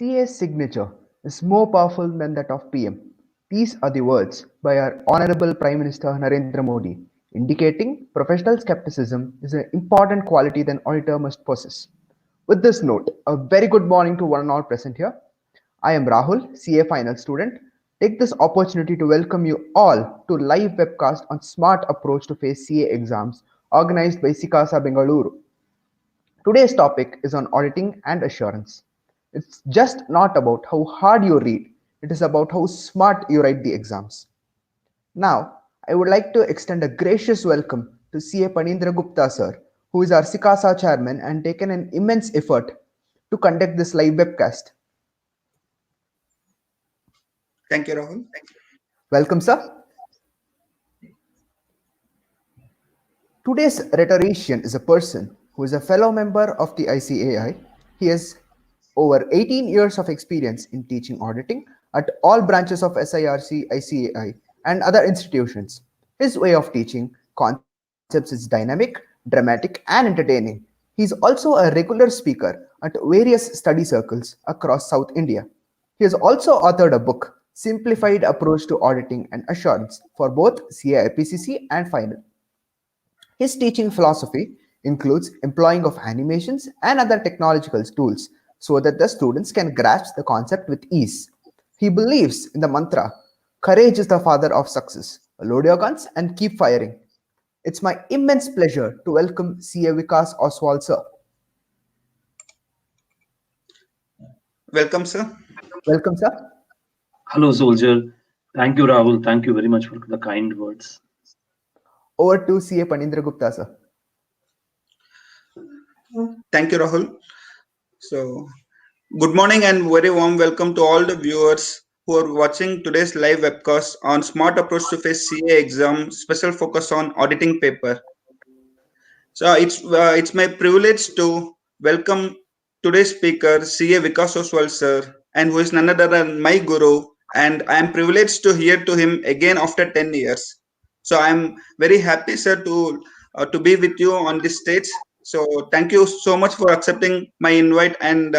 CA's signature is more powerful than that of PM. These are the words by our Honorable Prime Minister Narendra Modi, indicating professional skepticism is an important quality that an auditor must possess. With this note, a very good morning to one and all present here. I am Rahul, CA final student. Take this opportunity to welcome you all to live webcast on smart approach to face CA exams organized by Sikasa Bengaluru. Today's topic is on auditing and assurance. It's just not about how hard you read, it is about how smart you write the exams. Now, I would like to extend a gracious welcome to CA Panindra Gupta sir, who is our Sikasa chairman and taken an immense effort to conduct this live webcast. Thank you, Rahul. Welcome, sir. Today's rhetorician is a person who is a fellow member of the ICAI. He has over 18 years of experience in teaching auditing at all branches of SIRC, ICAI, and other institutions. His way of teaching concepts is dynamic, dramatic, and entertaining. He is also a regular speaker at various study circles across South India. He has also authored a book, Simplified Approach to Auditing and Assurance, for both CA IPCC and Final. His teaching philosophy includes employing of animations and other technological tools so that the students can grasp the concept with ease. He believes in the mantra, courage is the father of success. Load your guns and keep firing. It's my immense pleasure to welcome CA Vikas Oswal, sir. Welcome, sir. Welcome, sir. Hello, soldier. Thank you, Rahul. Thank you very much for the kind words. Over to CA Panindra Gupta, sir. Thank you, Rahul. So, good morning and very warm welcome to all the viewers who are watching today's live webcast on Smart Approach to Face CA exam, special focus on auditing paper. So, it's my privilege to welcome today's speaker, CA Vikas Oswal, sir, and who is none other than my guru. And I am privileged to hear to him again after 10 years. So I am very happy, sir, to be with you on this stage. So thank you so much for accepting my invite and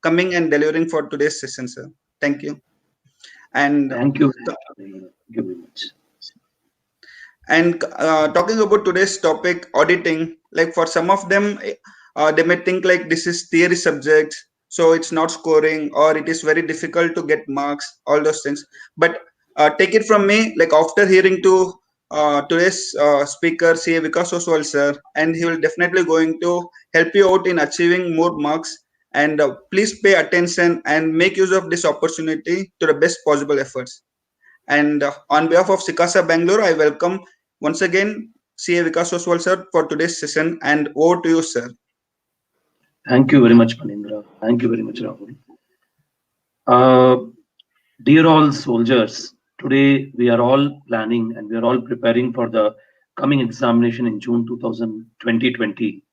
coming and delivering for today's session, sir. Thank you. And thank you. Thank you very much. And talking about today's topic, auditing, like for some of them, they may think like this is theory subject, so it's not scoring, or it is very difficult to get marks, all those things. But take it from me, like after hearing to today's speaker, CA Vikas Oswal, sir, and he will definitely going to help you out in achieving more marks. And please pay attention and make use of this opportunity to the best possible efforts. And on behalf of Sikasa Bangalore, I welcome once again CA Vikas Oswal, sir, for today's session. And over to you, sir. Thank you very much, Panindra. Thank you very much, Rahul. Dear all soldiers, today we are all planning and we are all preparing for the coming examination in June 2020.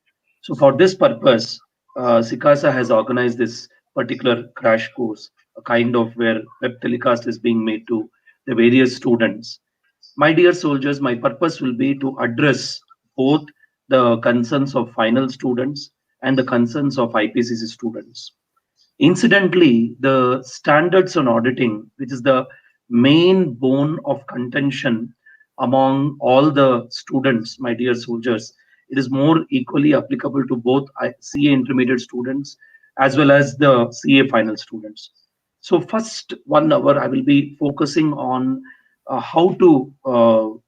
So for this purpose, Sikasa has organized this particular crash course, a kind of where web telecast is being made to the various students. My dear soldiers, my purpose will be to address both the concerns of final students and the concerns of IPCC students. Incidentally, the standards on auditing, which is the main bone of contention among all the students, my dear soldiers, it is more equally applicable to both CA intermediate students as well as the CA final students. So first 1 hour, I will be focusing on how to,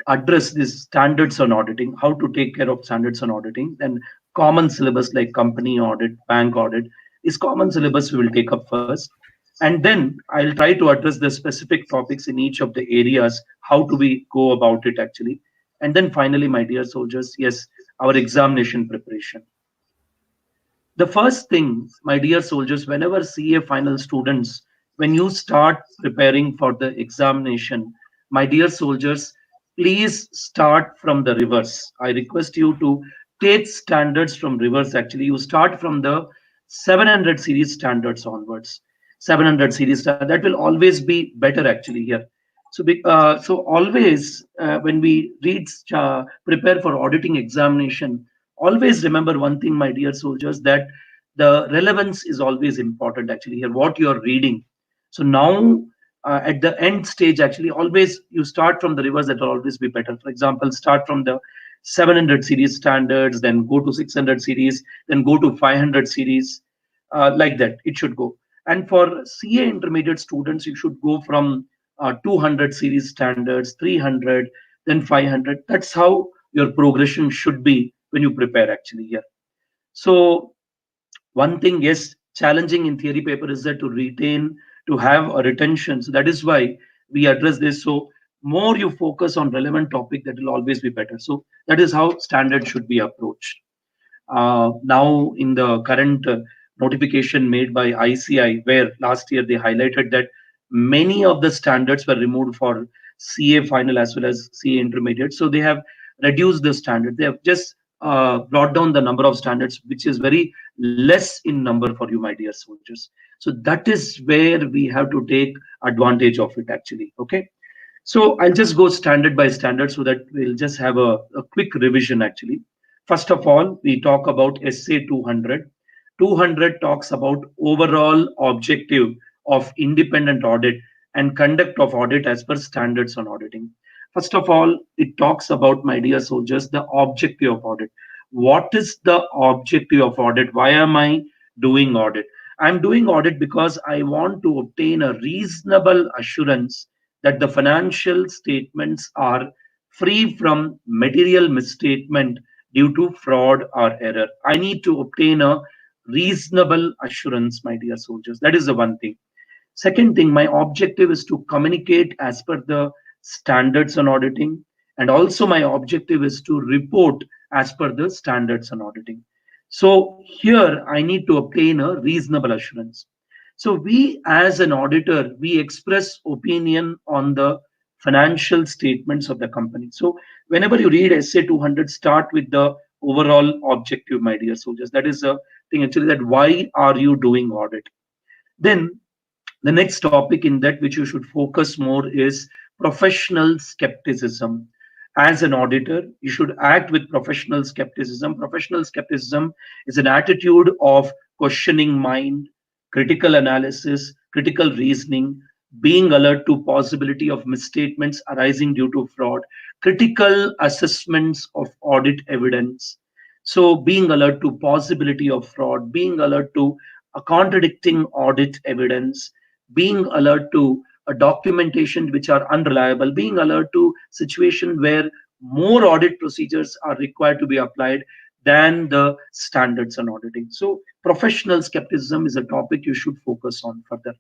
address these standards on auditing, how to take care of standards on auditing, and common syllabus like company audit, bank audit. This common syllabus we will take up first. And then I'll try to address the specific topics in each of the areas. How do we go about it actually? And then finally, my dear soldiers, yes, our examination preparation. The first thing, my dear soldiers, whenever CA final students, when you start preparing for the examination, my dear soldiers, please start from the reverse. I request you to take standards from reverse. Actually, you start from the 700 series standards onwards. 700 series, that will always be better actually here. So always when we prepare for auditing examination, always remember one thing, my dear soldiers, that the relevance is always important actually here, what you're reading. So now at the end stage, actually, always you start from the reverse, that will always be better. For example, start from the 700 series standards, then go to 600 series, then go to 500 series, like that it should go. And for CA intermediate students, you should go from 200 series standards, 300, then 500. That's how your progression should be when you prepare actually here. So one thing, yes, challenging in theory paper is that to retain, to have a retention. So that is why we address this. So more you focus on relevant topic, that will always be better. So that is how standard should be approached. Now in the current notification made by ICI, where last year they highlighted that many of the standards were removed for CA final as well as CA intermediate. So they have reduced the standard. They have just brought down the number of standards, which is very less in number for you, my dear soldiers. So that is where we have to take advantage of it actually. Okay. So I'll just go standard by standard so that we'll just have a quick revision actually. First of all, we talk about SA 200. 200 talks about overall objective of independent audit and conduct of audit as per standards on auditing. First of all, it talks about, my dear soldiers, the objective of audit. What is the objective of audit? Why am I doing audit? I'm doing audit because I want to obtain a reasonable assurance that the financial statements are free from material misstatement due to fraud or error. I need to obtain a reasonable assurance, my dear soldiers. That is the one thing. Second thing, my objective is to communicate as per the standards on auditing. And also, my objective is to report as per the standards on auditing. So, here I need to obtain a reasonable assurance. So, we as an auditor, we express opinion on the financial statements of the company. So, whenever you read SA 200, start with the overall objective, my dear soldiers. That is the thing actually, that why are you doing audit? Then the next topic in that which you should focus more is professional skepticism. As an auditor, you should act with professional skepticism. Professional skepticism is an attitude of questioning mind, critical analysis, critical reasoning, being alert to possibility of misstatements arising due to fraud, critical assessments of audit evidence. So being alert to possibility of fraud, being alert to a contradicting audit evidence, being alert to a documentation which are unreliable, being alert to situation where more audit procedures are required to be applied than the standards on auditing. So professional skepticism is a topic you should focus on further.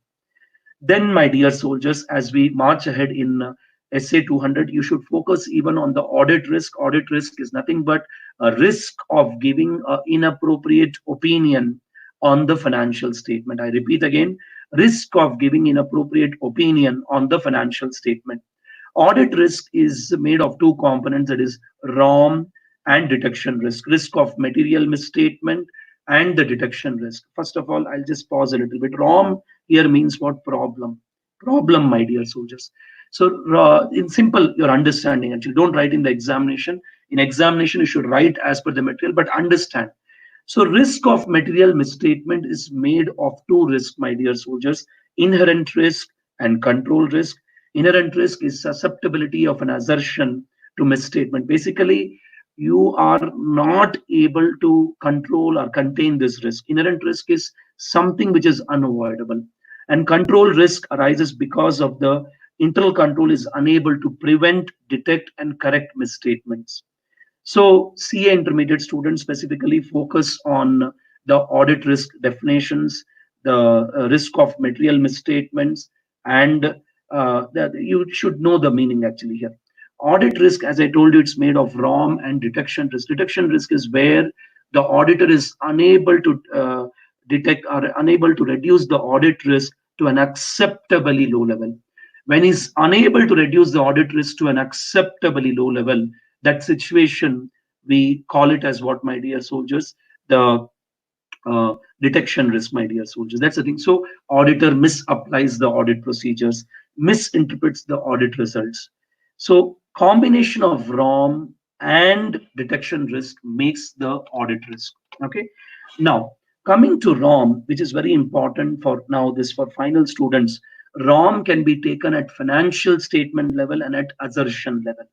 Then, my dear soldiers, as we march ahead in SA 200, you should focus even on the audit risk. Audit risk is nothing but a risk of giving an inappropriate opinion on the financial statement. I repeat again, risk of giving inappropriate opinion on the financial statement. Audit risk is made of two components, that is ROM and detection risk, risk of material misstatement and the detection risk. First of all, I'll just pause a little bit. ROM here means what? Problem. Problem, my dear soldiers. So, in simple, your understanding, actually, don't write in the examination. In examination, you should write as per the material, but understand. So, risk of material misstatement is made of two risks, my dear soldiers: inherent risk and control risk. Inherent risk is susceptibility of an assertion to misstatement. Basically, you are not able to control or contain this risk. Inherent risk is something which is unavoidable. And control risk arises because of the internal control is unable to prevent, detect, and correct misstatements. So CA intermediate students specifically focus on the audit risk definitions, the risk of material misstatements, and that you should know the meaning actually here. Audit risk, as I told you, it's made of ROM and detection risk. Detection risk is where the auditor is unable to detect or unable to reduce the audit risk to an acceptably low level. When he's unable to reduce the audit risk to an acceptably low level, that situation we call it as what, my dear soldiers? The detection risk, my dear soldiers. That's the thing. So auditor misapplies the audit procedures, misinterprets the audit results. So combination of ROM and detection risk makes the audit risk. Okay. Now Coming to ROM, which is very important for now, this for final students, ROM can be taken at financial statement level and at assertion level.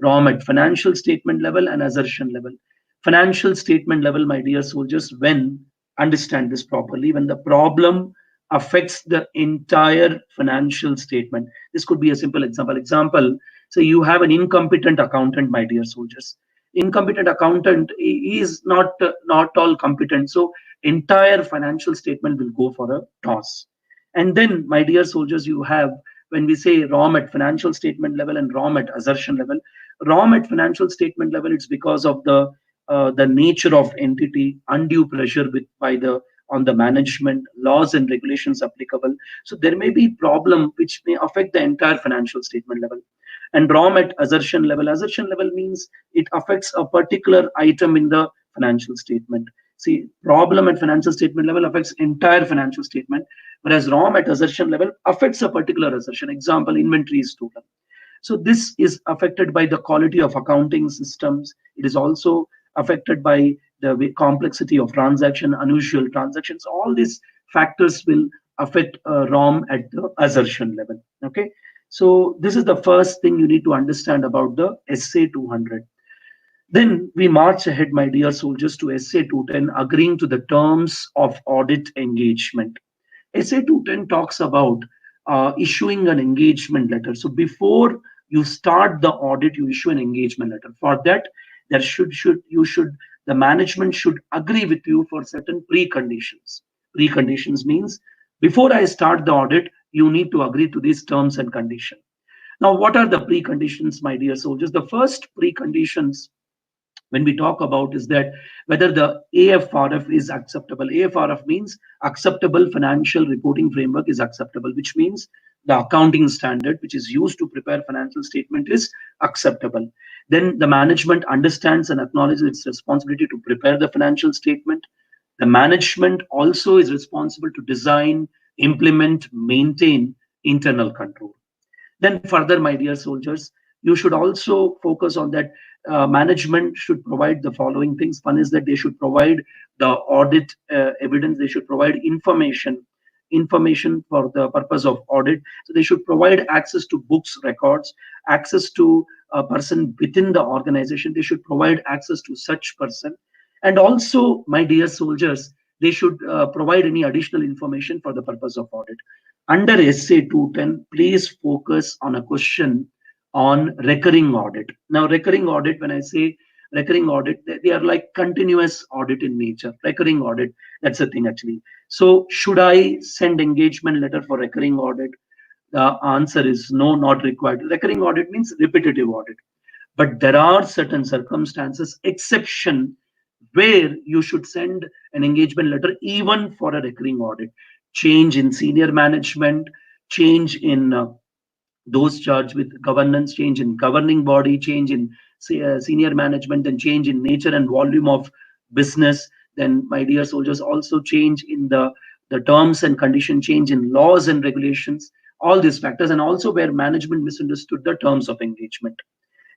ROM at financial statement level and assertion level. Financial statement level, my dear soldiers, when, understand this properly, when the problem affects the entire financial statement. This could be a simple example. Example, so you have an incompetent accountant, my dear soldiers. Incompetent accountant is not all competent. So entire financial statement will go for a toss. And then, my dear soldiers, you have, when we say ROM at financial statement level and ROM at assertion level, ROM at financial statement level, it's because of the nature of entity, undue pressure by the on the management, laws and regulations applicable. So there may be problem which may affect the entire financial statement level. And ROM at assertion level means it affects a particular item in the financial statement. See, problem at financial statement level affects entire financial statement, whereas ROM at assertion level affects a particular assertion. Example, inventory is stolen. So this is affected by the quality of accounting systems. It is also affected by the complexity of transaction, unusual transactions. All these factors will affect ROM at the assertion level. Okay. So this is the first thing you need to understand about the SA 200. Then we march ahead, my dear soldiers, to SA 210, agreeing to the terms of audit engagement. SA 210 talks about issuing an engagement letter. So before you start the audit, you issue an engagement letter. For that, there should the management should agree with you for certain preconditions. Preconditions means before I start the audit, you need to agree to these terms and conditions. Now, what are the preconditions, my dear soldiers? The first preconditions when we talk about is that whether the AFRF is acceptable. AFRF means acceptable financial reporting framework is acceptable, which means the accounting standard which is used to prepare financial statement is acceptable. Then the management understands and acknowledges its responsibility to prepare the financial statement. The management also is responsible to design, implement, maintain internal control. Then further, my dear soldiers, you should also focus on that. Management should provide the following things. One is that they should provide the audit evidence. They should provide information for the purpose of audit. So they should provide access to books, records, access to a person within the organization. They should provide access to such person. And also, my dear soldiers, they should provide any additional information for the purpose of audit. Under SA 210, please focus on a question on recurring audit. Now, recurring audit, when I say recurring audit, they are like continuous audit in nature. Recurring audit, that's the thing actually. So, should I send engagement letter for recurring audit? The answer is no, not required. Recurring audit means repetitive audit. But there are certain circumstances, exception, where you should send an engagement letter even for a recurring audit. Change in senior management, change in those charged with governance, change in governing body, change in senior management, and change in nature and volume of business. Then, my dear soldiers, also change in the terms and condition, change in laws and regulations, all these factors, and also where management misunderstood the terms of engagement.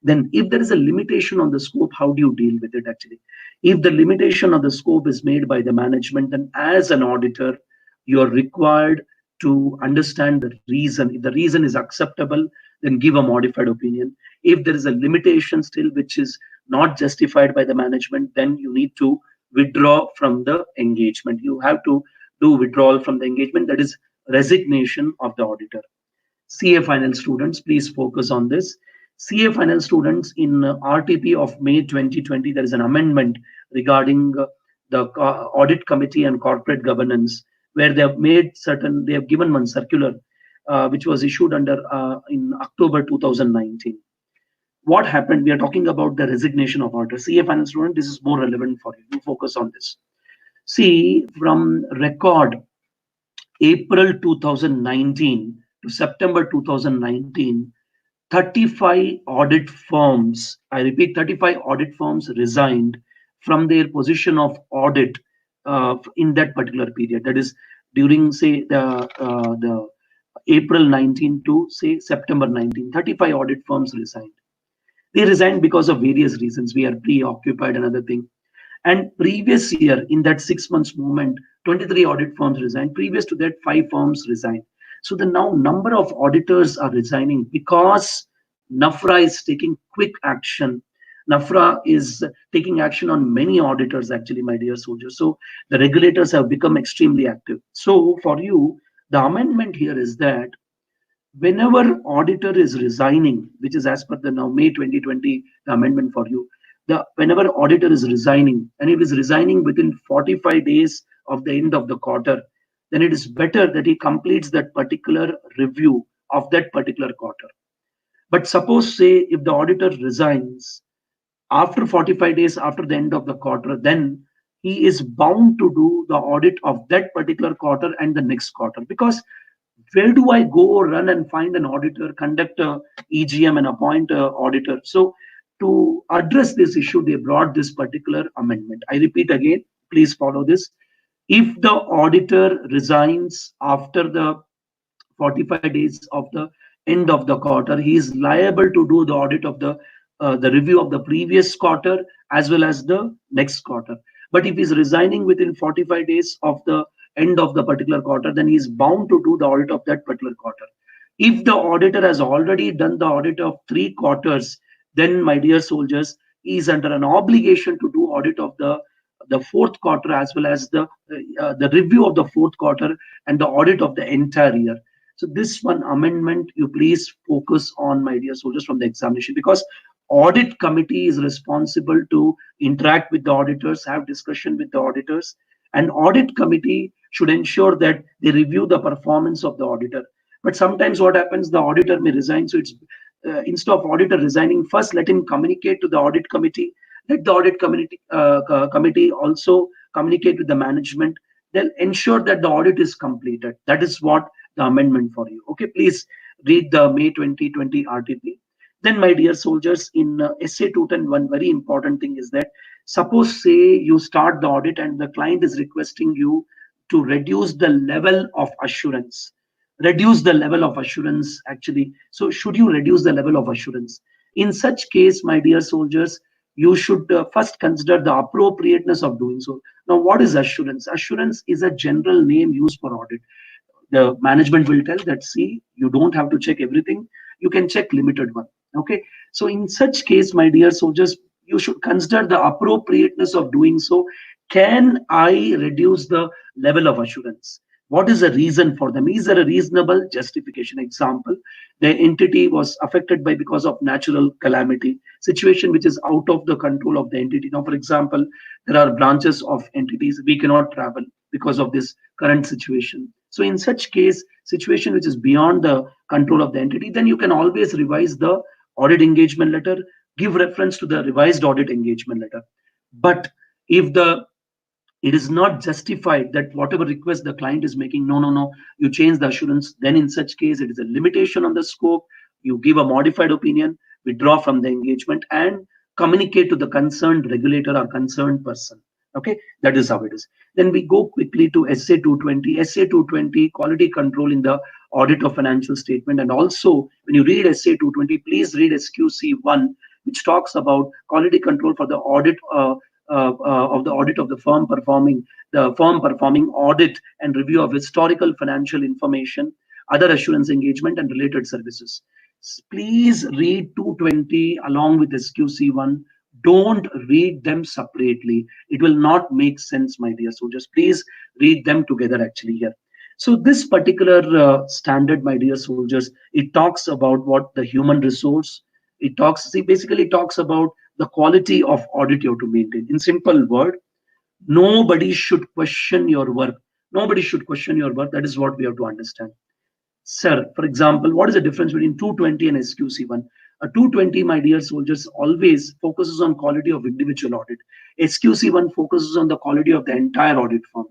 Then if there is a limitation on the scope, how do you deal with it actually? If the limitation of the scope is made by the management, then as an auditor, you are required to understand the reason. If the reason is acceptable, then give a modified opinion. If there is a limitation still which is not justified by the management, then you need to withdraw from the engagement. You have to do withdrawal from the engagement, that is resignation of the auditor. CA final students, please focus on this. CA final students, in RTP of May 2020, there is an amendment regarding the audit committee and corporate governance, where they have given one circular, which was issued in October 2019. What happened? We are talking about the resignation of auditor. CA final student, this is more relevant for you. You focus on this. See, from record April 2019 to September 2019, 35 audit firms, I repeat, 35 audit firms resigned from their position of audit in that particular period. That is during, say, the April 19 to, say, September 19, 35 audit firms resigned. They resigned because of various reasons. We are preoccupied, another thing. And previous year, in that 6 months movement, 23 audit firms resigned. Previous to that, 5 firms resigned. So the now number of auditors are resigning because NAFRA is taking quick action. NAFRA is taking action on many auditors, actually, my dear soldiers. So the regulators have become extremely active. So for you, the amendment here is that whenever auditor is resigning, which is as per the now May 2020 the amendment for you, the whenever auditor is resigning and it is resigning within 45 days of the end of the quarter, then it is better that he completes that particular review of that particular quarter. But suppose say if the auditor resigns after 45 days after the end of the quarter, then he is bound to do the audit of that particular quarter and the next quarter. Because where do I go run and find an auditor, conduct a EGM and appoint a auditor? So to address this issue, they brought this particular amendment. I repeat again, please follow this. If the auditor resigns after the 45 days of the end of the quarter, he is liable to do the audit of the review of the previous quarter as well as the next quarter. But if he's resigning within 45 days of the end of the particular quarter, then he is bound to do the audit of that particular quarter. If the auditor has already done the audit of 3 quarters, then my dear soldiers, he is under an obligation to do audit of the fourth quarter as well as the review of the fourth quarter and the audit of the entire year. So this one amendment, you please focus on, my dear soldiers, from the examination, because audit committee is responsible to interact with the auditors, have discussion with the auditors, and audit committee should ensure that they review the performance of the auditor. But sometimes what happens, the auditor may resign. So it's instead of auditor resigning, first let him communicate to the audit committee. Let the audit committee also communicate with the management. They'll ensure that the audit is completed. That is what the amendment for you. Okay, please read the May 2020 RTP. Then, my dear soldiers, in SA 210, one very important thing is that suppose say you start the audit and the client is requesting you to reduce the level of assurance. Reduce the level of assurance, actually. So should you reduce the level of assurance? In such case, my dear soldiers, you should first consider the appropriateness of doing so. Now, what is assurance? Assurance is a general name used for audit. The management will tell that, see, you don't have to check everything, you can check limited one. Okay, so in such case, my dear soldiers, you should consider the appropriateness of doing so. Can I reduce the level of assurance? What is the reason for them? Is there a reasonable justification? Example, the entity was affected by because of natural calamity, situation which is out of the control of the entity. Now, for example, there are branches of entities we cannot travel because of this current situation. So in such case, situation which is beyond the control of the entity, then you can always revise the audit engagement letter, give reference to the revised audit engagement letter. But if the it is not justified that whatever request the client is making, no, you change the assurance, then in such case, it is a limitation on the scope. You give a modified opinion, withdraw from the engagement, and communicate to the concerned regulator or concerned person. Okay, that is how it is. Then we go quickly to SA 220. SA 220, quality control in the audit of financial statement. And also, when you read SA 220, please read SQC 1, which talks about quality control for the audit of the audit of the firm performing audit and review of historical financial information, other assurance engagement, and related services. Please read 220 along with SQC1. Don't read them separately. It will not make sense, my dear soldiers. Please read them together actually here. So this particular standard, my dear soldiers, it talks about what the human resource. Basically it talks about the quality of audit you have to maintain. In simple word, nobody should question your work. Nobody should question your work. That is what we have to understand. Sir, for example, what is the difference between 220 and SQC1? A 220, my dear soldiers, always focuses on quality of individual audit. SQC1 focuses on the quality of the entire audit firm.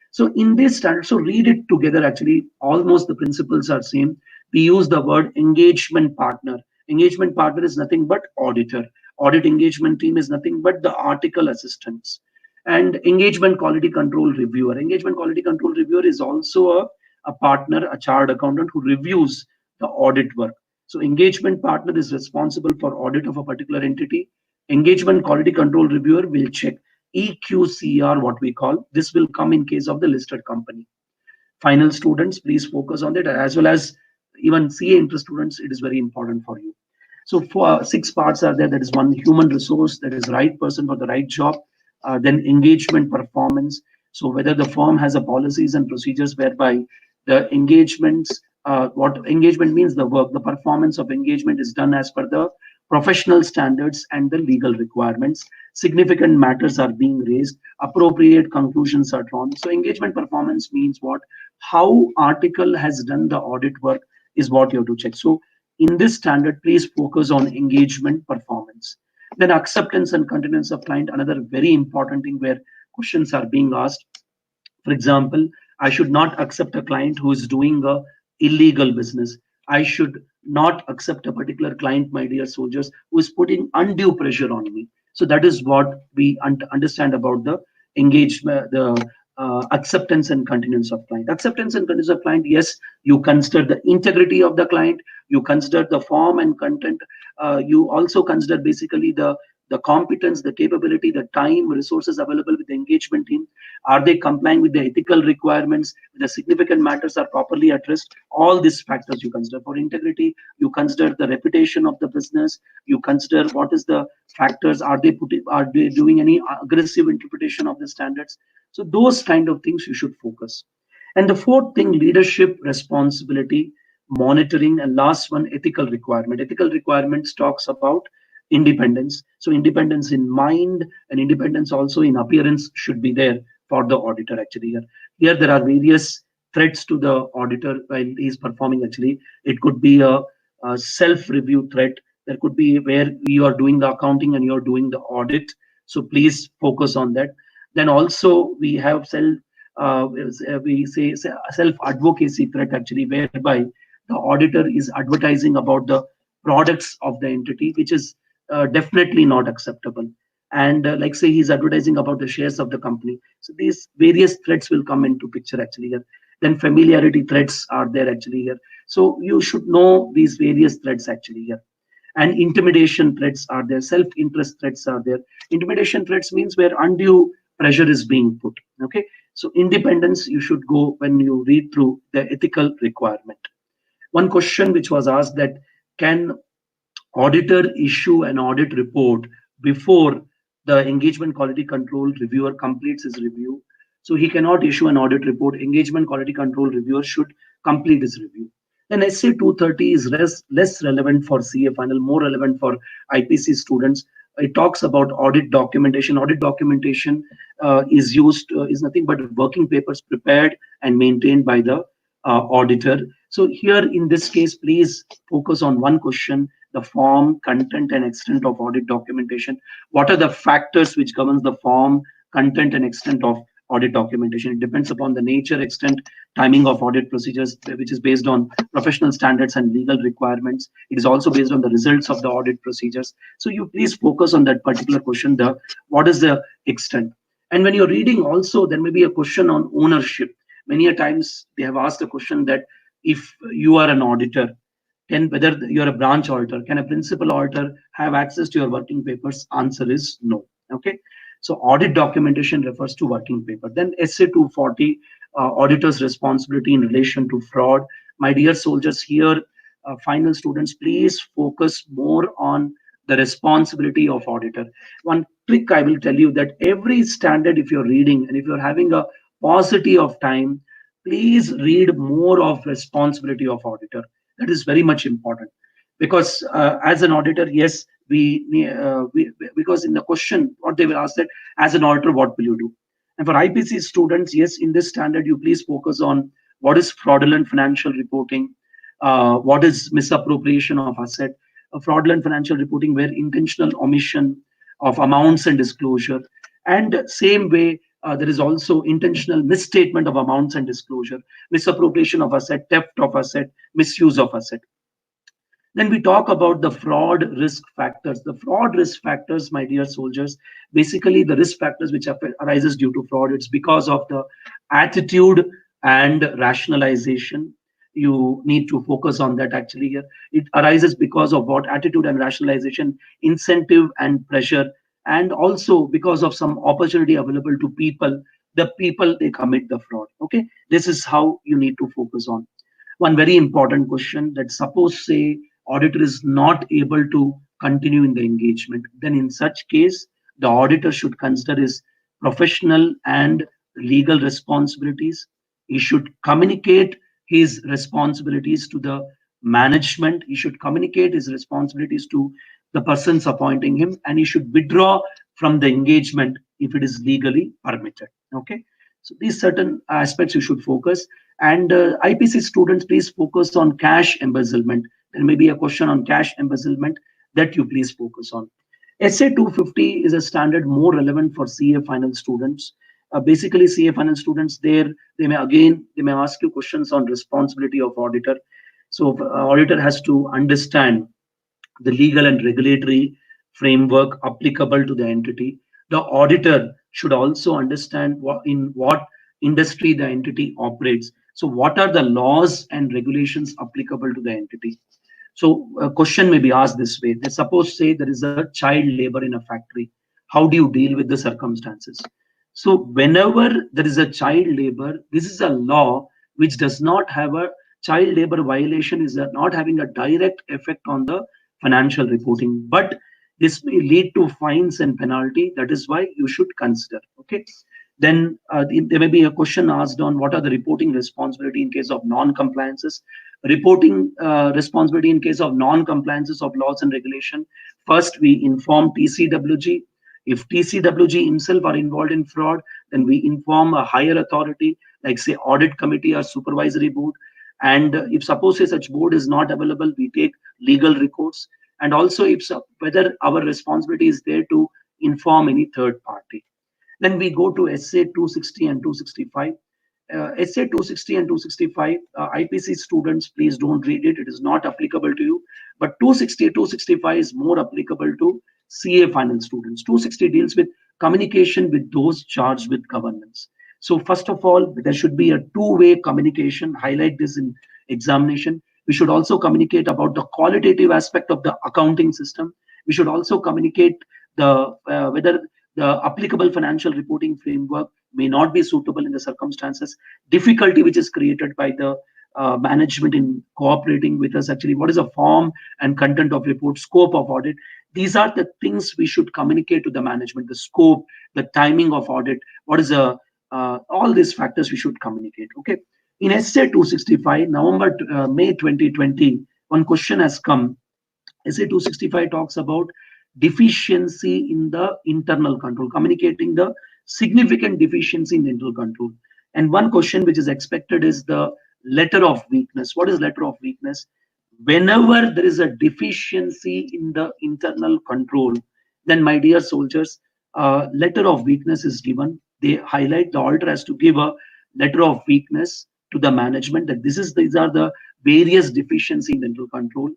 So in this standard, so read it together actually, almost the principles are same. We use the word engagement partner. Engagement partner is nothing but auditor. Audit engagement team is nothing but the article assistants. And engagement quality control reviewer. Engagement quality control reviewer is also a partner, a chartered accountant who reviews the audit work. So engagement partner is responsible for audit of a particular entity. Engagement quality control reviewer will check EQCR, what we call. This will come in case of the listed company. Final students, please focus on that, as well as even CA interest students, it is very important for you. So for six parts are there. That is one, human resource, that is right person for the right job. Then engagement performance. So whether the firm has a policies and procedures whereby the engagements, what engagement means, the work, the performance of engagement is done as per the professional standards and the legal requirements. Significant matters are being raised, appropriate conclusions are drawn. So engagement performance means what? How article has done the audit work is what you have to check. So in this standard, please focus on engagement performance. Then acceptance and continuance of client, another very important thing where questions are being asked. For example, I should not accept a client who is doing a illegal business. I should not accept a particular client, my dear soldiers, who is putting undue pressure on me. So that is what we understand about the engagement, the acceptance and continuance of client. Acceptance and continuance of client, yes, you consider the integrity of the client, you consider the form and content, you also consider basically the competence, the capability, the time, resources available with the engagement team. Are they complying with the ethical requirements? The significant matters are properly addressed. All these factors you consider. For integrity, you consider the reputation of the business. You consider what is the factors. Are they doing any aggressive interpretation of the standards? So those kind of things you should focus. And the fourth thing, leadership responsibility, monitoring, and last one, ethical requirement. Ethical requirements talks about independence. So independence in mind and independence also in appearance should be there for the auditor actually. Here there are various threats to the auditor while he is performing actually. It could be a self-review threat. There could be where you are doing the accounting and you're doing the audit. So please focus on that. Then also we have we say self advocacy threat actually, whereby the auditor is advertising about the products of the entity, which is definitely not acceptable. And like say he's advertising about the shares of the company. So these various threats will come into picture actually here. Then familiarity threats are there actually here. So you should know these various threats actually here. And intimidation threats are there, self-interest threats are there. Intimidation threats means where undue pressure is being put. Okay, so independence you should go when you read through the ethical requirement. One question which was asked, that can auditor issue an audit report before the engagement quality control reviewer completes his review? So he cannot issue an audit report. Engagement quality control reviewer should complete his review. Then SA 230 is less relevant for CA final, more relevant for IPC students. It talks about audit documentation. Audit documentation is nothing but working papers prepared and maintained by the auditor. So here in this case, please focus on one question: the form, content, and extent of audit documentation. What are the factors which governs the form, content, and extent of audit documentation? It depends upon the nature, extent, timing of audit procedures, which is based on professional standards and legal requirements. It is also based on the results of the audit procedures. So you please focus on that particular question, the what is the extent. And when you're reading also, there may be a question on ownership. Many a times they have asked a question that if you are an auditor, can, whether you're a branch auditor, can a principal auditor have access to your working papers? Answer is no. Okay. So audit documentation refers to working paper. Then SA 240, auditor's responsibility in relation to fraud. My dear soldiers, here, final students, please focus more on the responsibility of auditor. One trick I will tell you, that every standard, if you're reading and if you're having a paucity of time, please read more of responsibility of auditor. That is very much important, because as an auditor, yes, we because in the question what they will ask, that as an auditor what will you do? And for IPC students, yes, in this standard you please focus on what is fraudulent financial reporting, what is misappropriation of asset, fraudulent financial reporting where intentional omission of amounts and disclosure, and same way there is also intentional misstatement of amounts and disclosure, misappropriation of asset, theft of asset, misuse of asset. Then we talk about the fraud risk factors. The fraud risk factors, my dear soldiers, basically the risk factors which arises due to fraud, it's because of the attitude and rationalization. You need to focus on that actually here. It arises because of what? Attitude and rationalization, incentive and pressure, and also because of some opportunity available to people, the people they commit the fraud. Okay, this is how you need to focus on. One very important question, that suppose say auditor is not able to continue in the engagement, then in such case the auditor should consider his professional and legal responsibilities. He should communicate his responsibilities to the management. He should communicate his responsibilities to the persons appointing him, and he should withdraw from the engagement if it is legally permitted. Okay, so these certain aspects you should focus. And IPC students, please focus on cash embezzlement. There may be a question on cash embezzlement that you please focus on. SA 250 is a standard more relevant for CA final students. Basically, CA final students, there they may ask you questions on responsibility of auditor. So auditor has to understand the legal and regulatory framework applicable to the entity. The auditor should also understand in what industry the entity operates. So, what are the laws and regulations applicable to the entity? So, a question may be asked this way: that suppose say there is a child labor in a factory. How do you deal with the circumstances? So, whenever there is a child labor, this is a law which does not have a child labor violation is not having a direct effect on the financial reporting, but this may lead to fines and penalty. That is why you should consider. Okay. Then there may be a question asked on what are the reporting responsibility in case of non-compliances. Reporting responsibility in case of non-compliances of laws and regulation. First, we inform TCWG. If TCWG himself are involved in fraud, then we inform a higher authority, like say audit committee or supervisory board. And if suppose say such board is not available, we take legal recourse. And also if whether our responsibility is there to inform any third party. Then we go to SA 260 and 265. SA 260 and 265, IPC students, please don't read it. It is not applicable to you. But 260, 265 is more applicable to CA final students. 260 deals with communication with those charged with governance. So first of all, there should be a two-way communication. Highlight this in examination. We should also communicate about the qualitative aspect of the accounting system. We should also communicate the whether the applicable financial reporting framework may not be suitable in the circumstances, difficulty which is created by the management in cooperating with us. Actually, what is the form and content of report, scope of audit? These are the things we should communicate to the management: the scope, the timing of audit, what is the all these factors we should communicate. Okay. In SA 265, May 2020, one question has come. SA 265 talks about deficiency in the internal control, communicating the significant deficiency in the internal control. And one question which is expected is the letter of weakness. What is letter of weakness? Whenever there is a deficiency in the internal control, then my dear soldiers, letter of weakness is given. They highlight the auditor has to give a letter of weakness to the management that these are the various deficiency in the internal control.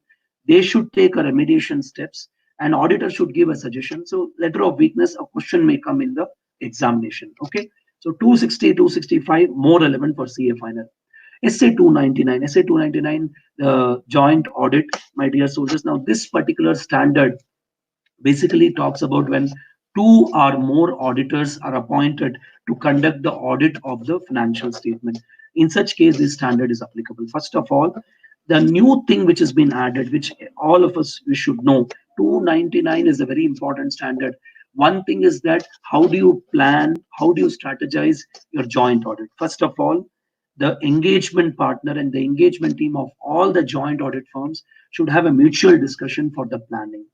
They should take a remediation steps, and auditor should give a suggestion. So letter of weakness, a question may come in the examination. Okay. So 260, 265 more relevant for CA final. SA 299, SA 299, the joint audit, my dear soldiers. Now this particular standard basically talks about when two or more auditors are appointed to conduct the audit of the financial statement. In such case, this standard is applicable. First of all, the new thing which has been added, which all of us we should know, 299 is a very important standard. One thing is that how do you plan, how do you strategize your joint audit? First of all, the engagement partner and the engagement team of all the joint audit firms should have a mutual discussion for the planning.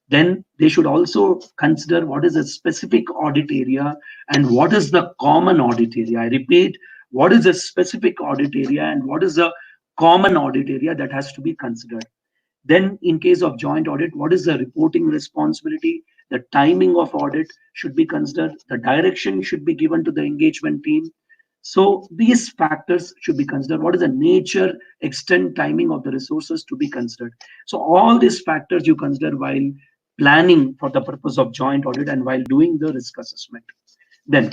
Then they should also consider what is a specific audit area and what is the common audit area. I repeat, what is a specific audit area and what is a common audit area that has to be considered. Then in case of joint audit, what is the reporting responsibility? The timing of audit should be considered. The direction should be given to the engagement team. So these factors should be considered. What is the nature, extent, timing of the resources to be considered? So all these factors you consider while planning for the purpose of joint audit and while doing the risk assessment. Then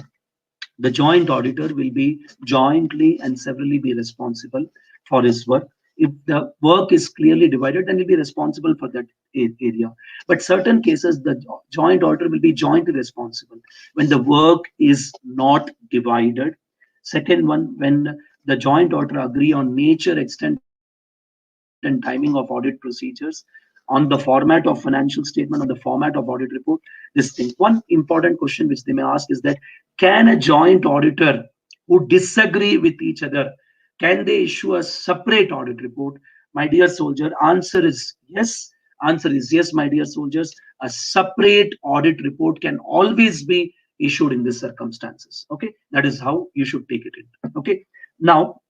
the joint auditor will be jointly and severally be responsible for his work. If the work is clearly divided, then he'll be responsible for that area. But certain cases, the joint auditor will be jointly responsible when the work is not divided. Second one, when the joint auditor agree on nature, extent, and timing of audit procedures, on the format of financial statement, on the format of audit report, this thing. One important question which they may ask is that, can a joint auditor who disagree with each other, can they issue a separate audit report? My dear soldier, answer is yes, my dear soldiers. A separate audit report can always be issued in these circumstances. Okay, that is how you should take it in. Okay, now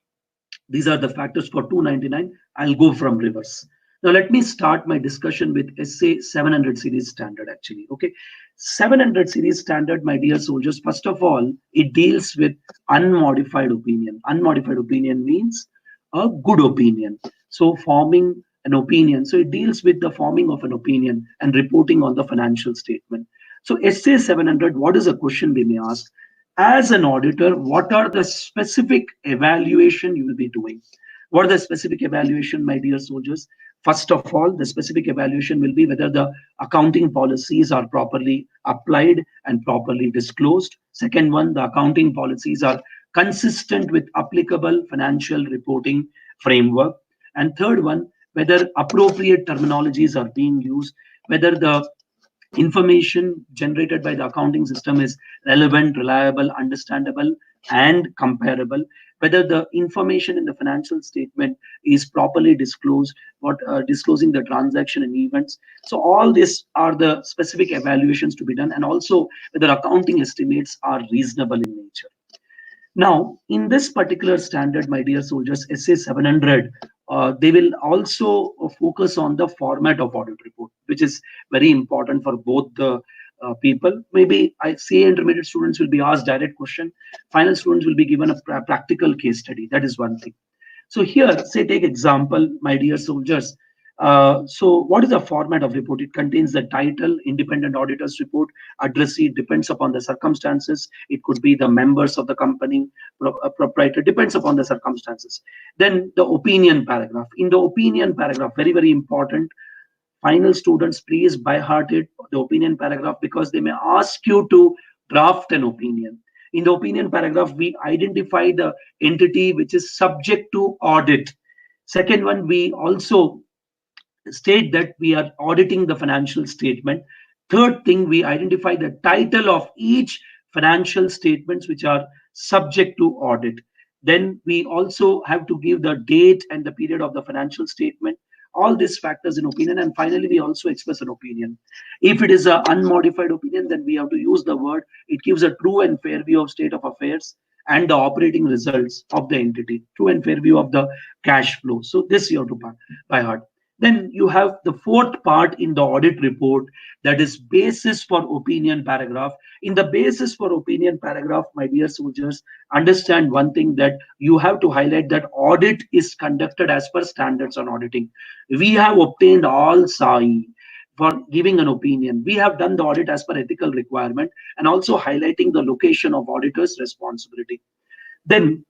these are the factors for 299. I'll go from reverse. Now let me start my discussion with SA 700 series standard actually. Okay, 700 series standard, my dear soldiers, first of all, it deals with unmodified opinion. Unmodified opinion means a good opinion. So forming an opinion. So it deals with the forming of an opinion and reporting on the financial statement. So SA 700, what is a question we may ask? As an auditor, what are the specific evaluation you will be doing? What are the specific evaluation, my dear soldiers? First of all, the specific evaluation will be whether the accounting policies are properly applied and properly disclosed. Second one, the accounting policies are consistent with applicable financial reporting framework. And third one, whether appropriate terminologies are being used, whether the information generated by the accounting system is relevant, reliable, understandable, and comparable, whether the information in the financial statement is properly disclosed, what disclosing the transaction and events. So all these are the specific evaluations to be done, and also whether accounting estimates are reasonable in nature. Now, in this particular standard, my dear soldiers, SA 700, they will also focus on the format of audit report, which is very important for both the people. Maybe I say intermediate students will be asked direct question. Final students will be given a practical case study. That is one thing. So here, say take example, my dear soldiers. So what is the format of report? It contains the title, independent auditor's report, addressee, depends upon the circumstances. It could be the members of the company, proprietor, depends upon the circumstances. Then the opinion paragraph. In the opinion paragraph, very, very important. Final students, please by heart it, the opinion paragraph, because they may ask you to draft an opinion. In the opinion paragraph, we identify the entity which is subject to audit. Second one, we also state that we are auditing the financial statement. Third thing, we identify the title of each financial statements which are subject to audit. Then we also have to give the date and the period of the financial statement. All these factors in opinion. And finally, we also express an opinion. If it is an unmodified opinion, then we have to use the word. It gives a true and fair view of state of affairs and the operating results of the entity, true and fair view of the cash flow. So this you have to by heart. Then you have the fourth part in the audit report, that is basis for opinion paragraph. In the basis for opinion paragraph, my dear soldiers, understand one thing, that you have to highlight that audit is conducted as per standards on auditing. We have obtained all SAI for giving an opinion. We have done the audit as per ethical requirement, and also highlighting the location of auditor's responsibility. Then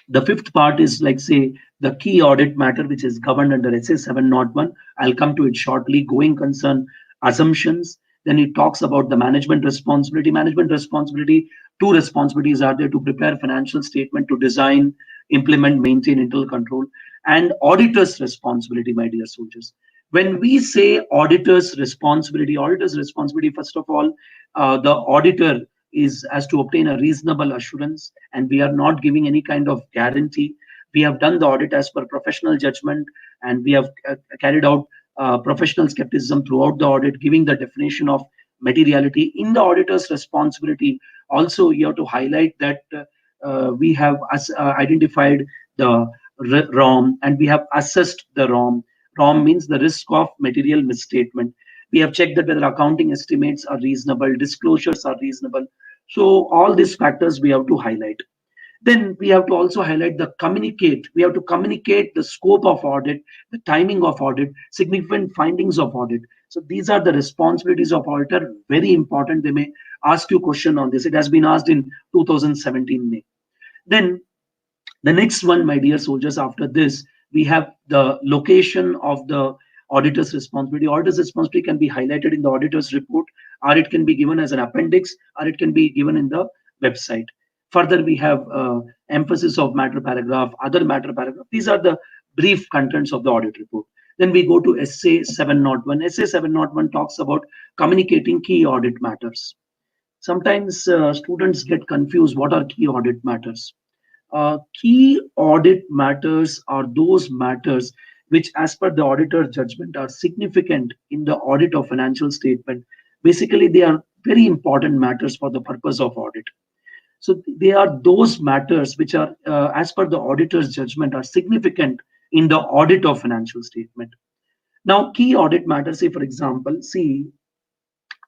the fifth part is, like, say, the key audit matter which is governed under SA 701. I'll come to it shortly. Going concern assumptions. Then it talks about the management responsibility. Management responsibility, two responsibilities are there: to prepare financial statement, to design, implement, maintain internal control, and auditor's responsibility, my dear soldiers. When we say auditor's responsibility, first of all, the auditor is has to obtain a reasonable assurance, and we are not giving any kind of guarantee. We have done the audit as per professional judgment, and we have carried out professional skepticism throughout the audit, giving the definition of materiality. In the auditor's responsibility, also you have to highlight that we have identified the ROM, and we have assessed the ROM. ROM means the risk of material misstatement. We have checked that whether accounting estimates are reasonable, disclosures are reasonable. So all these factors we have to highlight. Then we have to also highlight the communicate. We have to communicate the scope of audit, the timing of audit, significant findings of audit. So these are the responsibilities of auditor. Very important. They may ask you a question on this. It has been asked in 2017 May. Then the next one, my dear soldiers, after this, We have the location of the auditor's responsibility. Auditor's responsibility can be highlighted in the auditor's report, or it can be given as an appendix, or it can be given in the website. Further, we have emphasis of matter paragraph, other matter paragraph. These are the brief contents of the audit report. Then we go to SA 701. SA 701 talks about communicating key audit matters. Sometimes students get confused. What are key audit matters? Key audit matters are those matters which, as per the auditor judgment, are significant in the audit of financial statement. Basically, they are very important matters for the purpose of audit. So they are those matters which are, as per the auditor's judgment, are significant in the audit of financial statement. Now, key audit matters. Say, for example, see,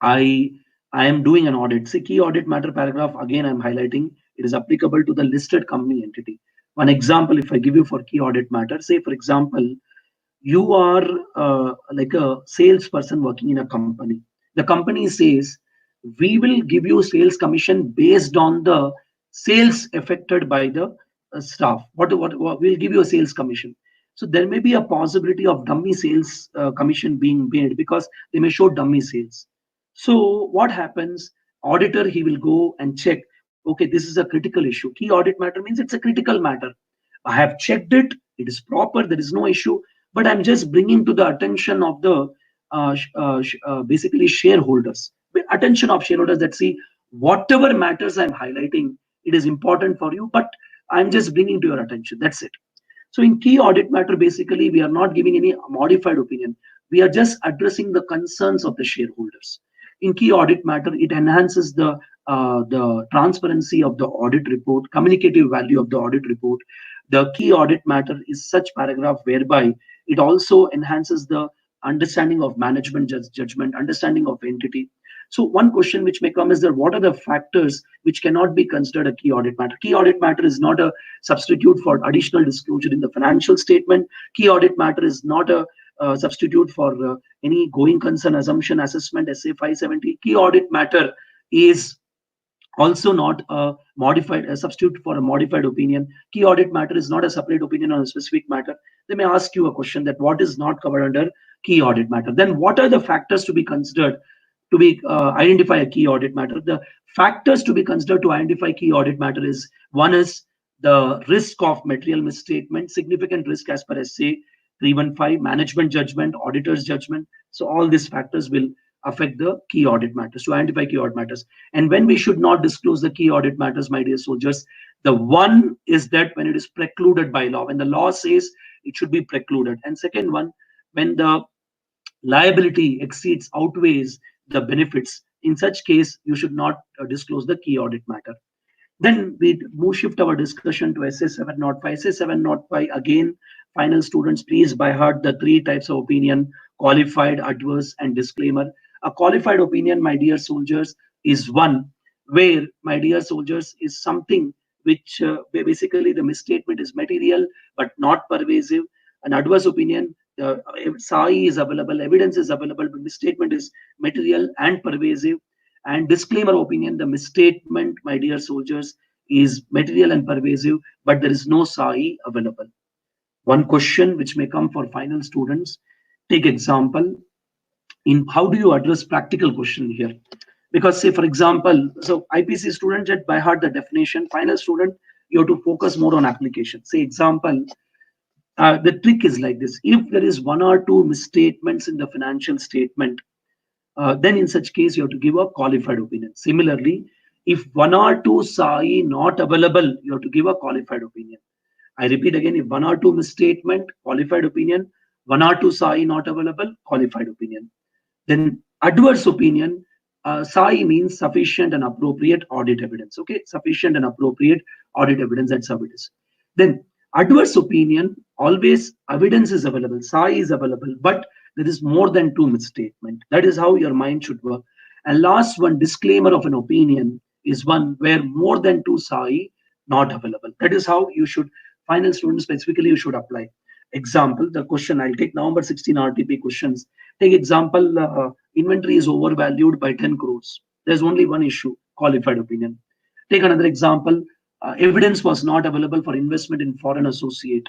I I am doing an audit. See, key audit matter paragraph, again, I'm highlighting it is applicable to the listed company entity. One example, if I give you for key audit matter, say, for example, you are like a salesperson working in a company. The company says, we will give you sales commission based on the sales affected by the staff. What we'll give you a sales commission. So there may be a possibility of dummy sales commission being made because they may show dummy sales. So what happens? Auditor, he will go and check. Okay, this is a critical issue. Key audit matter means it's a critical matter. I have checked it. It is proper. There is no issue. But I'm just bringing to the attention of the basically shareholders, attention of shareholders that see whatever matters I'm highlighting, it is important for you, but I'm just bringing to your attention. That's it. So in key audit matter, basically, we are not giving any modified opinion. We are just addressing the concerns of the shareholders. In key audit matter, it enhances the transparency of the audit report, communicative value of the audit report. The key audit matter is such paragraph whereby it also enhances the understanding of management judgment, understanding of entity. So one question which may come is that what are the factors which cannot be considered a key audit matter? Key audit matter is not a substitute for additional disclosure in the financial statement. Key audit matter is not a substitute for any going concern assumption assessment, SA 570. Key audit matter is also not a substitute for a modified opinion. Key audit matter is not a separate opinion on a specific matter. They may ask you a question that what is not covered under key audit matter. Then what are the factors to be considered to be identify a key audit matter? The factors to be considered to identify key audit matter is, one is the risk of material misstatement, significant risk as per SA 315, management judgment, auditor's judgment. So all these factors will affect the key audit matters, to identify key audit matters. And when we should not disclose the key audit matters, my dear soldiers, the one is that when it is precluded by law, when the law says it should be precluded. And second one, when the liability exceeds, outweighs the benefits. In such case, you should not disclose the key audit matter. Then we shift our discussion to SA 705. SA 705, again, final students, please by heart the three types of opinion: qualified, adverse, and disclaimer. A qualified opinion, my dear soldiers, is one where, my dear soldiers, is something which basically the misstatement is material but not pervasive. An adverse opinion, SAI is available, evidence is available, but misstatement is material and pervasive. And disclaimer opinion, the misstatement, my dear soldiers, is material and pervasive, but there is no SAI available. One question which may come for final students, take example, in how do you address practical question here? Because say, for example, so IPC student get by heart the definition, final student, you have to focus more on application. Say example, the trick is like this: if there is one or two misstatements in the financial statement, then in such case you have to give a qualified opinion. Similarly, if one or two SAI not available, you have to give a qualified opinion. I repeat again, if one or two misstatement, qualified opinion; one or two SAI not available, qualified opinion. Then adverse opinion, SAI means sufficient and appropriate audit evidence. Okay, sufficient and appropriate audit evidence, that's how it is. Then adverse opinion, always evidence is available, SAI is available, but there is more than two misstatement. That is how your mind should work. And last one, disclaimer of an opinion, is one where more than two SAI not available. That is how you should, final students specifically, you should apply. Example, the question, I'll take November 16 RTP questions. Take example, inventory is overvalued by 10 crores. There's only one issue, qualified opinion. Take another example, evidence was not available for investment in foreign associate.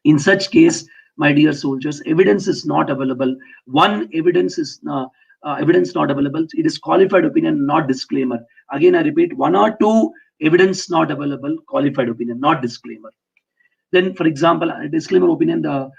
In such case, my dear soldiers, evidence is not available. One evidence is evidence not available. It is qualified opinion, not disclaimer. Again, I repeat, one or two evidence not available, qualified opinion, not disclaimer. Then, for example, a disclaimer opinion, the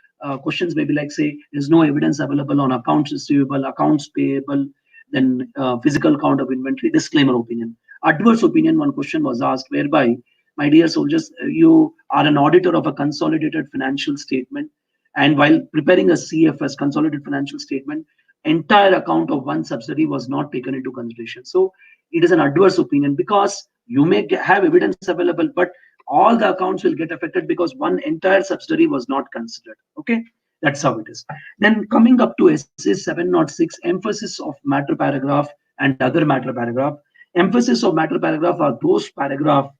questions may be like, say, there's no evidence available on accounts receivable, accounts payable, then physical count of inventory, disclaimer opinion. Adverse opinion, one question was asked, whereby, my dear soldiers, you are an auditor of a consolidated financial statement, and while preparing a CFS, consolidated financial statement, entire account of one subsidiary was not taken into consideration. So it is an adverse opinion because you may have evidence available, but all the accounts will get affected because one entire subsidiary was not considered. Okay, that's how it is. Then coming up to SA 706, emphasis of matter paragraph and other matter paragraph. Emphasis of matter paragraph are those paragraph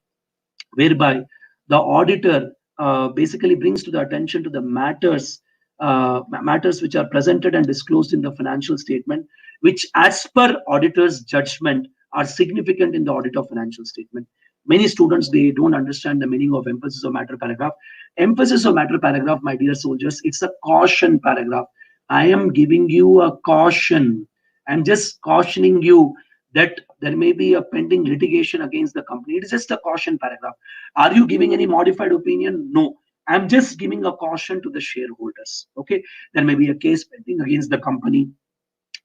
whereby the auditor basically brings to the attention to the matters which are presented and disclosed in the financial statement, which as per auditor's judgment are significant in the audit of financial statement. Many students, they don't understand the meaning of emphasis of matter paragraph. Emphasis of matter paragraph, my dear soldiers, it's a caution paragraph. I am giving you a caution. I'm just cautioning you that there may be a pending litigation against the company. It is just a caution paragraph. Are you giving any modified opinion? No. I'm just giving a caution to the shareholders. Okay. There may be a case pending against the company.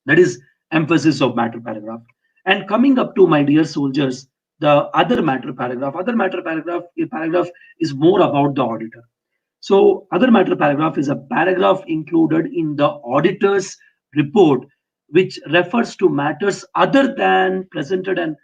That is emphasis of matter paragraph. And coming up to, my dear soldiers, the other matter paragraph. Other matter paragraph, a paragraph is more about the auditor. So other matter paragraph is a paragraph included in the auditor's report, which refers to matters other than presented and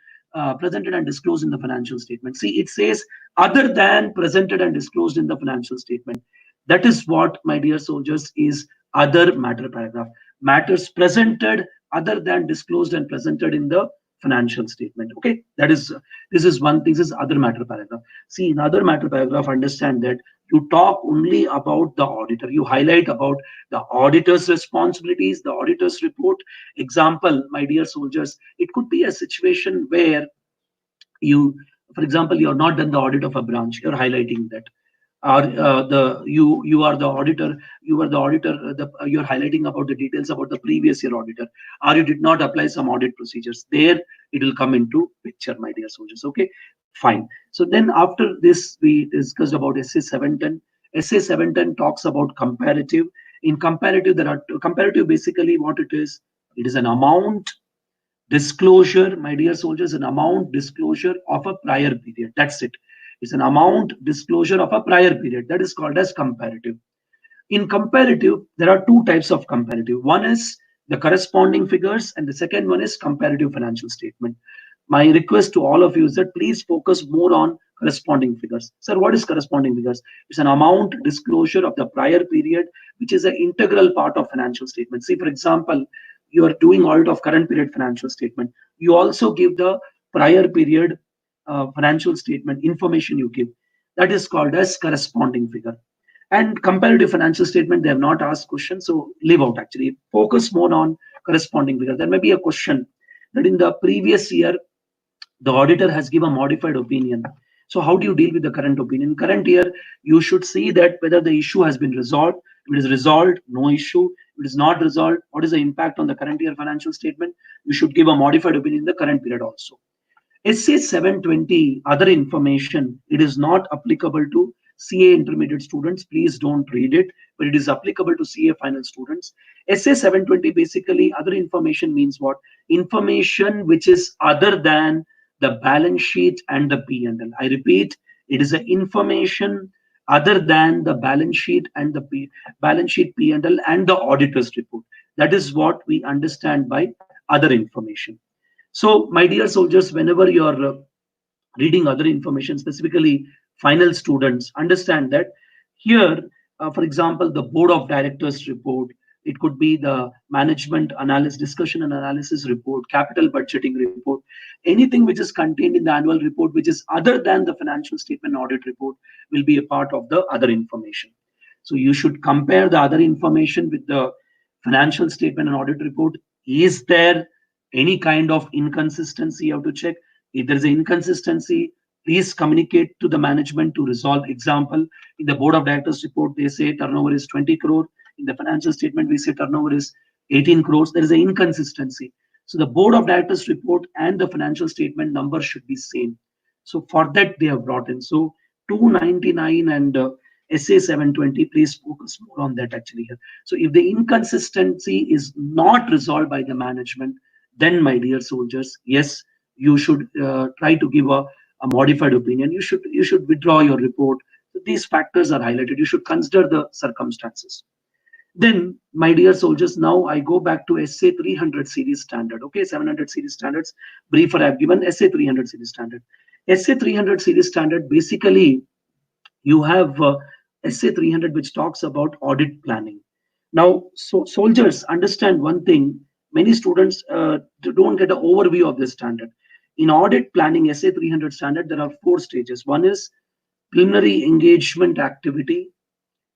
disclosed in the financial statement. See, it says other than presented and disclosed in the financial statement. That is what, my dear soldiers, is other matter paragraph. Matters presented other than disclosed and presented in the financial statement. Okay, that is this is one thing. This is other matter paragraph. See, in other matter paragraph, understand that you talk only about the auditor. You highlight about the auditor's responsibilities, the auditor's report. Example, my dear soldiers, it could be a situation where you, for example, you have not done the audit of a branch. You're highlighting that. Or the you are the auditor. You are the auditor. You're highlighting about the details about the previous year auditor. Or you did not apply some audit procedures. There it will come into picture, my dear soldiers. Okay, fine. So then after this, we discussed about SA 710. SA 710 talks about comparative. In comparative, there are comparative. Basically, what it is, it is an amount disclosure, my dear soldiers, an amount disclosure of a prior period. That's it. It's an amount disclosure of a prior period. That is called as comparative. In comparative, there are two types of comparative. One is the corresponding figures, and the second one is comparative financial statement. My request to all of you is that please focus more on corresponding figures. Sir, what is corresponding figures? It's an amount disclosure of the prior period, which is an integral part of financial statement. See, for example, you are doing audit of current period financial statement. You also give the prior period financial statement information you give. That is called as corresponding figure. And comparative financial statement, they have not asked questions, so leave out actually. Focus more on corresponding figure. There may be a question that in the previous year, the auditor has given a modified opinion. So how do you deal with the current opinion? Current year, you should see that whether the issue has been resolved. If it is resolved, no issue. If it is not resolved, what is the impact on the current year financial statement? You should give a modified opinion in the current period also. SA 720, other information, it is not applicable to CA intermediate students. Please don't read it, but it is applicable to CA final students. SA 720, basically, other information means what? Information which is other than the balance sheet and the P&L. I repeat, it is an information other than the balance sheet and the balance sheet, P&L, and the auditor's report. That is what we understand by other information. So, my dear soldiers, whenever you're reading other information, specifically final students, understand that here, for example, the board of directors report, it could be the management analysis, discussion and analysis report, capital budgeting report, anything which is contained in the annual report, which is other than the financial statement audit report, will be a part of the other information. So you should compare the other information with the financial statement and audit report. Is there any kind of inconsistency? You have to check. If there is an inconsistency, Please communicate to the management to resolve. Example, in the board of directors report, they say turnover is 20 crore. In the financial statement, we say turnover is 18 crores. There is an inconsistency. So the board of directors report and the financial statement number should be same. So for that, they have brought in. So 299 and SA 720, please focus more on that actually here. So if the inconsistency is not resolved by the management, then my dear soldiers, yes, you should try to give a modified opinion. You should withdraw your report. So these factors are highlighted. You should consider the circumstances. Then, my dear soldiers, now I go back to SA 300 series standard. Okay, 700 series standards. Briefer I have given SA 300 series standard. SA 300 series standard, basically you have SA 300, which talks about audit planning. Now, so soldiers understand one thing. Many students don't get an overview of this standard. In audit planning, SA 300 standard, there are four stages. One is preliminary engagement activity.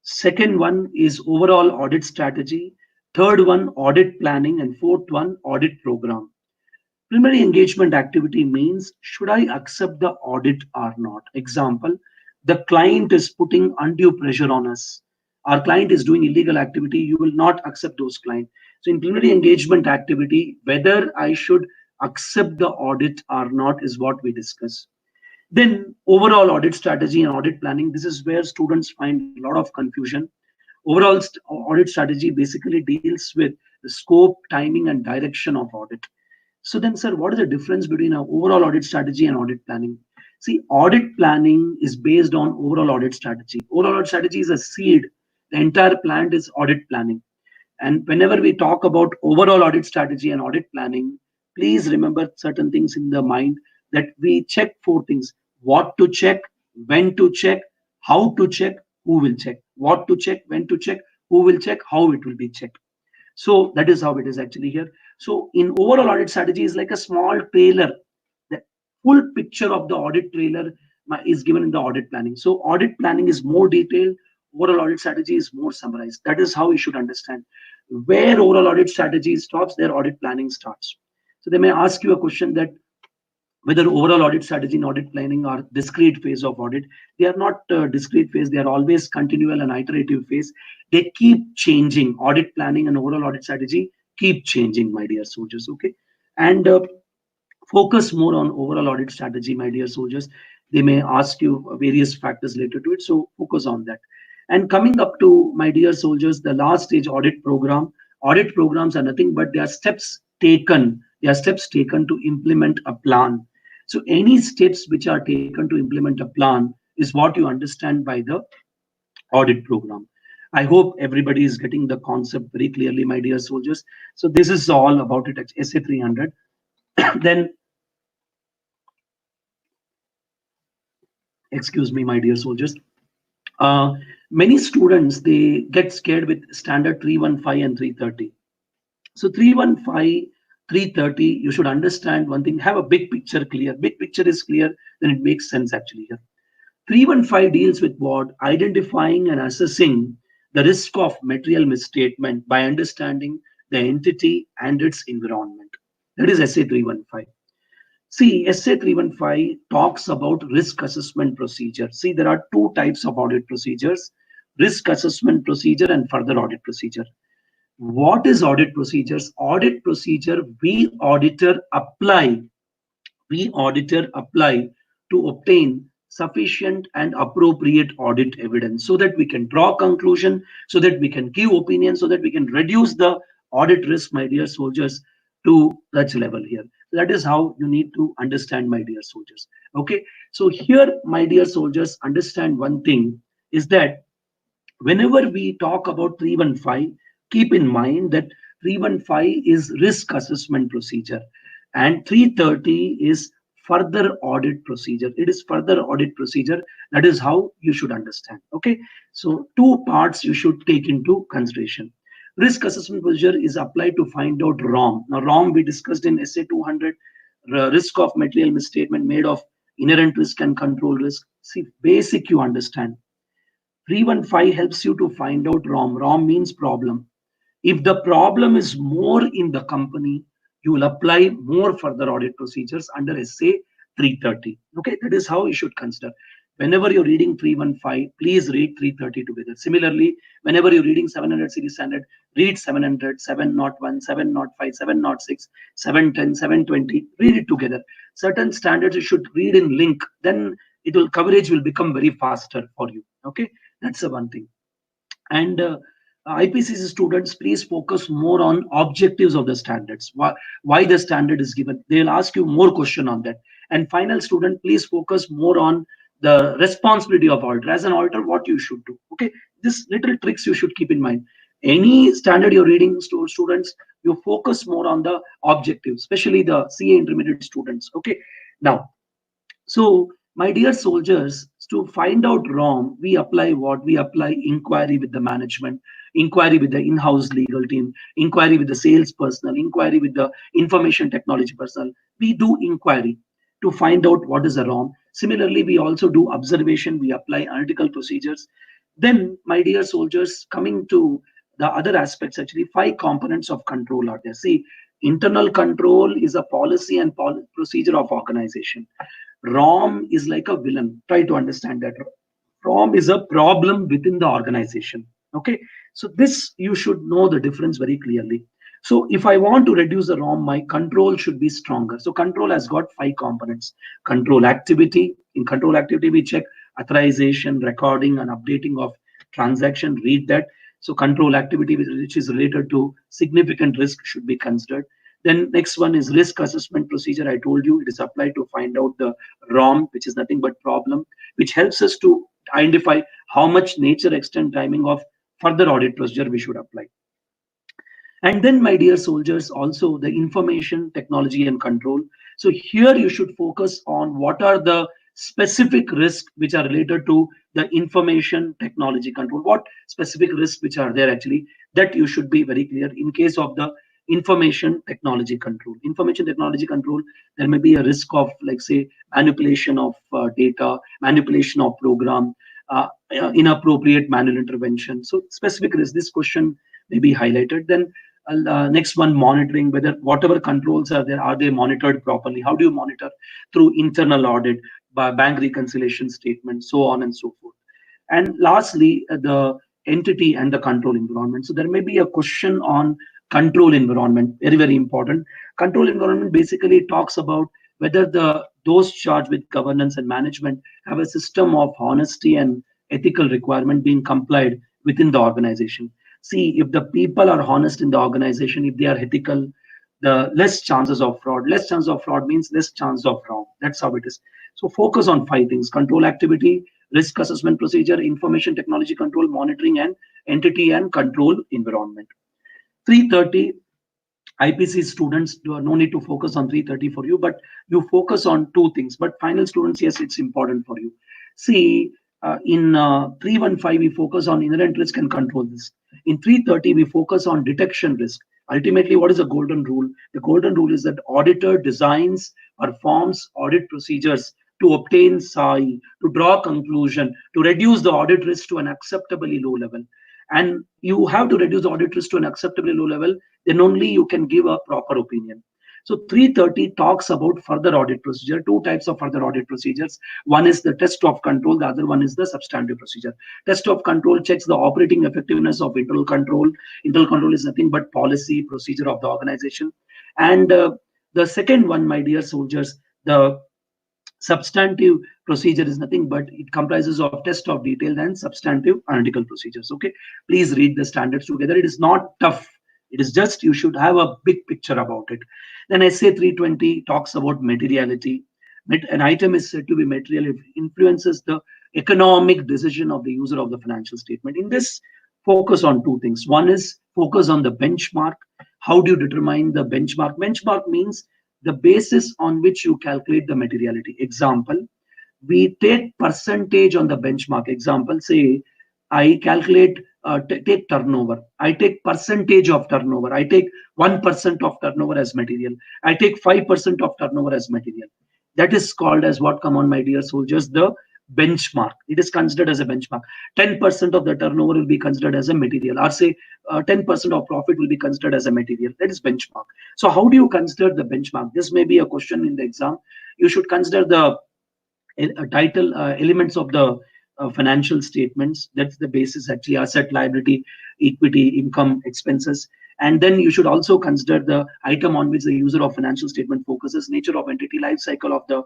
Second one is overall audit strategy. Third one, audit planning. And fourth one, audit program. Preliminary engagement activity means, should I accept the audit or not? Example, the client is putting undue pressure on us. Our client is doing illegal activity. You will not accept those clients. So in preliminary engagement activity, whether I should accept the audit or not is what we discuss. Then overall audit strategy and audit planning. This is where students find a lot of confusion. Overall audit strategy basically deals with the scope, timing, and direction of audit. So then, sir, what is the difference between an overall audit strategy and audit planning? See, audit planning is based on overall audit strategy. Overall audit strategy is a seed. The entire plant is audit planning. And whenever we talk about overall audit strategy and audit planning, please remember certain things in the mind, that we check four things: what to check, when to check, how to check, who will check. What to check, when to check, who will check, how it will be checked. So that is how it is actually here. So in overall audit strategy is like a small trailer. The full picture of the audit trailer is given in the audit planning. So audit planning is more detailed. Overall audit strategy is more summarized. That is how we should understand. Where overall audit strategy stops, there audit planning starts. So they may ask you a question that whether overall audit strategy and audit planning are discrete phase of audit. They are not discrete phase. They are always continual and iterative phase. They keep changing. Audit planning and overall audit strategy keep changing, my dear soldiers. Okay, and focus more on overall audit strategy, my dear soldiers. They may ask you various factors related to it, so focus on that. And coming up to, my dear soldiers, the last stage, audit program. Audit programs are nothing but they are steps taken. They are steps taken to implement a plan. So any steps which are taken to implement a plan is what you understand by the audit program. I hope everybody is getting the concept very clearly, my dear soldiers. So this is all about it at SA 300. Then, excuse me, my dear soldiers. Uh, Many students, they get scared with standard 315 and 330. So 315, 330, you should understand one thing, have a big picture clear. Big picture is clear, then it makes sense actually here. 315 deals with what? Identifying and assessing the risk of material misstatement by understanding the entity and its environment. That is SA 315. See, SA 315 talks about risk assessment procedure. See, there are two types of audit procedures: risk assessment procedure and further audit procedure. What is audit procedures? Audit procedure, we auditor apply to obtain sufficient and appropriate audit evidence, so that we can draw conclusion, so that we can give opinion, so that we can reduce the audit risk, my dear soldiers, to such level here. That is how you need to understand, my dear soldiers. Okay, so here, my dear soldiers, understand one thing is that whenever we talk about 315, keep in mind that 315 is risk assessment procedure and 330 is further audit procedure. It is further audit procedure. That is how you should understand. Okay, so two parts you should take into consideration. Risk assessment procedure is applied to find out ROM. Now, ROM we discussed in SA 200, risk of material misstatement made of inherent risk and control risk. See, basic you understand. 315 helps you to find out ROM. ROM means problem. If the problem is more in the company, you will apply more further audit procedures under SA 330. Okay, that is how you should consider. Whenever you're reading 315, please read 330 together. Similarly, whenever you're reading 700 series standard, read 700, 701, 705, 706, 710, 720. Read it together. Certain standards you should read in link. Then it will coverage will become very faster for you. Okay, that's the one thing. And IPCC students, please focus more on objectives of the standards. Why the standard is given. They'll ask you more question on that. And final student, please focus more on the responsibility of auditor. As an auditor, what you should do. Okay, this little tricks you should keep in mind. Any standard you're reading, students, you focus more on the objectives, especially the CA intermediate students. Okay, now so, my dear soldiers, to find out wrong, we apply what? We apply inquiry with the management, inquiry with the in-house legal team, inquiry with the sales personnel, inquiry with the information technology personnel. We do inquiry to find out what is the wrong. Similarly, we also do observation. We apply analytical procedures. Then, my dear soldiers, coming to the other aspects, actually, 5 components of control are there. See, internal control is a policy and procedure of organization. ROM is like a villain. Try to understand that. ROM is a problem within the organization. Okay, so this you should know the difference very clearly. So if I want to reduce the ROM, my control should be stronger. So control has got 5 components. Control activity. In control activity, we check authorization, recording, and updating of transaction. Read that. So control activity which is related to significant risk should be considered. Then next one is risk assessment procedure. I told you it is applied to find out the ROM, which is nothing but problem, which helps us to identify how much nature, extent, timing of further audit procedure we should apply. And then, my dear soldiers, also the information technology and control. So here you should focus on what are the specific risks which are related to the information technology control. What specific risks which are there actually, that you should be very clear. In case of the information technology control, there may be a risk of, like, say, manipulation of data, manipulation of program, inappropriate manual intervention. So specific risk, this question may be highlighted. Then next one, monitoring, whether whatever controls are there, are they monitored properly? How do you monitor? Through internal audit, by bank reconciliation statement, so on and so forth. And lastly, the entity and the control environment. So there may be a question on control environment, very, very important. Control environment basically talks about whether those charged with governance and management have a system of honesty and ethical requirement being complied within the organization. See, if the people are honest in the organization, if they are ethical, the less chances of fraud. Less chance of fraud means less chance of wrong. That's how it is. So focus on 5 things: control activity, risk assessment procedure, information technology control, monitoring, and entity and control environment. 330, IPC students, do no need to focus on 330 for you, but you focus on 2 things. But final students, yes, it's important for you. See, in 315, we focus on inherent risk and control risk. In 330, we focus on detection risk. Ultimately, what is the golden rule? The golden rule is that auditor designs, performs audit procedures to obtain SAI, to draw conclusion, to reduce the audit risk to an acceptably low level. And you have to reduce the audit risk to an acceptably low level, then only you can give a proper opinion. So 330 talks about further audit procedure, 2 types of further audit procedures. One is the test of control, the other one is the substantive procedure. Test of control checks the operating effectiveness of internal control. Internal control is nothing but policy, procedure of the organization. And the second one, my dear soldiers, the substantive procedure is nothing but it comprises of test of detail and substantive analytical procedures. Okay, please read the standards together. It is not tough. It is just you should have a big picture about it. Then SA 320 talks about materiality. An item is said to be material if it influences the economic decision of the user of the financial statement. In this, focus on 2 things. One is focus on the benchmark. How do you determine the benchmark? Benchmark means the basis on which you calculate the materiality. Example, we take percentage on the benchmark. Example, say I calculate, take turnover. I take percentage of turnover. I take 1% of turnover as material. I take 5% of turnover as material. That is called as what? Come on, my dear soldiers, the benchmark. It is considered as a benchmark. 10% of the turnover will be considered as a material, or say 10% of profit will be considered as a material. That is benchmark. So how do you consider the benchmark? This may be a question in the exam. you should consider the title elements of the financial statements. That's the basis actually: asset, liability, equity, income, expenses. And then you should also consider the item on which the user of financial statement focuses, nature of entity, life cycle of the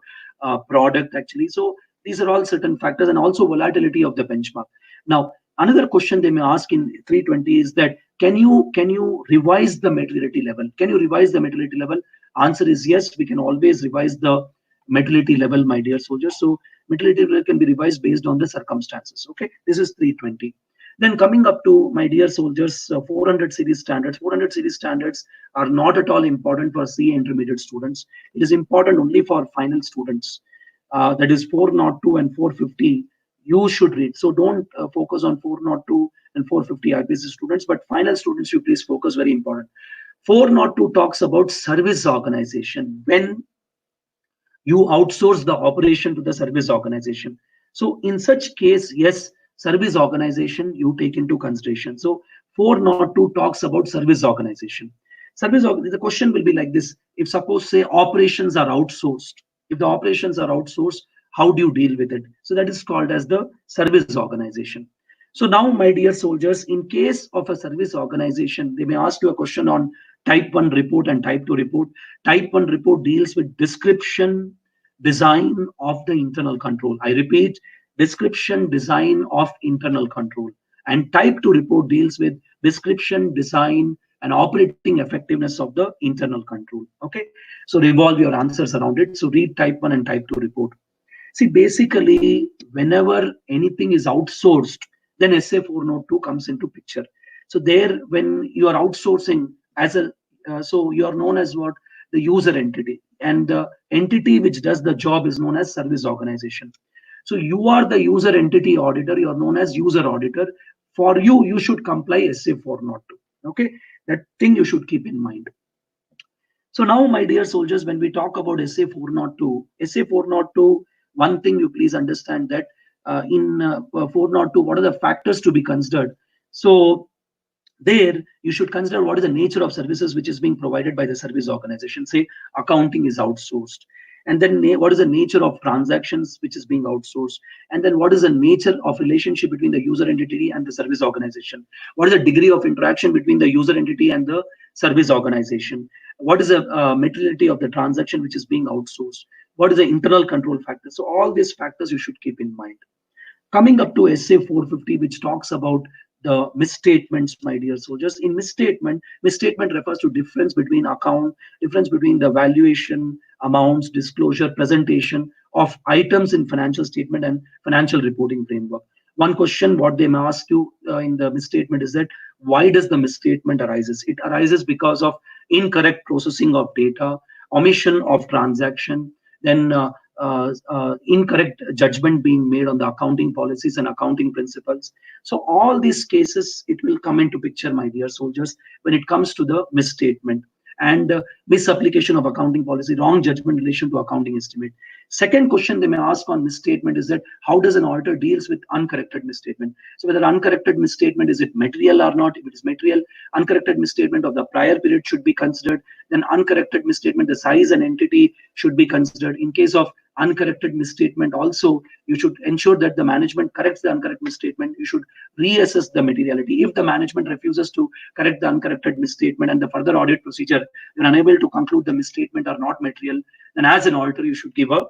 product actually. So these are all certain factors, and also volatility of the benchmark. Now another question they may ask in 320 is that can you revise the materiality level? Can you revise the materiality level? Answer is yes, we can always revise the materiality level, my dear soldiers. So materiality level can be revised based on the circumstances. Okay, this is 320. Then coming up to my dear soldiers, 400 series standards. 400 series standards are not at all important for CA intermediate students. It is important only for final students. That is 402 and 450. You should read. So don't focus on 402 and 450 IPC students, but final students, you please focus, very important. 402 talks about service organization. When you outsource the operation to the service organization. So in such case, yes, service organization you take into consideration. So 402 talks about service organization. The question will be like this: if suppose say operations are outsourced, if the operations are outsourced, how do you deal with it? So that is called as the service organization. So now, my dear soldiers, in case of a service organization, they may ask you a question on type 1 report and type 2 report. Type 1 report deals with description, design of the internal control. I repeat, description, design of internal control. And type 2 report deals with description, design, and operating effectiveness of the internal control. Okay, so revolve your answers around it. So read type 1 and type 2 report. See, basically, whenever anything is outsourced, then SA 402 comes into picture. So there, when you are outsourcing as a, so you are known as what? The user entity. And the entity which does the job is known as service organization. So you are the user entity auditor, you are known as user auditor. For you, you should comply SA 402. Okay, that thing you should keep in mind. So now, my dear soldiers, when we talk about SA 402, SA 402, one thing you please understand that in 402, what are the factors to be considered? So there you should consider what is the nature of services which is being provided by the service organization. Say accounting is outsourced, and then what is the nature of transactions which is being outsourced, and then what is the nature of relationship between the user entity and the service organization, what is the degree of interaction between the user entity and the service organization, what is the materiality of the transaction which is being outsourced, what is the internal control factor. So all these factors you should keep in mind. Coming up to SA 450, which talks about the misstatements, my dear soldiers. In misstatement refers to difference between account, difference between the valuation, amounts, disclosure, presentation of items in financial statement and financial reporting framework. One question what they may ask you in the misstatement is that why does the misstatement arises? It arises because of incorrect processing of data, omission of transaction, then incorrect judgment being made on the accounting policies and accounting principles. So all these cases, it will come into picture, my dear soldiers, when it comes to the misstatement and misapplication of accounting policy, wrong judgment in relation to accounting estimate. Second question they may ask on misstatement is that how does an auditor deals with uncorrected misstatement? So whether uncorrected misstatement, is it material or not? If it is material, uncorrected misstatement of the prior period should be considered. Then uncorrected misstatement, the size and entity should be considered. In case of uncorrected misstatement, also you should ensure that the management corrects the uncorrected misstatement. You should reassess the materiality. If the management refuses to correct the uncorrected misstatement and the further audit procedure, you're unable to conclude the misstatement are not material, then as an auditor you should give a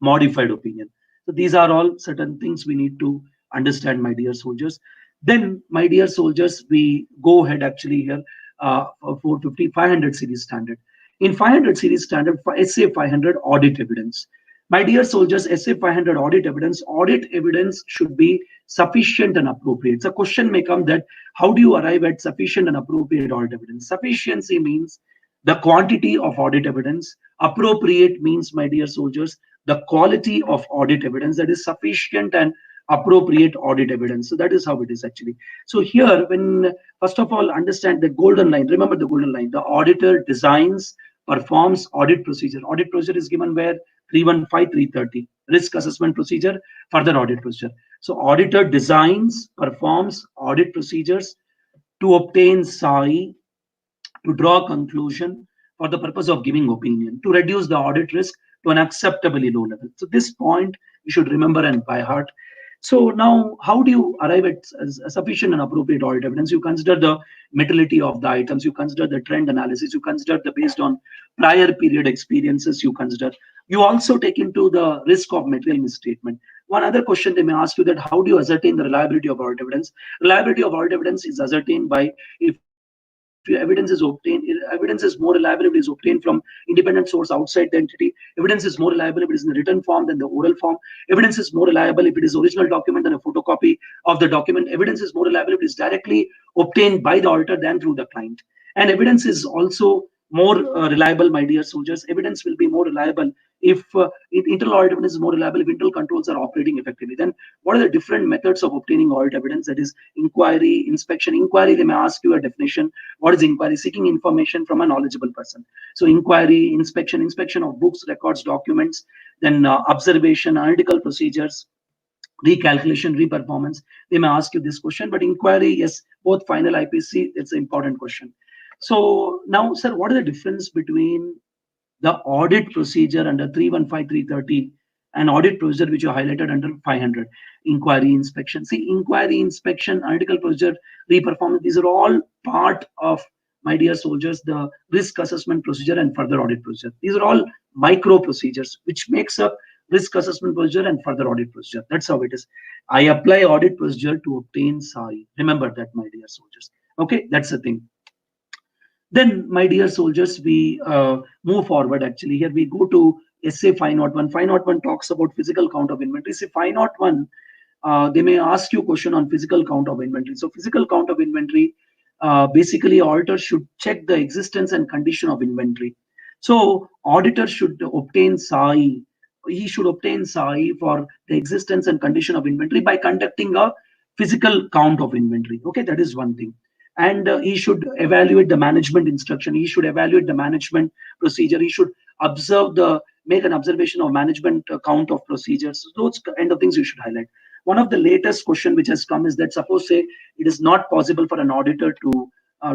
modified opinion. So these are all certain things we need to understand, my dear soldiers. Then, my dear soldiers, we go ahead actually here for 450, 500 series standard. In 500 series standard, for SA 500 audit evidence. My dear soldiers, SA 500 audit evidence should be sufficient and appropriate. So question may come that how do you arrive at sufficient and appropriate audit evidence? Sufficiency means the quantity of audit evidence. Appropriate means, my dear soldiers, the quality of audit evidence, that is sufficient and appropriate audit evidence. So that is how it is actually. So here, when first of all understand the golden line, remember the golden line: the auditor designs, performs audit procedure. Audit procedure is given where 315, 330. Risk assessment procedure, further audit procedure. So auditor designs, performs audit procedures to obtain SAI, to draw a conclusion, for the purpose of giving opinion, to reduce the audit risk, to an acceptably low level. So this point you should remember and by heart. So now, how do you arrive at a sufficient and appropriate audit evidence? You consider the materiality of the items, you consider the trend analysis, you consider the based on prior period experiences, you also take into the risk of material misstatement. One other question they may ask you, that how do you ascertain the reliability of audit evidence? Reliability of audit evidence is ascertained by, if your evidence is more reliable if it is obtained from independent source outside the entity. Evidence is more reliable if it is in the written form than the oral form. Evidence is more reliable if it is original document than a photocopy of the document. Evidence is more reliable if it is directly obtained by the auditor than through the client. And evidence is also more reliable, my dear soldiers. Evidence will be more reliable if internal audit evidence is more reliable if internal controls are operating effectively. Then what are the different methods of obtaining audit evidence? That is inquiry, inspection. Inquiry, they may ask you a definition. What is inquiry? Seeking information from a knowledgeable person. So inquiry, inspection of books, records, documents, then observation, analytical procedures, recalculation, reperformance. They may ask you this question, but inquiry, yes, both final IPC, it's an important question. So now, sir, what is the difference between the audit procedure under 315, 330 and audit procedure which you highlighted under 500? Inquiry, inspection. See, inquiry, inspection, analytical procedure, reperformance, these are all part of, my dear soldiers, the risk assessment procedure and further audit procedure. These are all micro procedures which makes up risk assessment procedure and further audit procedure. That's how it is. I apply audit procedure to obtain SAI. Remember that, my dear soldiers. Okay, that's the thing. Then, my dear soldiers, we move forward. Actually, here we go to SA 501. 501 talks about physical count of inventory. Say 501, they may ask you a question on physical count of inventory. So physical count of inventory, basically auditor should check the existence and condition of inventory. So auditor should obtain SAI. He should obtain SAI for the existence and condition of inventory by conducting a physical count of inventory. Okay, that is one thing. And he should evaluate the management instruction. He should evaluate the management procedure. He should make an observation of management count of procedures. So those kind of things you should highlight. One of the latest question which has come is that, suppose say it is not possible for an auditor to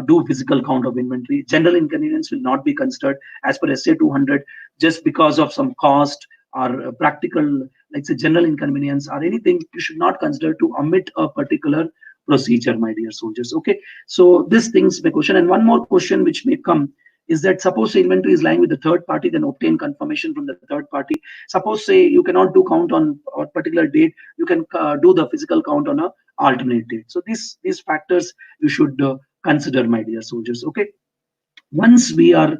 do physical count of inventory. General inconvenience will not be considered as per SA 200 just because of some cost or practical, like say general inconvenience or anything. You should not consider to omit a particular procedure, my dear soldiers. Okay, so this things may question. And one more question which may come is that, suppose inventory is lying with the third party, then obtain confirmation from the third party. Suppose say you cannot do count on a particular date, you can do the physical count on a alternate date. So these factors you should consider, my dear soldiers. Okay, once we are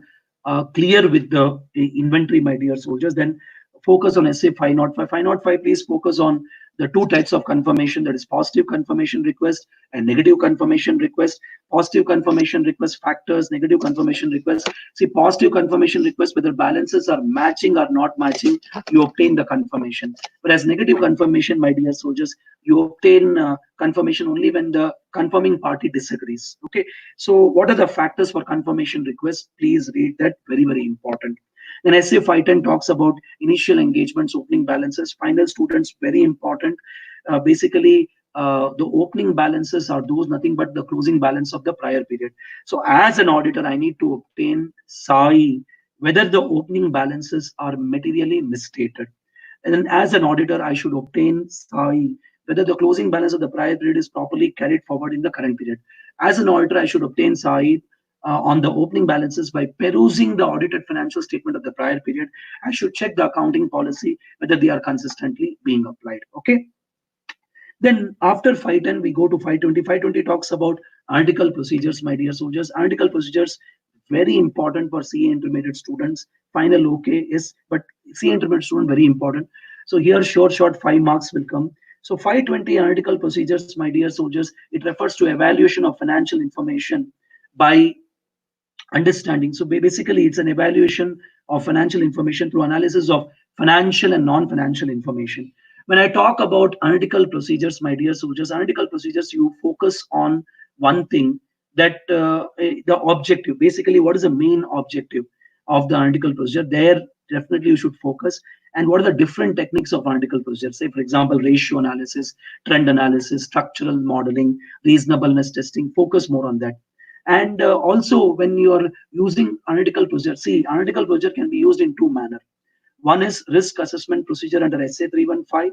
clear with the inventory, my dear soldiers, then focus on SA 505. 505, please focus on the two types of confirmation, that is positive confirmation request and negative confirmation request. Positive confirmation request factors, negative confirmation request. See, positive confirmation request, whether balances are matching or not matching, you obtain the confirmation. Whereas negative confirmation, my dear soldiers, you obtain confirmation only when the confirming party disagrees. Okay, so what are the factors for confirmation request? Please read that, very, very important. Then SA 510 talks about initial engagements, opening balances, final students, very important. Basically, the opening balances are those nothing but the closing balance of the prior period. So as an auditor, I need to obtain SAI whether the opening balances are materially misstated. And then as an auditor, I should obtain SAI whether the closing balance of the prior period is properly carried forward in the current period. As an auditor, I should obtain SAI on the opening balances by perusing the audited financial statement of the prior period. I should check the accounting policy whether they are consistently being applied. Okay. Then after 510, we go to 520. 520 talks about article procedures, my dear soldiers. Article procedures, very important for CA intermediate students. Final okay is, but CA intermediate student, very important. So here short 5 marks will come. So 520 article procedures, my dear soldiers, it refers to evaluation of financial information by understanding. So basically, it's an evaluation of financial information through analysis of financial and non-financial information. When I talk about analytical procedures, my dear soldiers, analytical procedures, you focus on one thing, that the objective. Basically, what is the main objective of the analytical procedure? There, definitely you should focus. And what are the different techniques of analytical procedure? Say, for example, ratio analysis, trend analysis, structural modeling, reasonableness testing. Focus more on that. And also, when you are using analytical procedure, see, analytical procedure can be used in two manners. One is risk assessment procedure under SA 315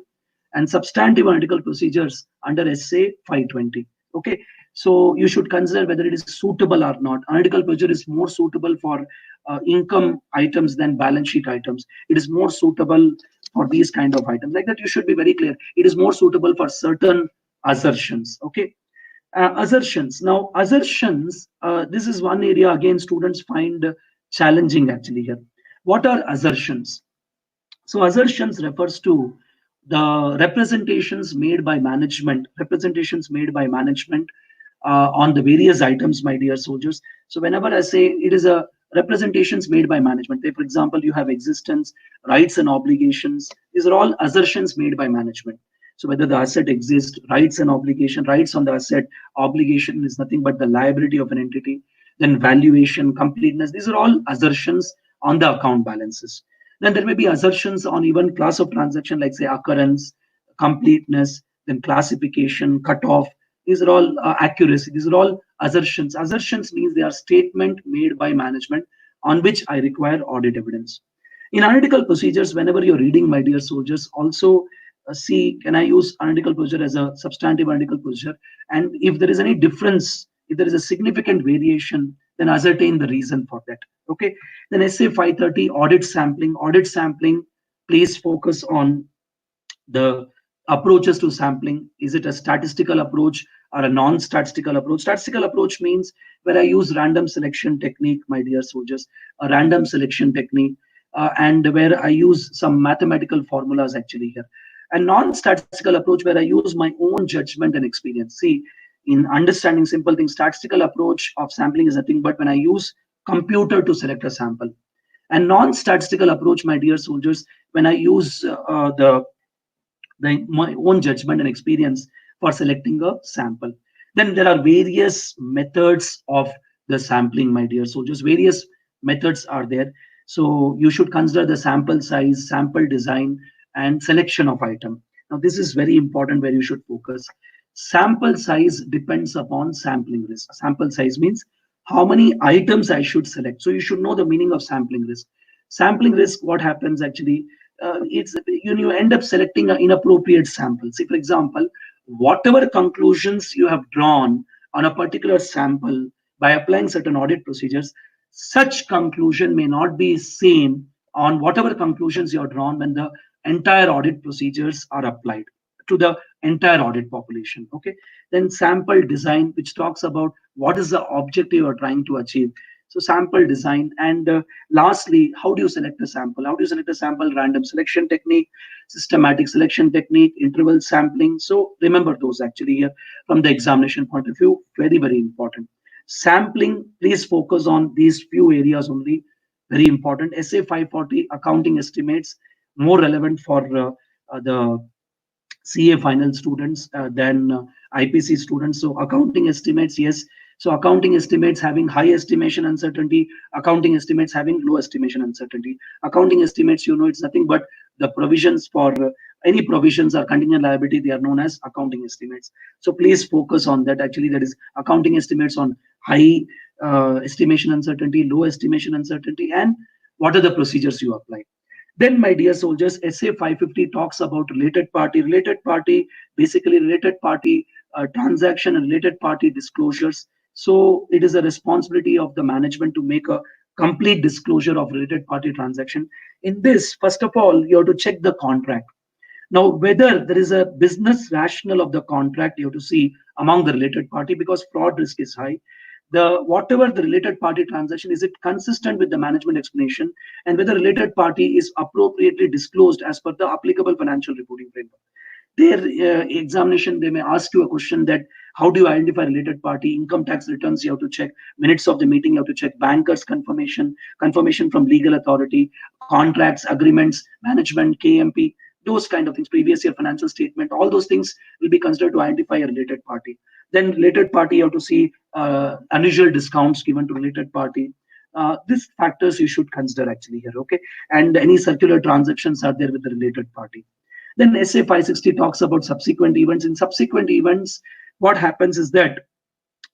and substantive analytical procedures under SA 520. Okay, so you should consider whether it is suitable or not. Analytical procedure is more suitable for income items than balance sheet items. It is more suitable for these kind of items. Like that, you should be very clear. It is more suitable for certain assertions. Okay, assertions. Now, assertions. This is one area again students find challenging actually here. What are assertions? So assertions refers to the representations made by management on the various items, my dear soldiers. So whenever I say it is a representations made by management, say for example, you have existence, rights and obligations. These are all assertions made by management. So whether the asset exists, rights and obligation, rights on the asset, obligation is nothing but the liability of an entity. Then valuation, completeness, these are all assertions on the account balances. Then there may be assertions on even class of transaction, like say occurrence, completeness, then classification, cutoff. These are all accuracy. These are all assertions. Assertions means they are statement made by management on which I require audit evidence. In analytical procedures, whenever you're reading, my dear soldiers, also see, can I use analytical procedure as a substantive analytical procedure? And if there is any difference, if there is a significant variation, then ascertain the reason for that. Okay. Then SA 530, audit sampling. Audit sampling, please focus on the approaches to sampling. Is it a statistical approach or a non-statistical approach? Statistical approach means where I use random selection technique, my dear soldiers, a random selection technique, and where I use some mathematical formulas actually here. A non-statistical approach where I use my own judgment and experience. See, in understanding simple things, statistical approach of sampling is nothing but when I use computer to select a sample. And non-statistical approach, my dear soldiers, when I use my own judgment and experience for selecting a sample. Then there are various methods of the sampling, my dear soldiers. Various methods are there. So you should consider the sample size, sample design, and selection of item. Now this is very important where you should focus. Sample size depends upon sampling risk. Sample size means how many items I should select. So you should know the meaning of sampling risk. Sampling risk, what happens actually, it's you end up selecting an inappropriate sample. See, for example, whatever conclusions you have drawn on a particular sample by applying certain audit procedures, such conclusion may not be same on whatever conclusions you have drawn when the entire audit procedures are applied to the entire audit population. Okay, then sample design, which talks about what is the objective you are trying to achieve. So sample design, and lastly, how do you select a sample? How do you select a sample? Random selection technique, systematic selection technique, interval sampling. So remember those actually here from the examination point of view, very, very important. Sampling, please focus on these few areas only, very important. SA 540, accounting estimates, more relevant for the CA final students than IPC students. So accounting estimates, yes. So accounting estimates having high estimation uncertainty, accounting estimates having low estimation uncertainty. Accounting estimates, it's nothing but the provisions for any provisions or contingent liability, they are known as accounting estimates. So please focus on that. Actually, that is accounting estimates on high estimation uncertainty, low estimation uncertainty, and what are the procedures you apply. Then, my dear soldiers, SA 550 talks about related party. Related party, basically related party transaction and related party disclosures. So it is a responsibility of the management to make a complete disclosure of related party transaction. In this, first of all, you have to check the contract. Now, whether there is a business rationale of the contract, you have to see among the related party, because fraud risk is high. The whatever the related party transaction, is it consistent with the management explanation, and whether related party is appropriately disclosed as per the applicable financial reporting framework. Their examination, they may ask you a question that how do you identify related party? Income tax returns, you have to check. Minutes of the meeting, you have to check. Bankers confirmation, confirmation from legal authority, contracts, agreements, management, KMP, those kind of things, previous year financial statement, all those things will be considered to identify a related party. Then related party, you have to see unusual discounts given to related party. These factors you should consider actually here, okay? And any circular transactions are there with the related party. Then SA 560 talks about subsequent events. In subsequent events, what happens is that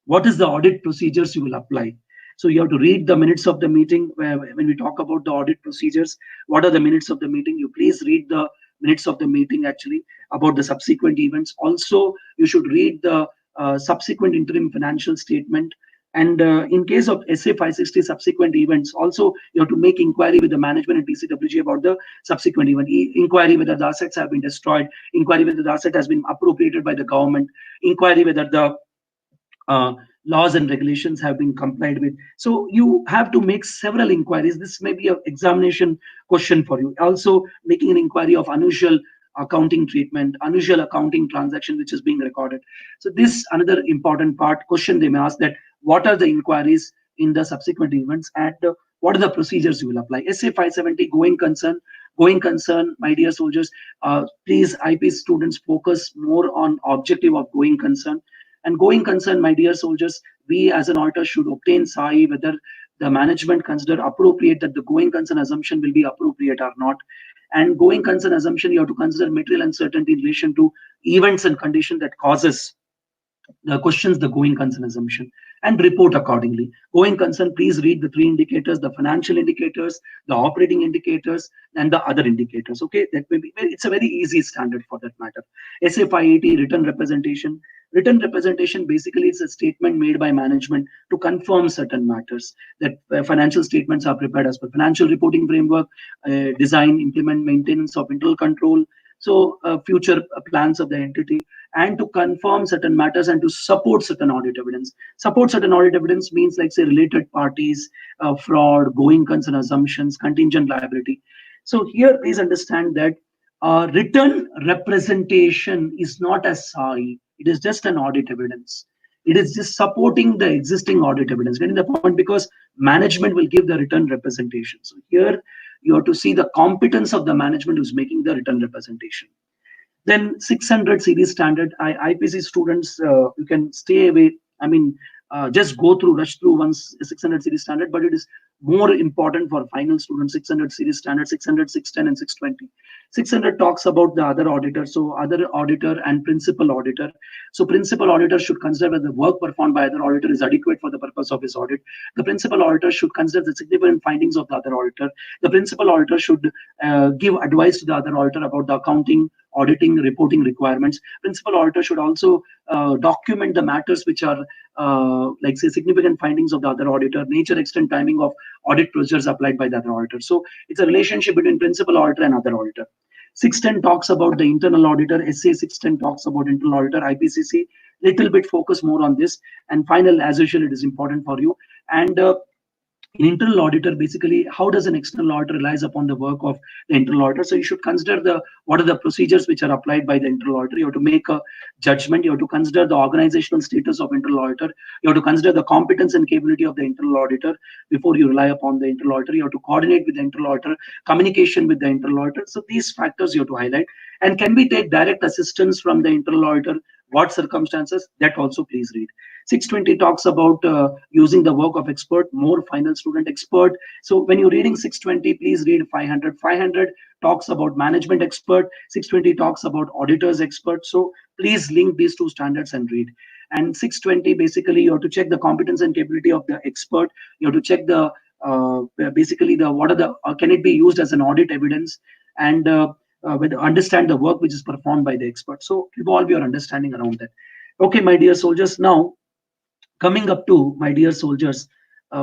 what is the audit procedures you will apply? So you have to read the minutes of the meeting. When we talk about the audit procedures, what are the minutes of the meeting? You please read the minutes of the meeting actually about the subsequent events. Also, you should read the subsequent interim financial statement. And in case of SA 560 subsequent events, also you have to make inquiry with the management and TCWG about the subsequent event. Inquiry whether the assets have been destroyed, inquiry whether the asset has been appropriated by the government, inquiry whether the uh, laws and regulations have been complied with. So you have to make several inquiries. This may be an examination question for you. Also, making an inquiry of unusual accounting treatment, unusual accounting transaction which is being recorded. So this another important part question they may ask, that what are the inquiries in the subsequent events, and what are the procedures you will apply. SA 570 going concern, my dear soldiers, please IP students focus more on objective of going concern. And going concern, my dear soldiers, we as an auditor should obtain SAI whether the management consider appropriate that the going concern assumption will be appropriate or not. And going concern assumption, you have to consider material uncertainty in relation to events and condition that causes the questions the going concern assumption, and report accordingly. Going concern, please read the three indicators: the financial indicators, the operating indicators, and the other indicators. Okay, that may be, it's a very easy standard for that matter. SA 580 written representation. Written representation basically is a statement made by management to confirm certain matters, that financial statements are prepared as per financial reporting framework, design, implement, maintenance of internal control, so future plans of the entity, and to confirm certain matters and to support certain audit evidence. Support certain audit evidence means, like say, related parties, fraud, going concern assumptions, contingent liability. So here please understand that written representation is not a SAI, it is just an audit evidence. It is just supporting the existing audit evidence. Getting the point? Because management will give the written representation. So here you have to see the competence of the management who's making the written representation. Then 600 series standard, IPC students, you can stay away. I mean, just rush through once 600 series standard, but it is more important for final students. 600 series standard, 600, 610, and 620. 600 talks about the other auditor. So other auditor and principal auditor. So principal auditor should consider whether the work performed by other auditor is adequate for the purpose of his audit. The principal auditor should consider the significant findings of the other auditor. The principal auditor should give advice to the other auditor about the accounting, auditing, reporting requirements. Principal auditor should also document the matters which are like say significant findings of the other auditor, nature, extent, timing of audit procedures applied by the other auditor. So it's a relationship between principal auditor and other auditor. 610 talks about the internal auditor. SA 610 talks about internal auditor. IPCC little bit focus more on this. And final, as usual, it is important for you. And in internal auditor, basically, how does an external auditor relies upon the work of the internal auditor? So you should consider the what are the procedures which are applied by the internal auditor. You have to make a judgment. You have to consider the organizational status of internal auditor. You have to consider the competence and capability of the internal auditor before you rely upon the internal auditor. You have to coordinate with the internal auditor, communication with the internal auditor. So these factors you have to highlight. And can we take direct assistance from the internal auditor? What circumstances? That also please read. 620 talks about using the work of expert, more final student expert. So when you're reading 620, please read 500. 500 talks about management expert. 620 talks about auditors expert. So please link these two standards and read. And 620, basically, you have to check the competence and capability of the expert. You have to check the basically the what are the can it be used as an audit evidence, and understand the work which is performed by the expert. So evolve your understanding around that. Okay, my dear soldiers. Now coming up to my dear soldiers,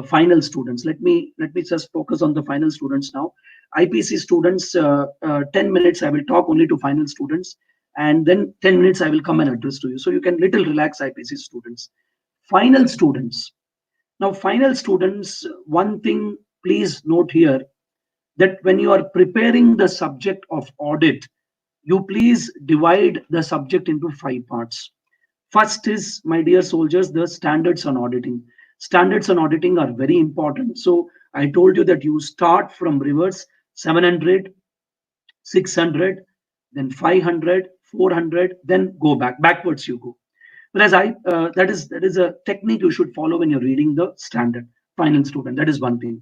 final students. Let me just focus on the final students now. IPC students, 10 minutes I will talk only to final students, and then 10 minutes I will come and address to you. So you can little relax, IPC students. Final students. Now, final students, one thing please note here, that when you are preparing the subject of audit, you please divide the subject into 5 parts. First is, my dear soldiers, the standards on auditing. Standards on auditing are very important. So I told you that you start from reverse: 700, 600, then 500, 400, then go backwards you go. Whereas that is a technique you should follow when you're reading the standard. Final student, that is one thing.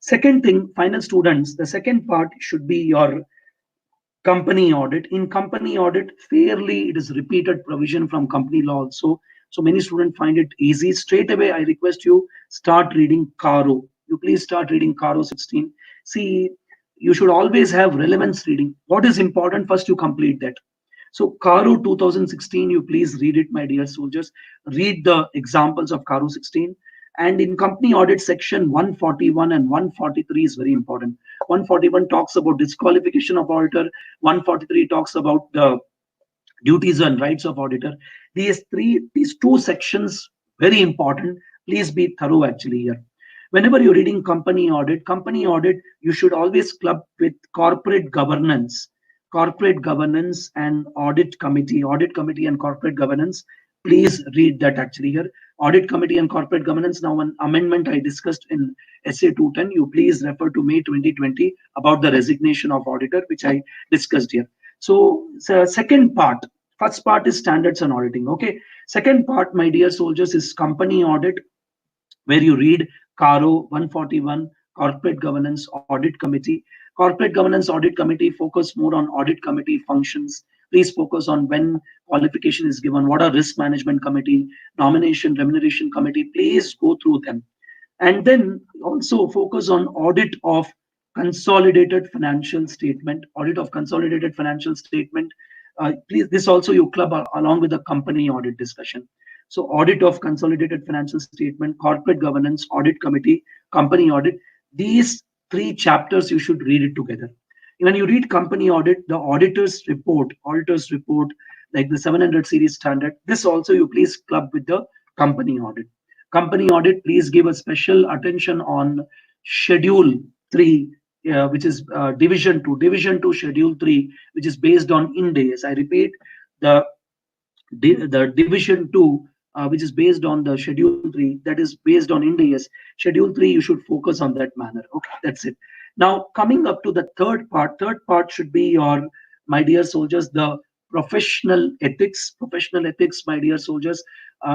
Second thing, final students, the second part should be your company audit. In company audit, fairly it is repeated provision from company law also. So many students find it easy. Straight away, I request you start reading Caro. You please start reading Caro 16. See, you should always have relevance reading. What is important? First, you complete that. So Caro 2016, you please read it, my dear soldiers. Read the examples of Caro 16. And in company audit section 141 and 143 is very important. 141 talks about disqualification of auditor. 143 talks about the duties and rights of auditor. These two sections, very important. Please be thorough actually here. Whenever you're reading company audit, you should always club with corporate governance and audit committee and corporate governance. Please read that actually here. Audit committee and corporate governance. Now, an amendment I discussed in SA 210. You please refer to May 2020 about the resignation of auditor, which I discussed here. So, second part. First part is standards and auditing. Okay. Second part, my dear soldiers, is company audit, where you read CARO 141, corporate governance audit committee. Corporate governance audit committee focus more on audit committee functions. Please focus on when qualification is given, what are risk management committee, nomination, remuneration committee. Please go through them. And then also focus on audit of consolidated financial statement. Please, this also you club along with the company audit discussion. So audit of consolidated financial statement, corporate governance, audit committee, company audit. These three chapters you should read it together. When you read company audit, the auditors report like the 700 series standard. This also you please club with the company audit. Company audit, please give a special attention on schedule 3, which is division 2 schedule 3, which is based on Ind AS. I repeat, the the division 2, which is based on the schedule 3, that is based on Ind AS. Schedule 3, you should focus on that manner. Okay, that's it. Now coming up to the third part should be your, my dear soldiers, the professional ethics, my dear soldiers.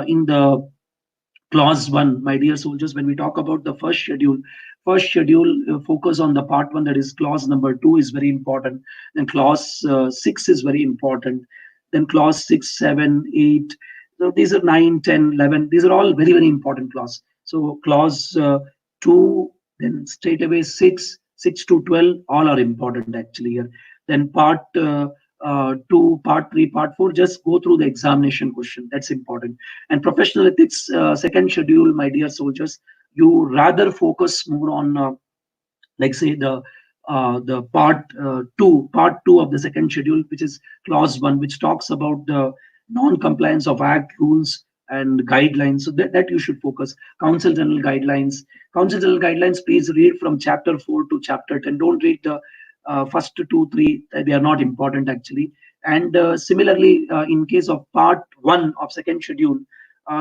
In the clause 1, my dear soldiers, when we talk about the first schedule focus on the part 1, that is clause number 2 is very important. Then clause 6 is very important. Then clause 6, 7, 8. So these are 9, 10, 11. These are all very, very important clause. So clause 2, then straight away 6, 6 to 12, all are important actually here. Then part 2, part 3, part 4, just go through the examination question. That's important. And professional ethics, second schedule, my dear soldiers, you rather focus more on, like say the part two of the second schedule, which is clause 1, which talks about the non-compliance of act rules and guidelines. So that you should focus. Council general guidelines, please read from chapter 4 to chapter 10. Don't read the first 2 3. They are not important actually. And similarly, in case of part 1 of second schedule,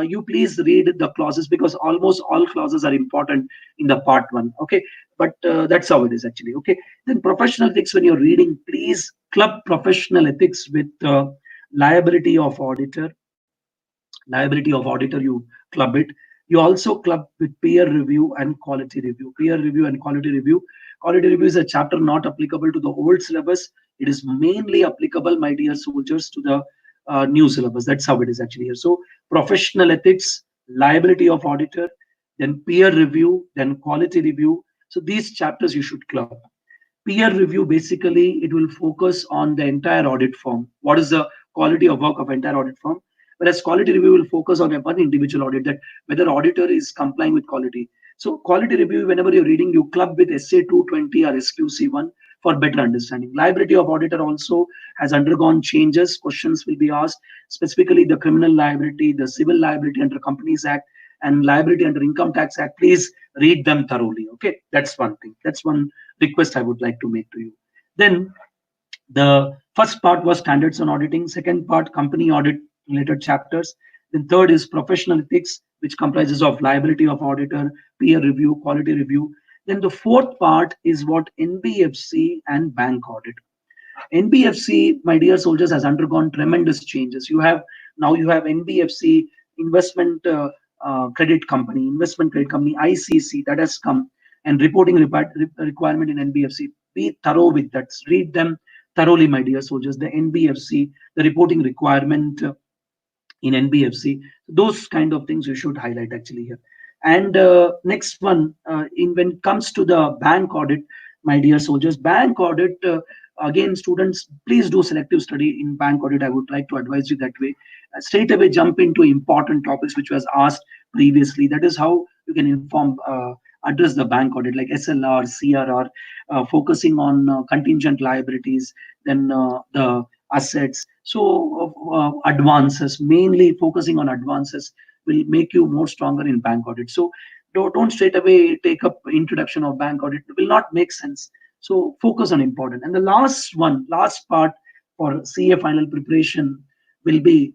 you please read the clauses, because almost all clauses are important in the part 1. Okay, but that's how it is actually. Okay, then professional ethics, when you're reading, please club professional ethics with liability of auditor. You club it. You also club with peer review and quality review. Quality review is a chapter not applicable to the old syllabus. It is mainly applicable, my dear soldiers, to the new syllabus. That's how it is actually here. So professional ethics, liability of auditor, then peer review, then quality review. So these chapters you should club. Peer review, basically it will focus on the entire audit firm. What is the quality of work of entire audit firm? Whereas quality review will focus on one individual audit, that whether auditor is complying with quality. So quality review, whenever you're reading, you club with SA 220 or SQC1 for better understanding. Liability of auditor also has undergone changes. Questions will be asked, specifically the criminal liability, the civil liability under Companies Act, and liability under Income Tax Act. Please read them thoroughly. Okay, that's one thing. That's one request I would like to make to you. Then the first part was standards on auditing. Second part, company audit related chapters. Then third is professional ethics, which comprises of liability of auditor, peer review, quality review. Then the fourth part is what NBFC and bank audit. NBFC, my dear soldiers, has undergone tremendous changes. You have NBFC, investment credit company, ICC, that has come, and reporting requirement in NBFC. Be thorough with that. Read them thoroughly, my dear soldiers. The NBFC, the reporting requirement, in NBFC. Those kind of things you should highlight actually here. And next one, in when it comes to the bank audit, my dear soldiers, bank audit. Again, students, please do selective study in bank audit. I would like to advise you that way. Straight away, jump into important topics which was asked previously. That is how you can address the bank audit, like SLR, CRR, focusing on contingent liabilities, then the assets. So advances, mainly focusing on advances, will make you more stronger in bank audit. So don't straight away take up introduction of bank audit. It will not make sense. So focus on important. And the last one, last part for CA final preparation will be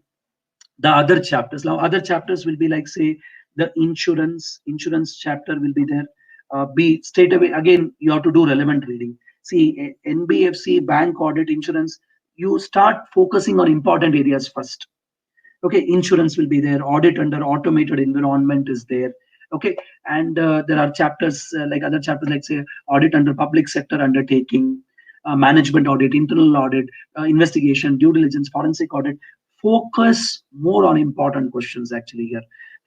the other chapters. Now other chapters will be like, say, the insurance chapter will be there. Be straight away, again you have to do relevant reading. See, NBFC, bank audit, insurance, you start focusing on important areas first. Okay, insurance will be there, audit under automated environment is there. Okay, and there are chapters, like other chapters, like say audit under public sector undertaking, management audit, internal audit, investigation, due diligence, forensic audit. Focus more on important questions actually here.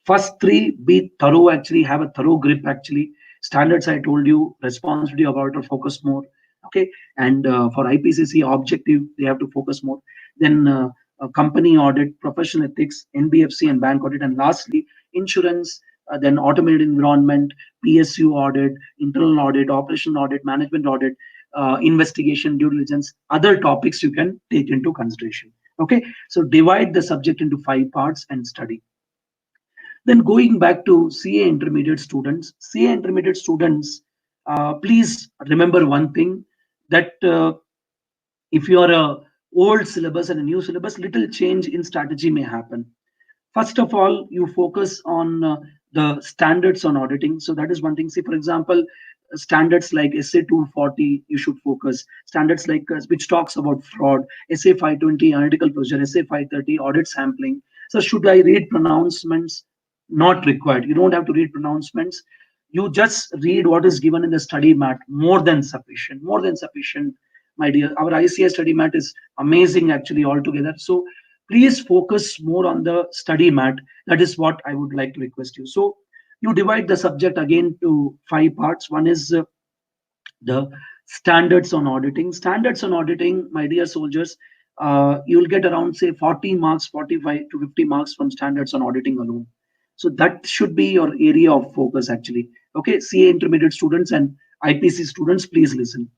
First three, be thorough, actually have a thorough grip actually. Standards, I told you, responsibility of auditor, focus more. Okay, and for IPCC objective, they have to focus more. Then company audit, professional ethics, NBFC and bank audit, and lastly, insurance, then automated environment, PSU audit, internal audit, operational audit, management audit, investigation, due diligence, other topics you can take into consideration. Okay, so divide the subject into 5 parts and study. Then going back to CA intermediate students, please remember one thing, that if you are a old syllabus and a new syllabus, little change in strategy may happen. First of all, you focus on the standards on auditing. So that is one thing. See, for example, standards like SA 240, you should focus. Standards like which talks about fraud, SA 520, analytical procedure, SA 530, audit sampling. So should I read pronouncements? Not required. You don't have to read pronouncements. You just read what is given in the study mat. More than sufficient. More than sufficient, my dear. Our ICA study mat is amazing actually altogether. So please focus more on the study mat. That is what I would like to request you. So you divide the subject again to 5 parts. One is the standards on auditing. Standards on auditing, my dear soldiers, you will get around say 40 marks, 45 to 50 marks from standards on auditing alone. So that should be your area of focus actually. Okay, CA intermediate students and IPC students, please listen.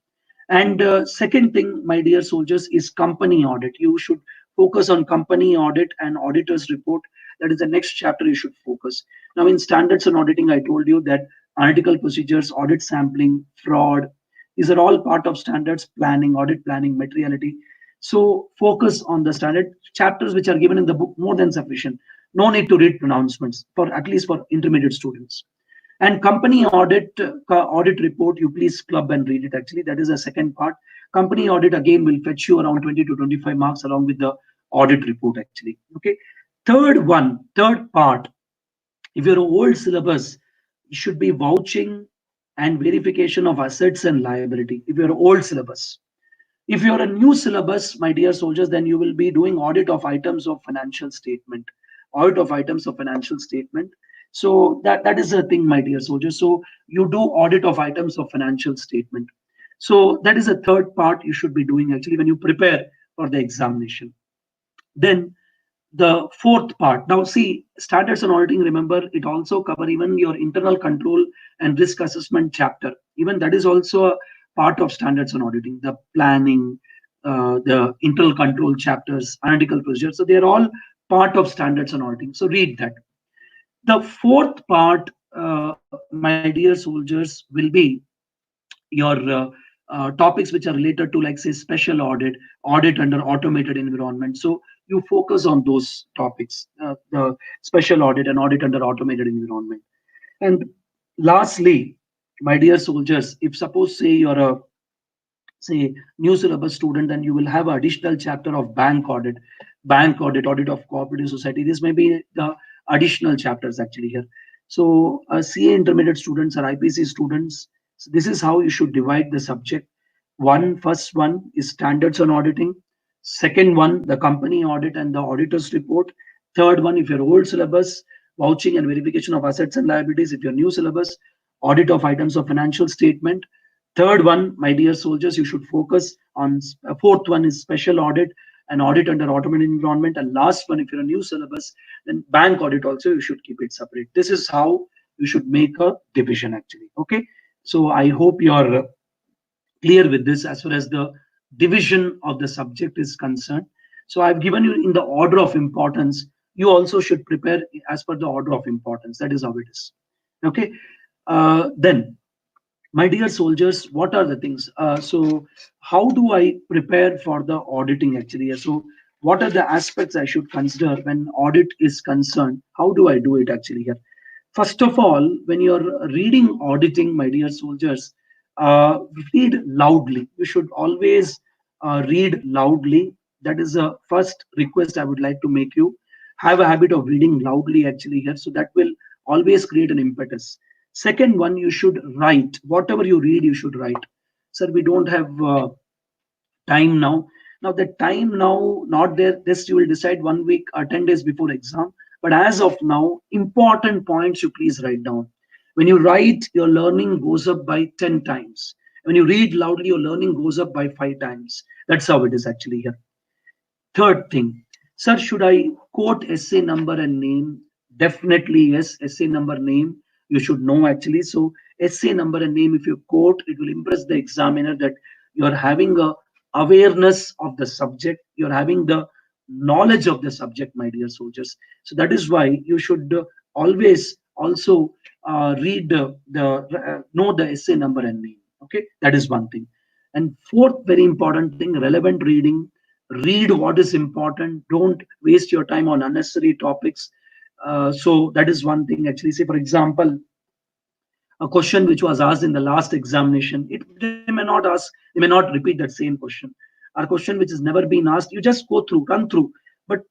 And second thing, my dear soldiers, is company audit. You should focus on company audit and auditor's report. That is the next chapter you should focus. Now, in standards and auditing, I told you that analytical procedures, audit sampling, fraud, these are all part of standards planning, audit planning, materiality. So focus on the standard chapters which are given in the book, more than sufficient. No need to read pronouncements for at least for intermediate students. And company audit report, you please club and read it. Actually, that is the second part. Company audit again will fetch you around 20 to 25 marks along with the audit report. Actually, okay. Third part. If you're an old syllabus, you should be vouching and verification of assets and liability. If you're an old syllabus, if you're a new syllabus, my dear soldiers, then you will be doing audit of items of financial statement. Audit of items of financial statement. So that is a thing, my dear soldiers. So you do audit of items of financial statement. So that is a third part you should be doing actually when you prepare for the examination. Then the fourth part. Now see, standards on auditing, remember, it also cover even your internal control and risk assessment chapter. Even that is also a part of standards on auditing, the planning, the internal control chapters, analytical procedures. So they are all part of standards on auditing. So read that. The fourth part, my dear soldiers, will be your topics which are related to, like say, special audit under automated environment. So you focus on those topics, the special audit and audit under automated environment. And lastly, my dear soldiers, if suppose say you're a say new syllabus student, and you will have additional chapter of audit of cooperative society. This may be the additional chapters actually here. So CA intermediate students or IPC students, so this is how you should divide the subject. First one is standards on auditing. Second one, the company audit and the auditor's report. Third one, if your old syllabus, vouching and verification of assets and liabilities. If your new syllabus, audit of items of financial statement. Third one, my dear soldiers, you should focus on. Fourth one is special audit and audit under automated environment. And last one, if you're a new syllabus, then bank audit also you should keep it separate. This is how you should make a division actually. Okay. So I hope you're clear with this as far as the division of the subject is concerned. So I've given you in the order of importance. You also should prepare as per the order of importance. That is how it is. Okay. Then, my dear soldiers, what are the things? So, how do I prepare for the auditing actually? So, what are the aspects I should consider when audit is concerned? How do I do it actually here? First of all, when you're reading auditing, my dear soldiers, uh, read loudly. You should always read loudly. That is the first request I would like to make you. Have a habit of reading loudly actually here. So that will always create an impetus. Second one, you should write. Whatever you read, you should write. Sir, we don't have time now. Now the time now not there. This you will decide 1 week or 10 days before exam. But as of now, important points you please write down. When you write, your learning goes up by 10 times. When you read loudly, your learning goes up by 5 times. That's how it is actually here. Third thing, sir, should I quote essay number and name? Definitely yes, essay number name. You should know actually. So essay number and name, if you quote, it will impress the examiner that you are having a awareness of the subject. You're having the knowledge of the subject, my dear soldiers. So that is why you should always also read know the essay number and name. Okay, that is one thing. And fourth, very important thing, relevant reading. Read what is important. Don't waste your time on unnecessary topics. So that is one thing actually. Say for example, a question which was asked in the last examination, they may not ask, they may not repeat that same question. A question which has never been asked, you just go through, run through. But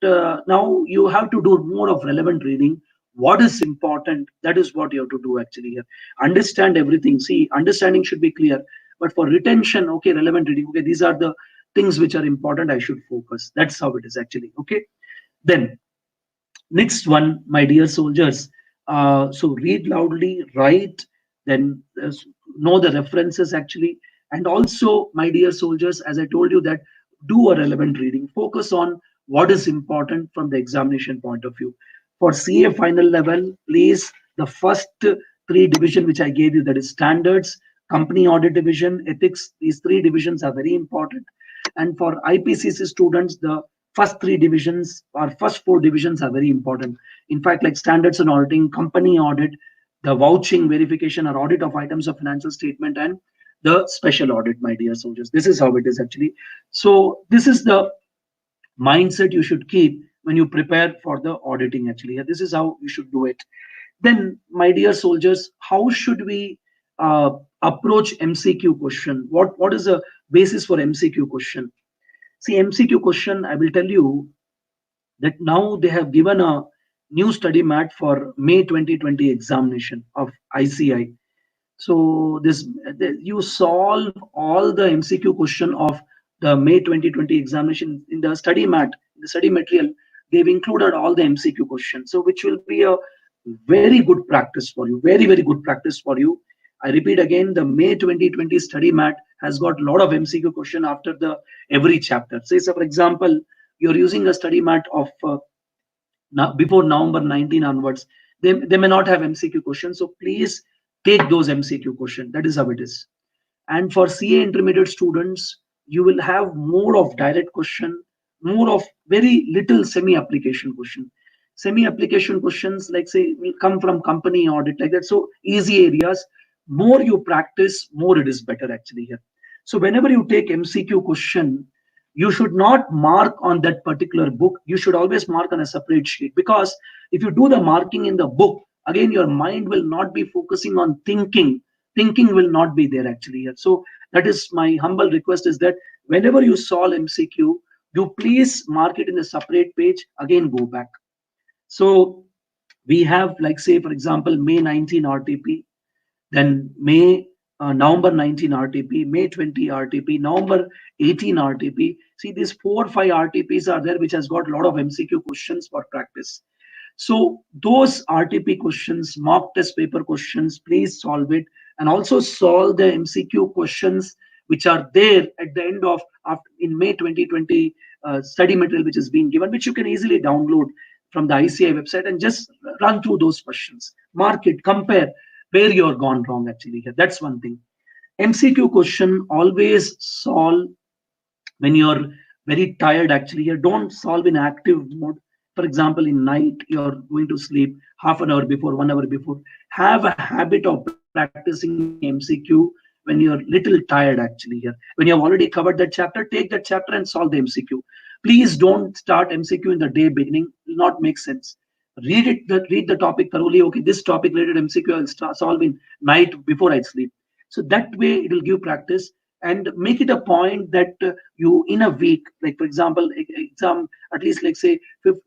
now you have to do more of relevant reading. What is important, that is what you have to do actually here. Understand everything. See, understanding should be clear, but for retention, okay, relevant reading, okay, these are the things which are important, I should focus. That's how it is actually. Okay. Then next one, my dear soldiers. So read loudly, write, then know the references actually. And also, my dear soldiers, as I told you, that do a relevant reading. Focus on what is important from the examination point of view. For CA final level, please, the first three division which I gave you, that is standards, company audit division, ethics, these three divisions are very important. And for IPCC students, the first three divisions or first four divisions are very important. In fact, like standards and auditing, company audit, the vouching verification or audit of items of financial statement, and the special audit, my dear soldiers. This is how it is actually. So this is the mindset you should keep when you prepare for the auditing actually. This is how you should do it. Then, my dear soldiers, how should we approach MCQ question? What is the basis for MCQ question? See, MCQ question, I will tell you that now they have given a new study mat for May 2020 examination of ICI. So you solve all the MCQ question of the May 2020 examination in the study mat, in the study material. They've included all the MCQ questions, so which will be a very good practice for you, very good practice for you. I repeat again, the May 2020 study mat has got a lot of MCQ question after the every chapter. Say, so for example, you're using a study mat of now before November 19 onwards, they may not have MCQ questions. So please take those MCQ questions. That is how it is. And for CA intermediate students, you will have more of direct question, more of very little semi-application question. Semi-application questions, like say, will come from company audit, like that. So easy areas. More you practice, more it is better actually here. So whenever you take MCQ question, you should not mark on that particular book. You should always mark on a separate sheet, because if you do the marking in the book, again your mind will not be focusing on thinking will not be there actually here. So that is my humble request, is that whenever you solve MCQ, you please mark it in a separate page, again go back. So we have, like say for example, May 19 RTP, then May November 19 RTP, May 20 RTP, November 18 RTP. See, these 4 or 5 RTPs are there, which has got a lot of MCQ questions for practice. So those RTP questions, mock test paper questions, please solve it, and also solve the MCQ questions which are there at the end of after, in May 2020 study material which is being given, which you can easily download from the ICI website and just run through those questions, mark it, compare where you're gone wrong actually here. That's one thing. MCQ question always solve when you're very tired actually. You don't solve in active mode. For example, in night you're going to sleep half an hour before, 1 hour before. Have a habit of practicing MCQ when you're little tired actually here. When you have already covered that chapter, take that chapter and solve the MCQ. Please don't start MCQ in the day beginning. Will not make sense. Read the topic thoroughly. Okay, this topic related MCQ I'll start solve in night before I sleep. So that way it will give practice, and make it a point that you in a week, like for example, exam at least like say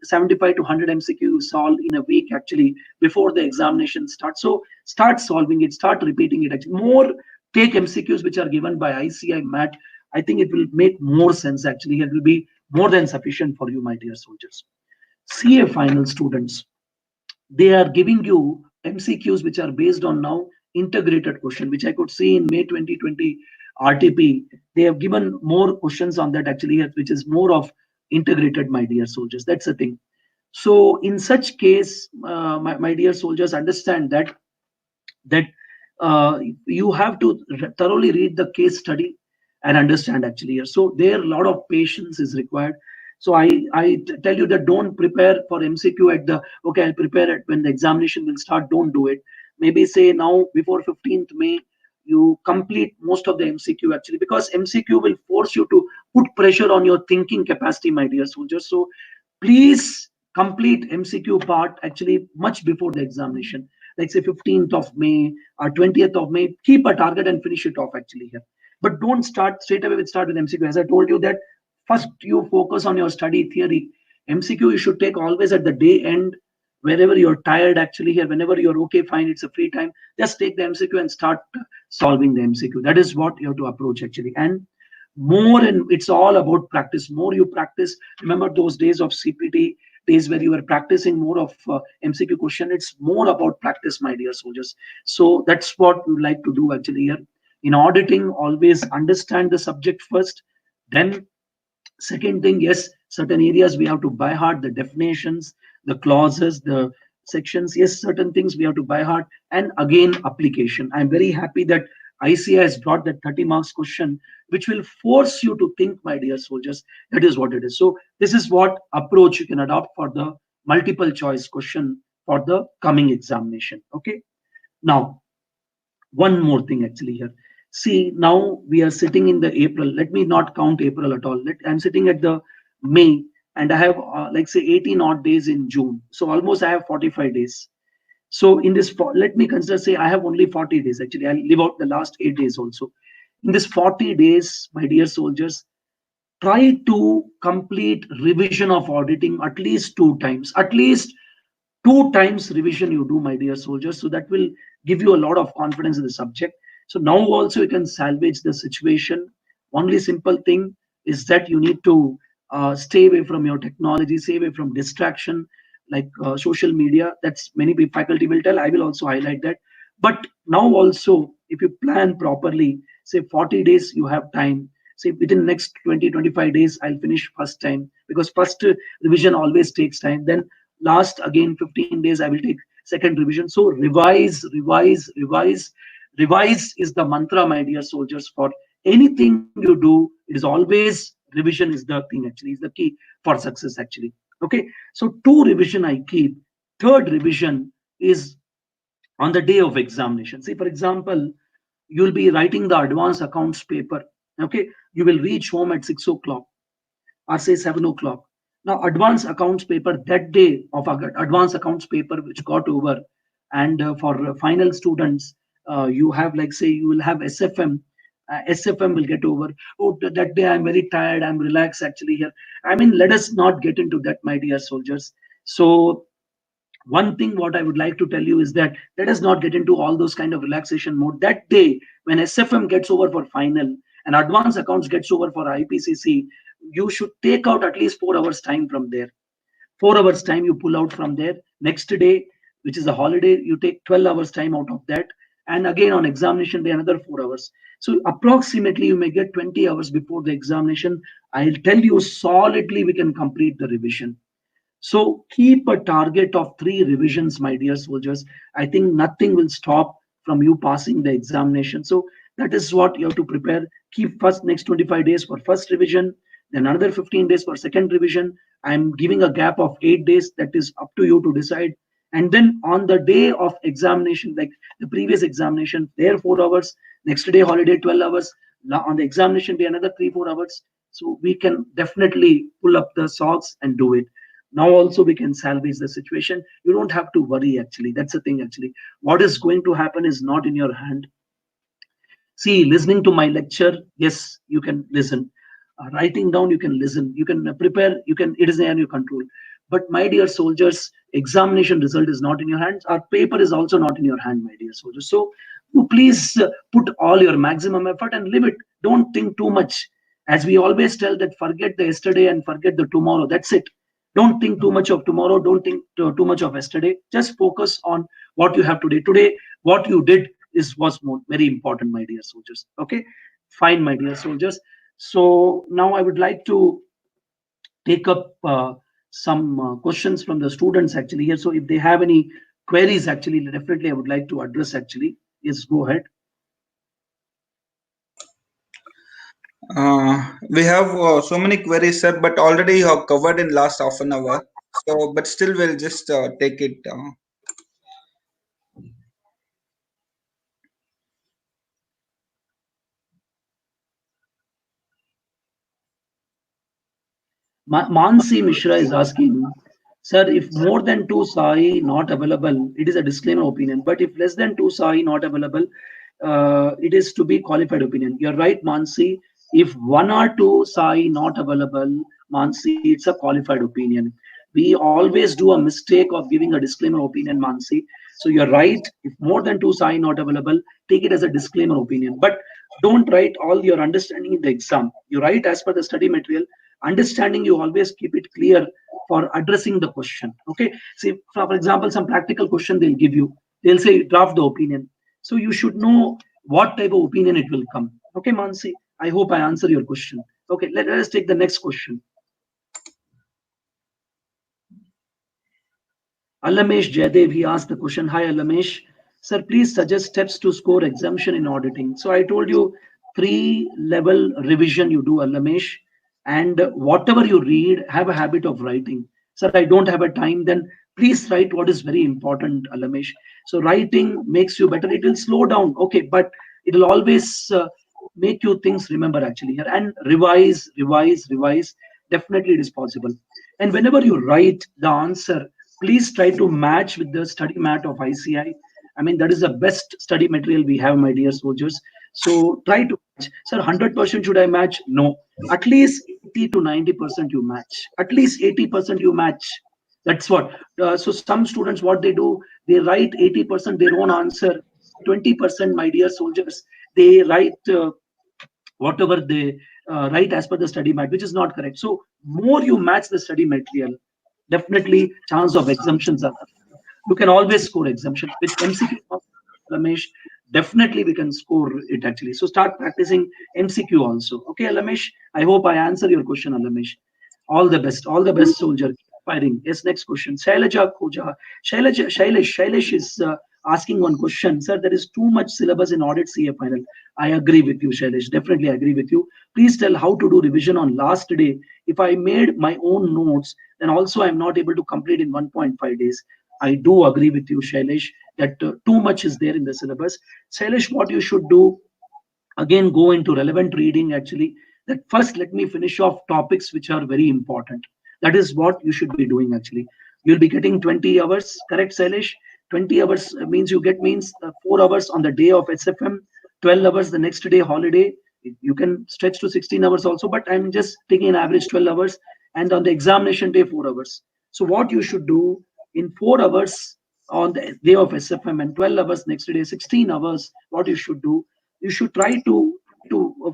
75 to 100 MCQ solve in a week actually before the examination starts. So start solving it, start repeating it. Actually, more take MCQs which are given by ICI MAT. I think it will make more sense actually. It will be more than sufficient for you, my dear soldiers. CA final students, they are giving you MCQs which are based on now integrated question, which I could see in May 2020 RTP. They have given more questions on that actually, which is more of integrated, my dear soldiers. That's the thing. So in such case, my dear soldiers, understand that you have to thoroughly read the case study and understand actually here. So there a lot of patience is required. So I tell you that don't prepare for MCQ at the okay, I'll prepare it when the examination will start. Don't do it. Maybe say now before 15th May you complete most of the MCQ actually, because MCQ will force you to put pressure on your thinking capacity, my dear soldiers. So please complete MCQ part actually much before the examination, like say 15th of May or 20th of May. Keep a target and finish it off actually here. But don't start straight away with start with MCQ. As I told you that first you focus on your study theory. MCQ you should take always at the day end, wherever you're tired actually here, whenever you're okay, fine, it's a free time, just take the MCQ and start solving the MCQ. That is what you have to approach actually. And more, and it's all about practice. More you practice, remember those days of CPT, days where you were practicing more of MCQ question. It's more about practice, my dear soldiers. So that's what we like to do actually here. In auditing, always understand the subject first, then second thing, yes, certain areas we have to buy heart, the definitions, the clauses, the sections. Yes, certain things we have to buy heart. And again, application. I'm very happy that ICI has brought that 30 marks question, which will force you to think, my dear soldiers. That is what it is. So this is what approach you can adopt for the multiple choice question for the coming examination. Okay. Now, one more thing actually here. See, now we are sitting in the April. Let me not count April at all. I'm sitting at the May, and I have like say 18 odd days in June. So almost I have 45 days. So in this, let me consider say I have only 40 days actually. I'll leave out the last 8 days also. In this 40 days, my dear soldiers, try to complete revision of auditing at least 2 times. At least 2 times revision you do, my dear soldiers. So that will give you a lot of confidence in the subject. So now also you can salvage the situation. Only simple thing is that you need to stay away from your technology, stay away from distraction like social media. That's many faculty will tell. I will also highlight that. But now also, if you plan properly, say 40 days you have time. Say within next 20-25 days, I'll finish first time, because first revision always takes time. Then last again 15 days I will take second revision. So revise, revise, revise. Revise is the mantra, my dear soldiers. For anything you do, it is always revision is the thing actually, is the key for success actually. Okay, so 2 revision I keep. Third revision is on the day of examination. See, for example, you'll be writing the advanced accounts paper. Okay, you will reach home at 6 o'clock or say 7 o'clock. Now, advanced accounts paper, that day of advanced accounts paper which got over, and for final students, you have like say you will have SFM. SFM will get over. Oh, that day I'm very tired. I'm relaxed actually here. I mean, let us not get into that, my dear soldiers. So One thing what I would like to tell you is that let us not get into all those kind of relaxation mode. That day when SFM gets over for final and advanced accounts gets over for IPCC, you should take out at least 4 hours time from there. 4 hours time you pull out from there. Next day, which is a holiday, you take 12 hours time out of that. And again on examination day, another 4 hours. So approximately you may get 20 hours before the examination. I'll tell you solidly we can complete the revision. So keep a target of 3 revisions, my dear soldiers. I think nothing will stop from you passing the examination. So that is what you have to prepare. Keep first next 25 days for first revision, then another 15 days for second revision. I'm giving a gap of 8 days. That is up to you to decide. And then on the day of examination, like the previous examination, there 4 hours. Next day holiday 12 hours. Now on the examination day another 3 4 hours. So we can definitely pull up the socks and do it. Now also we can salvage the situation. You don't have to worry actually. That's the thing actually. What is going to happen is not in your hand. See, listening to my lecture, yes, you can listen. Writing down, you can listen. You can prepare. You can. It is in your control. But my dear soldiers, examination result is not in your hands. Our paper is also not in your hand, my dear soldiers. So, you please put all your maximum effort and live it. Don't think too much. As we always tell that, forget the yesterday and forget the tomorrow. That's it. Don't think too much of tomorrow. Don't think too much of yesterday. Just focus on what you have today. Today, what you did is was more very important, my dear soldiers. Okay, fine, my dear soldiers. So now I would like to take up some questions from the students actually here. So if they have any queries, actually, definitely I would like to address actually. Yes, go ahead. We have so many queries, sir, but already you have covered in last half an hour. So, but still, we'll just take it. Mansi Mishra is asking, sir, if more than two SAI not available, it is a disclaimer opinion. But if less than two SAI not available, it is to be qualified opinion. You're right, Mansi. If one or two SAI not available, Mansi, it's a qualified opinion. We always do a mistake of giving a disclaimer opinion, Mansi. So you're right. If more than two SAI not available, take it as a disclaimer opinion. But don't write all your understanding in the exam. You write as per the study material. Understanding, you always keep it clear for addressing the question. Okay, see, for example, some practical question they'll give you. They'll say draft the opinion, so you should know what type of opinion it will come. Okay, Mansi, I hope I answer your question. Okay, let us take the next question. Alamesh Jaydev, he asked the question. Hi, Alamesh. Sir, please suggest steps to score exemption in auditing. So I told you 3 level revision you do, Alamesh, and whatever you read, have a habit of writing. Sir, I don't have a time, then please write what is very important, Alamesh. So writing makes you better. It will slow down, okay, but it will always make you things remember actually here and revise, revise, revise. Definitely it is possible. And whenever you write the answer, please try to match with the study mat of ICI. I mean, that is the best study material we have, my dear soldiers. So try to match. Sir, 100% should I match? No. At least 80 to 90% you match. At least 80% you match. That's what. So some students, what they do, they write 80% their own answer. 20%, my dear soldiers, they write whatever they write as per the study mat, which is not correct. So more you match the study material, definitely chance of exemptions are there. You can always score exemption with MCQ. Ramesh, definitely we can score it actually. So start practicing MCQ also. Okay, Alamesh. I hope I answer your question, Alamesh. All the best, soldier. Keep firing. Yes, next question. Shailaja Koja. Shailesh is asking one question. Sir, there is too much syllabus in audit CA final. I agree with you, Shailesh. Definitely agree with you. Please tell how to do revision on last day. If I made my own notes, then also I'm not able to complete in 1.5 days. I do agree with you, Shailesh, that too much is there in the syllabus. Shailesh, what you should do, again go into relevant reading actually. That first let me finish off topics which are very important. That is what you should be doing actually. You'll be getting 20 hours, correct, Sailesh? 20 hours means you get means 4 hours on the day of SFM, 12 hours the next day holiday. You can stretch to 16 hours also, but I'm just taking an average 12 hours, and on the examination day 4 hours. So what you should do, in 4 hours on the day of SFM and 12 hours next day, 16 hours, what you should do, you should try to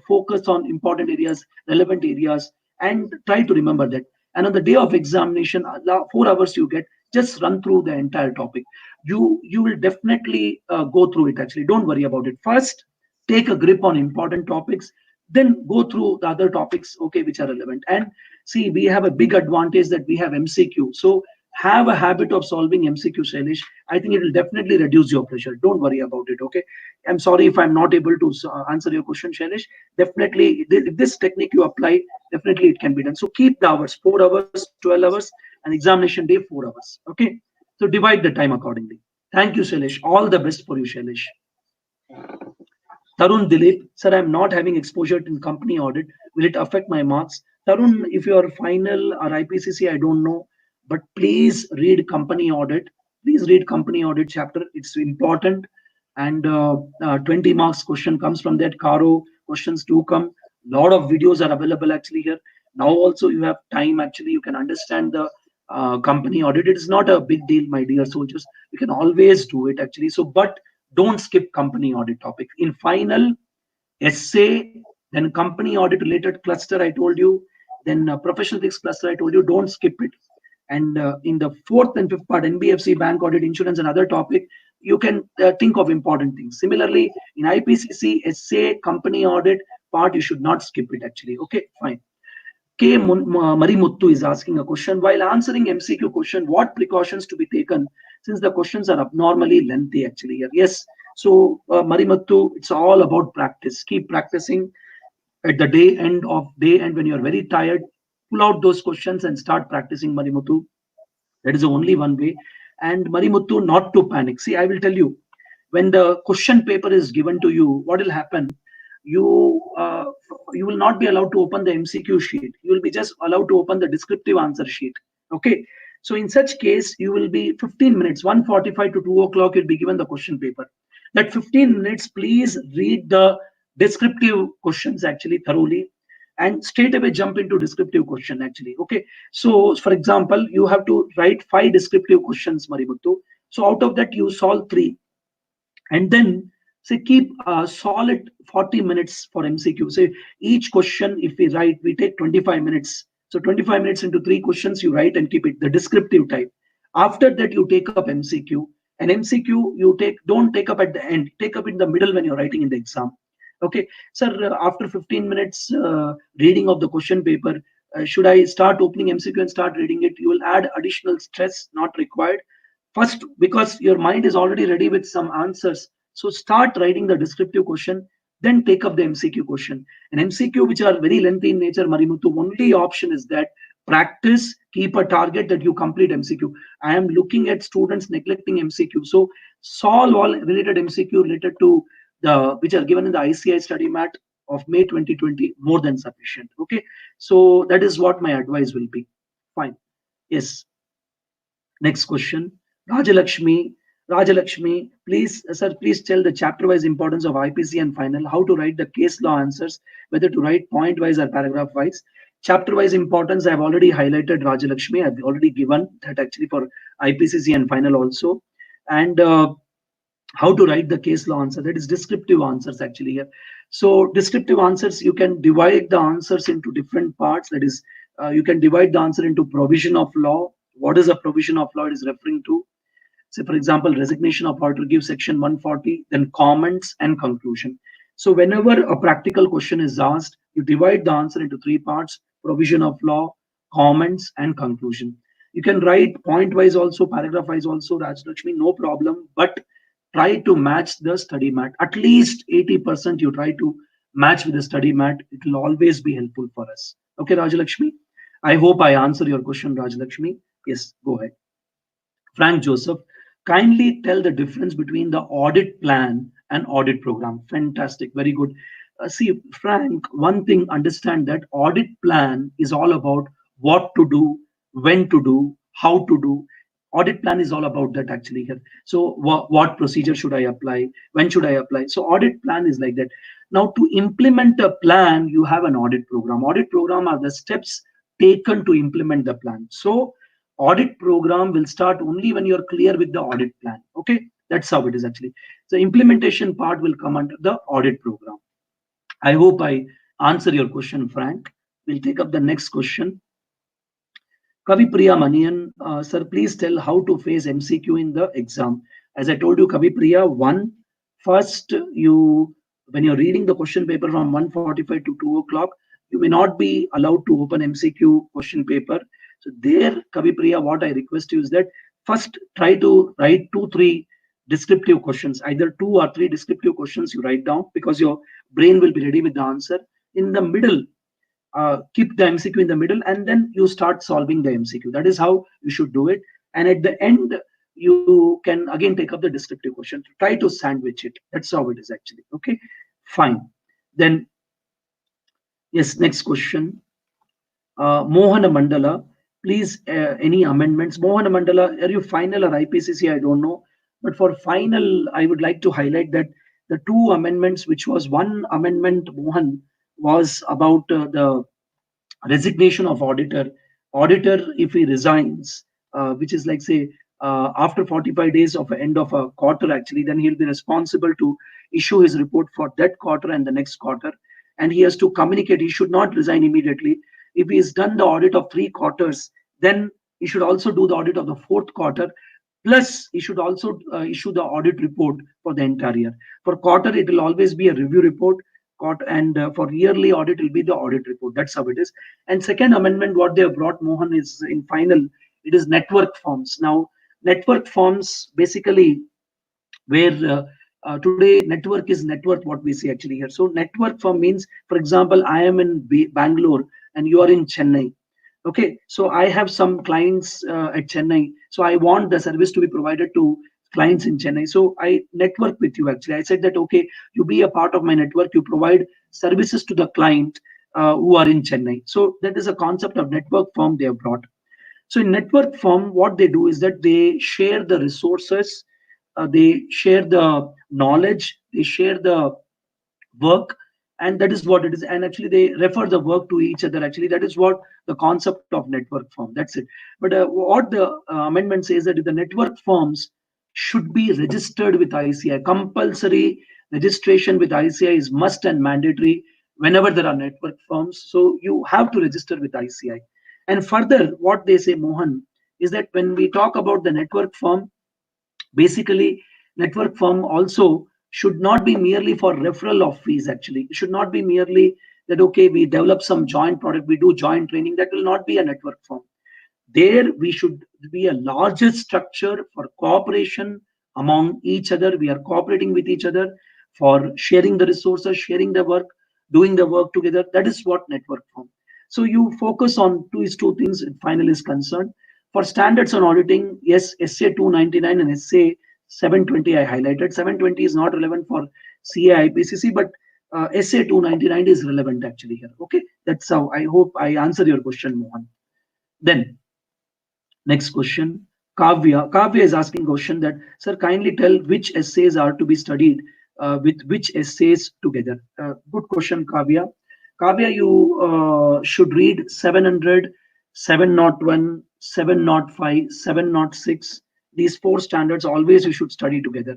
focus on important areas, relevant areas, and try to remember that. And on the day of examination, 4 hours you get, just run through the entire topic. You will definitely go through it. Actually, don't worry about it. First, take a grip on important topics, then go through the other topics, okay, which are relevant. And see, we have a big advantage that we have MCQ. So have a habit of solving MCQ, Shailesh. I think it will definitely reduce your pressure. Don't worry about it, okay? I'm sorry if I'm not able to answer your question, Shailesh. Definitely, if this technique you apply, definitely it can be done. So keep the hours, 4 hours, 12 hours, and examination day, 4 hours, okay? So divide the time accordingly. Thank you, Shailesh. All the best for you, Shailesh. Tarun Dilip, sir, I'm not having exposure in company audit. Will it affect my marks? Tarun, if you are final or IPCC, I don't know, but please read company audit. Please read company audit chapter. It's important. And 20 marks question comes from that. Caro questions do come. Lot of videos are available actually here. Now also you have time actually. You can understand the company audit. It is not a big deal, my dear soldiers. You can always do it actually. So, but don't skip company audit topic. In final, essay, then company audit related cluster, I told you, then professional ethics cluster, I told you, don't skip it. And in the fourth and fifth part, NBFC, bank audit, insurance, and other topic, you can think of important things. Similarly, in IPCC, essay, company audit part, you should not skip it actually. Okay, fine. K. Marimuttu is asking a question. While answering MCQ question, what precautions to be taken since the questions are abnormally lengthy actually? Yes. So Marimuttu, it's all about practice. Keep practicing at the day end when you're very tired. Pull out those questions and start practicing, Marimuttu. That is the only one way. And Marimuttu, not to panic. See, I will tell you, when the question paper is given to you, what will happen? You you will not be allowed to open the MCQ sheet. You will be just allowed to open the descriptive answer sheet. Okay. So in such case, you will be 15 minutes, 1:45 to 2 o'clock, you'll be given the question paper. That 15 minutes, please read the descriptive questions actually thoroughly and straight away jump into descriptive question actually. Okay. So for example, you have to write 5 descriptive questions, Maributtu. So out of that, you solve 3 and then say keep solid 40 minutes for MCQ. Say each question, if we write, we take 25 minutes. So 25 minutes into 3 questions, you write and keep it the descriptive type. After that, you take up MCQ. And MCQ, don't take up at the end, take up in the middle when you're writing in the exam. Okay, sir, after 15 minutes reading of the question paper, should I start opening MCQ and start reading it? You will add additional stress, not required. First, because your mind is already ready with some answers. So start writing the descriptive question, then take up the MCQ question. And MCQ, which are very lengthy in nature, Marimuthu, only option is that practice, keep a target that you complete MCQ. I am looking at students neglecting MCQ. So solve all related MCQ related to the which are given in the ICI study mat of May 2020, more than sufficient. Okay. So that is what my advice will be. Fine. Yes. Next question. Rajalakshmi. Rajalakshmi, please, sir, please tell the chapter-wise importance of IPC and final, how to write the case law answers, whether to write point-wise or paragraph-wise. Chapter-wise importance, I've already highlighted, Rajalakshmi. I've already given that actually for IPCC and final also. And how to write the case law answer, that is descriptive answers actually here. So descriptive answers, you can divide the answers into different parts. That is, you can divide the answer into provision of law. What is a provision of law it is referring to? Say, for example, resignation of auditor, give section 140, then comments and conclusion. So whenever a practical question is asked, you divide the answer into 3 parts: provision of law, comments, and conclusion. You can write point wise also, paragraph wise also, Rajlakshmi, no problem, but try to match the study mat. At least 80% you try to match with the study mat. It will always be helpful for us. Okay, Rajalakshmi. I hope I answer your question, Rajalakshmi. Yes, go ahead. Frank Joseph, kindly tell the difference between the audit plan and audit program. Fantastic, very good. See, Frank, one thing, understand that audit plan is all about what to do, when to do, how to do. Audit plan is all about that actually here. So what procedure should I apply? When should I apply? So audit plan is like that. Now to implement a plan, you have an audit program. Audit program are the steps taken to implement the plan. So Audit program will start only when you're clear with the audit plan. Okay, that's how it is actually. The implementation part will come under the audit program. I hope I answer your question, Frank. We'll take up the next question. Kavi Priya Manian, sir, please tell how to face MCQ in the exam. As I told you, Kavi Priya, first you, when you're reading the question paper from 1:45 to 2 o'clock, you may not be allowed to open MCQ question paper. So there, Kavi Priya, what I request you is that first try to write 2, 3 descriptive questions, either 2 or 3 descriptive questions you write down, because your brain will be ready with the answer. In the middle, keep the MCQ in the middle, and then you start solving the MCQ. That is how you should do it. And at the end, you can again take up the descriptive question. Try to sandwich it. That's how it is actually. Okay, fine. Then, yes, next question. Mohana Mandala, please, any amendments? Mohana Mandala, are you final or IPCC? I don't know. But for final, I would like to highlight that the 2 amendments, which was one amendment, Mohan, was about the resignation of auditor. Auditor, if he resigns, which is like, say, after 45 days of end of a quarter, actually, then he'll be responsible to issue his report for that quarter and the next quarter. And he has to communicate. He should not resign immediately. If he has done the audit of 3 quarters, then he should also do the audit of the 4th quarter. Plus, he should also issue the audit report for the entire year. For quarter, it will always be a review report. And for yearly audit, it will be the audit report. That's how it is. And second amendment, what they have brought, Mohan, is in final, it is network forms. Now, network forms basically where today network is network, what we see actually here. So network form means, for example, I am in Bangalore and you are in Chennai. Okay, so I have some clients at Chennai. So I want the service to be provided to clients in Chennai. So I network with you actually. I said that, okay, you be a part of my network, you provide services to the client who are in Chennai. So that is a concept of network firm they have brought. So in network firm, what they do is that they share the resources, they share the knowledge, they share the work, and that is what it is. And actually they refer the work to each other. Actually, that is what the concept of network firm, that's it. But what the amendment says that the network firms should be registered with ICI. Compulsory registration with ICI is must and mandatory whenever there are network firms. So you have to register with ICI. And further, what they say, Mohan, is that when we talk about the network firm, basically network firm also should not be merely for referral of fees. Actually, it should not be merely that, okay, we develop some joint product, we do joint training. That will not be a network firm. There we should be a larger structure for cooperation among each other. We are cooperating with each other for sharing the resources, sharing the work, doing the work together. That is what network firm. So you focus on two things final is concerned. For standards on auditing, yes, SA 299 and SA 720 I highlighted. 720 is not relevant for CA IPCC, but SA 299 is relevant actually here. Okay, that's how I hope I answer your question, Mohan. Then next question, Kavya. Kavya is asking question that, sir, kindly tell which essays are to be studied with which essays together. Good question, Kavya. Kavya, you should read 700, 701, 705, 706. These 4 standards always you should study together.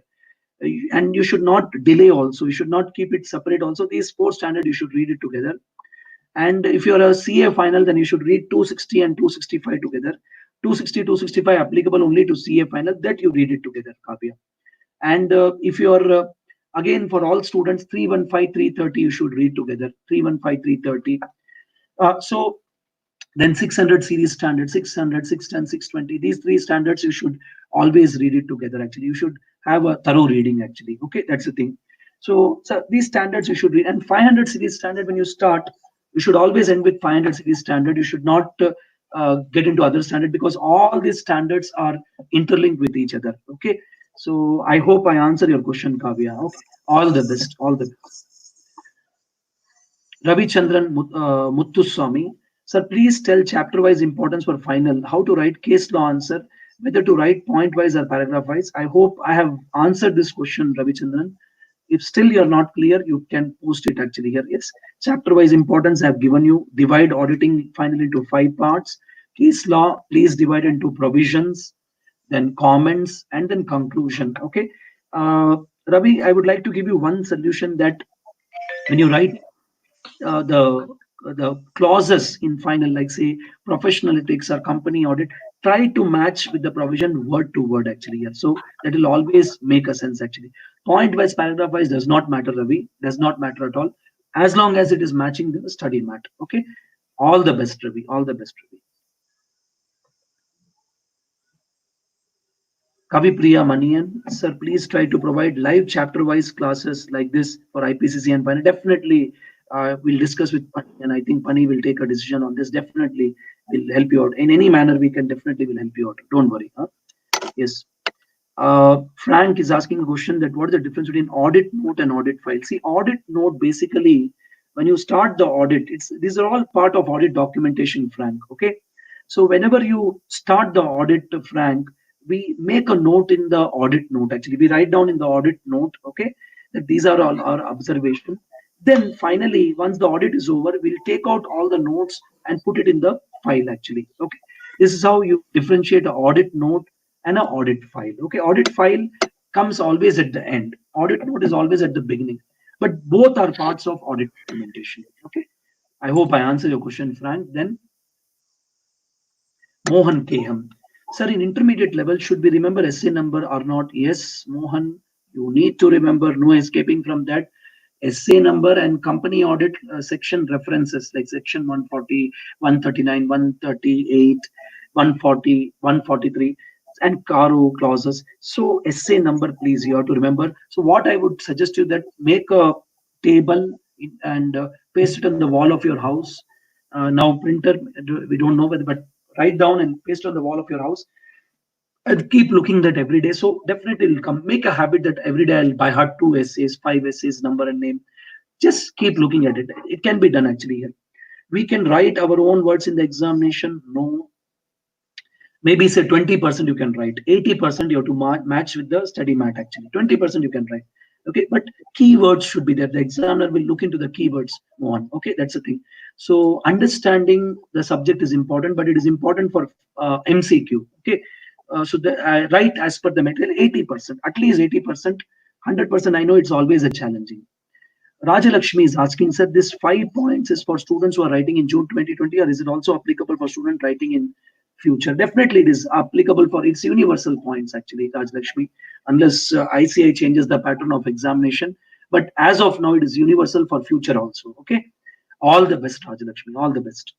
And you should not delay also. You should not keep it separate also. These 4 standards you should read it together. And if you're a CA final, then you should read 260 and 265 together. 260, 265 applicable only to CA final, that you read it together, Kavya. And if you're, again, for all students, 315, 330, you should read together. 315, 330. So then 600 series standard, 600, 610, 620. These 3 standards, you should always read it together, actually. You should have a thorough reading, actually. Okay, that's the thing. So these standards you should read. And 500 series standard, when you start, you should always end with 500 series standard. You should not get into other standard, because all these standards are interlinked with each other. Okay, so I hope I answer your question, Kavya. Okay, all the best, all the best. Ravichandran Muttuswamy, sir, please tell chapter-wise importance for final, how to write case law answer, whether to write point-wise or paragraph-wise. I hope I have answered this question, Ravichandran. If still you're not clear, you can post it actually here. Yes, chapter-wise importance I have given you. Divide auditing finally into 5 parts. Case law, please divide into provisions, then comments, and then conclusion. Okay. Uh, Ravi, I would like to give you one solution that when you write the clauses in final, like say professional ethics or company audit, try to match with the provision word to word actually. Yeah. So that will always make a sense actually. Point wise, paragraph wise does not matter, Ravi. Does not matter at all, as long as it is matching the study mat. Okay. All the best, Ravi. All the best, Ravi. Kavipriya Manian, sir, please try to provide live chapter-wise classes like this for IPCC and Pani. Definitely, we'll discuss with Pani, and I think Pani will take a decision on this. Definitely, will help you out in any manner. We can definitely will help you out. Don't worry. Huh? Yes. Frank is asking a question that what is the difference between audit note and audit file? See, audit note basically, when you start the audit, these are all part of audit documentation, Frank. Okay, so whenever you start the audit, Frank, we make a note in the audit note. Actually, we write down in the audit note, okay, that these are all our observation. Then finally, once the audit is over, we'll take out all the notes and put it in the file. Actually, okay, this is how you differentiate an audit note and an audit file. Okay, audit file comes always at the end. Audit note is always at the beginning. But both are parts of audit documentation. Okay, I hope I answered your question, Frank. Then Mohan Keham. Sir, in intermediate level, should we remember essay number or not? Yes, Mohan, you need to remember, no escaping from that. Essay number and company audit section references like section 140, 139, 138, 140, 143, and caro clauses. So essay number, please, you have to remember. So what I would suggest you that make a table and paste it on the wall of your house. Now printer, we don't know whether, but write down and paste on the wall of your house and keep looking that every day. So definitely it'll come. Make a habit that every day I'll by heart 2 essays, 5 essays, number and name. Just keep looking at it. It can be done actually here. We can write our own words in the examination. No, maybe say 20% you can write, 80% you have to match with the study mat actually. 20% you can write. Okay, but keywords should be there. The examiner will look into the keywords. One. Okay, that's the thing. So understanding the subject is important, but it is important for MCQ. Okay, so I write as per the material 80%, at least 80%, 100%. I know it's always a challenging. Rajalakshmi is asking, sir, this 5 points is for students who are writing in June 2020, or is it also applicable for student writing in future? Definitely, it is applicable for its universal points, actually, Rajalakshmi, unless ICI changes the pattern of examination. But as of now, it is universal for future also. Okay. All the best, Rajalakshmi. All the best.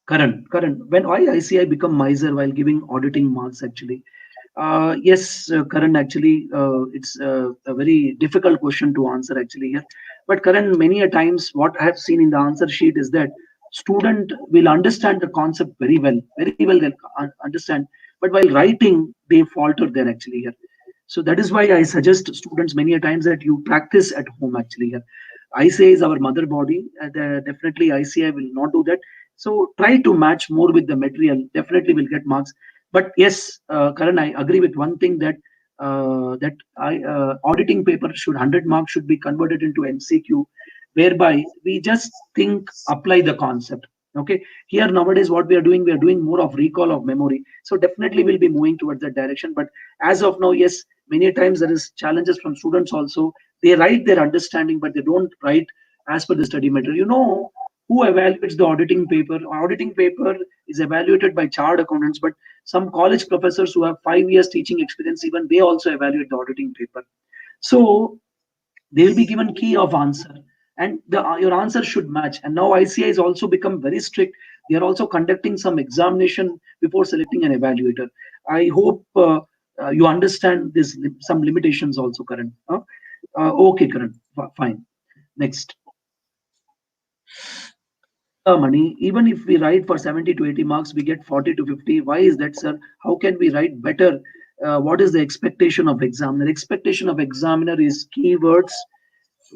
Current. When why ICI become miser while giving auditing marks, actually? Yes, Karan, actually, it's a very difficult question to answer actually here. But Karan, many a times what I have seen in the answer sheet is that student will understand the concept very well they'll understand. But while writing, they falter there actually here. So that is why I suggest students many a times that you practice at home actually here. ICI is our mother body. Definitely ICI will not do that. So try to match more with the material. Definitely will get marks. But yes, Karan, I agree with one thing that auditing paper should 100 marks should be converted into MCQ, whereby we just think apply the concept. Okay, here nowadays what we are doing more of recall of memory. So definitely we'll be moving towards that direction. But as of now, yes, many times there is challenges from students also. They write their understanding, but they don't write as per the study material. You know, who evaluates the auditing paper? Auditing paper is evaluated by chartered accountants, but some college professors who have 5 years teaching experience, even they also evaluate the auditing paper. So they will be given key of answer, and your answer should match. And now ICI has also become very strict. They are also conducting some examination before selecting an evaluator. I hope you understand this some limitations also, Karan. Okay, Karan, fine. Next. Money, even if we write for 70 to 80 marks, we get 40 to 50. Why is that, sir? How can we write better? What is the expectation of examiner? Expectation of examiner is keywords,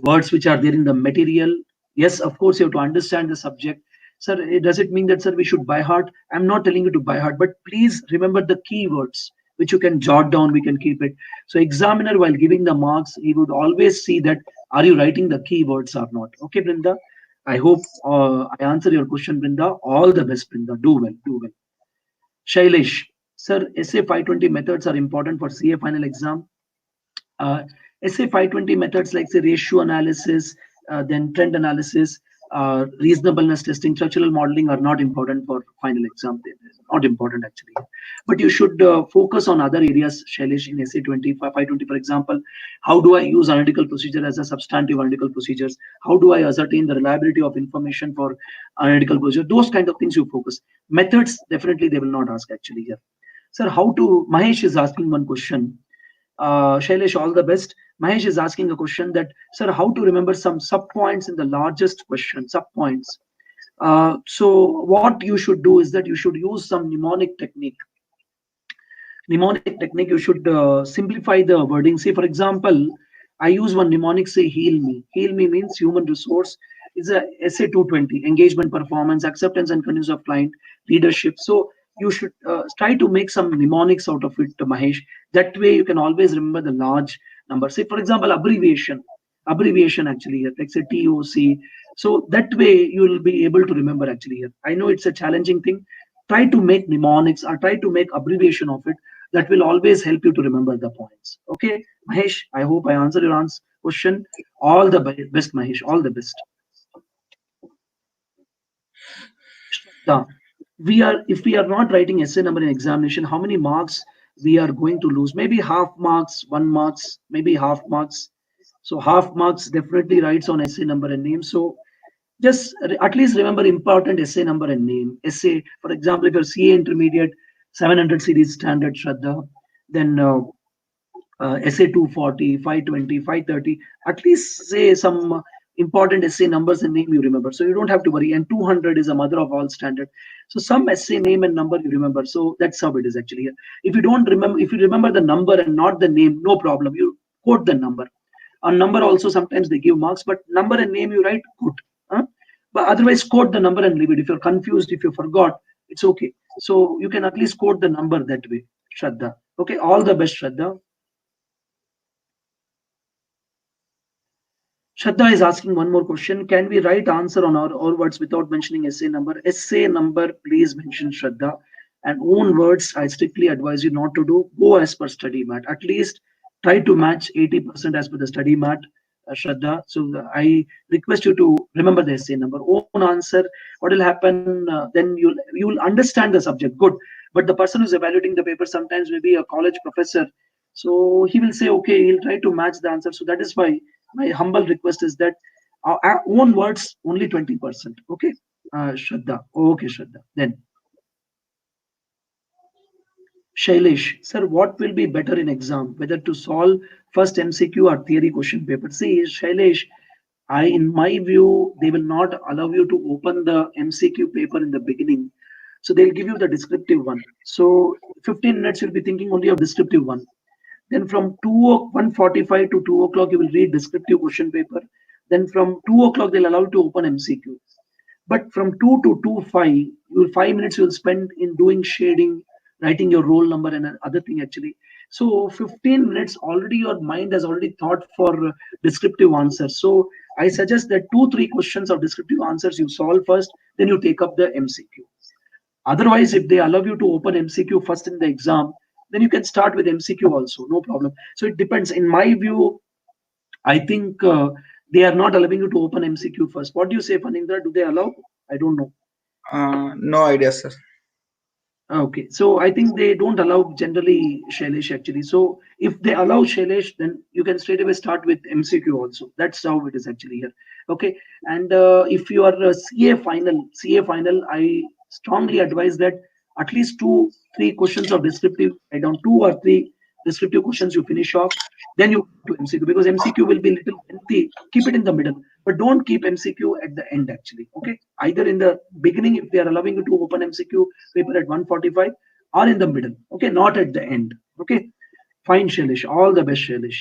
words which are there in the material. Yes, of course, you have to understand the subject. Sir, does it mean that, sir, we should by heart? I'm not telling you to by heart, but please remember the keywords which you can jot down, we can keep it. So examiner, while giving the marks, he would always see that are you writing the keywords or not. Okay, Brinda? I hope I answer your question, Brinda. All the best, Brinda. Do well, do well. Shailesh, sir, SA 520 methods are important for CA final exam. uh, SA 520 methods like say ratio analysis, then trend analysis, reasonableness testing, structural modeling are not important for final exam. They're not important actually. But you should focus on other areas, Shailesh, in SA 520, for example. How do I use analytical procedure as a substantive analytical procedures? How do I ascertain the reliability of information for analytical procedure? Those kind of things you focus. Methods, definitely they will not ask actually here. Sir, how to, Mahesh is asking one question. Shailesh, all the best. Mahesh is asking a question that, sir, how to remember some sub points in the largest question, sub points. So what you should do is that you should use some mnemonic technique. You should simplify the wording. Say for example, I use one mnemonic, say heal me means human resource. It's a SA 220, engagement, performance, acceptance and continuous of client, leadership. So you should try to make some mnemonics out of it, Mahesh. That way you can always remember the large number. Say for example, abbreviation actually here, like say TOC. So that way you will be able to remember actually here. I know it's a challenging thing. Try to make mnemonics or try to make abbreviation of it. That will always help you to remember the points. Okay, Mahesh, I hope I answered your question. All the best, Mahesh. All the best. Shraddha, if we are not writing essay number in examination, how many marks we are going to lose? Maybe half marks, 1 marks, maybe half marks. So half marks definitely writes on essay number and name. So just at least remember important essay number and name. Essay, for example, if you're CA intermediate, 700 series standard, Shraddha, then SA 240, 520, 530, at least say some important essay numbers and name you remember. So you don't have to worry. And 200 is a mother of all standard. So some essay name and number you remember. So that's how it is actually. If you don't remember, if you remember the number and not the name, no problem. You quote the number. On number also sometimes they give marks, but number and name you write good. Huh? But otherwise quote the number and leave it. If you're confused, if you forgot, it's okay. So you can at least quote the number that way, Shraddha. Okay, all the best, Shraddha. Shraddha is asking one more question. Can we write answer on our own words without mentioning essay number? Essay number, please mention, Shraddha. And own words, I strictly advise you not to do. Go as per study mat. At least try to match 80% as per the study mat, Shraddha. So I request you to remember the essay number. Own answer. What will happen? Then you'll understand the subject. Good. But the person who's evaluating the paper sometimes may be a college professor. So he will say, okay, he'll try to match the answer. So that is why my humble request is that our own words only 20%. Okay, Shraddha. Okay, Shraddha. Then Shailesh, sir, what will be better in exam? Whether to solve first MCQ or theory question paper? See, Shailesh, in my view, they will not allow you to open the MCQ paper in the beginning. So they'll give you the descriptive one. So 15 minutes you'll be thinking only of descriptive one. Then from 1:45 to 2 o'clock, you will read descriptive question paper. Then from 2 o'clock, they'll allow you to open MCQ. But from 2 to 2:05, 5 minutes you will spend in doing shading, writing your roll number and other thing actually. So 15 minutes already your mind has already thought for descriptive answers. So I suggest that 2-3 questions of descriptive answers you solve first, then you take up the MCQ. Otherwise, if they allow you to open MCQ first in the exam, then you can start with MCQ also, no problem. So it depends. In my view, I think they are not allowing you to open MCQ first. What do you say, Fanindra? Do they allow? I don't know. No idea, sir. Okay, so I think they don't allow generally Shailesh actually. So if they allow Shailesh, then you can straight away start with MCQ also. That's how it is actually here. Okay, and if you are a CA final, I strongly advise that at least 2-3 questions of descriptive, write down 2 or 3 descriptive questions you finish off, then you go to MCQ because MCQ will be little lengthy. Keep it in the middle, but don't keep MCQ at the end actually. Okay, either in the beginning if they are allowing you to open MCQ paper at 1:45 or in the middle. Okay, not at the end. Okay, fine, Shailesh. All the best, Shailesh.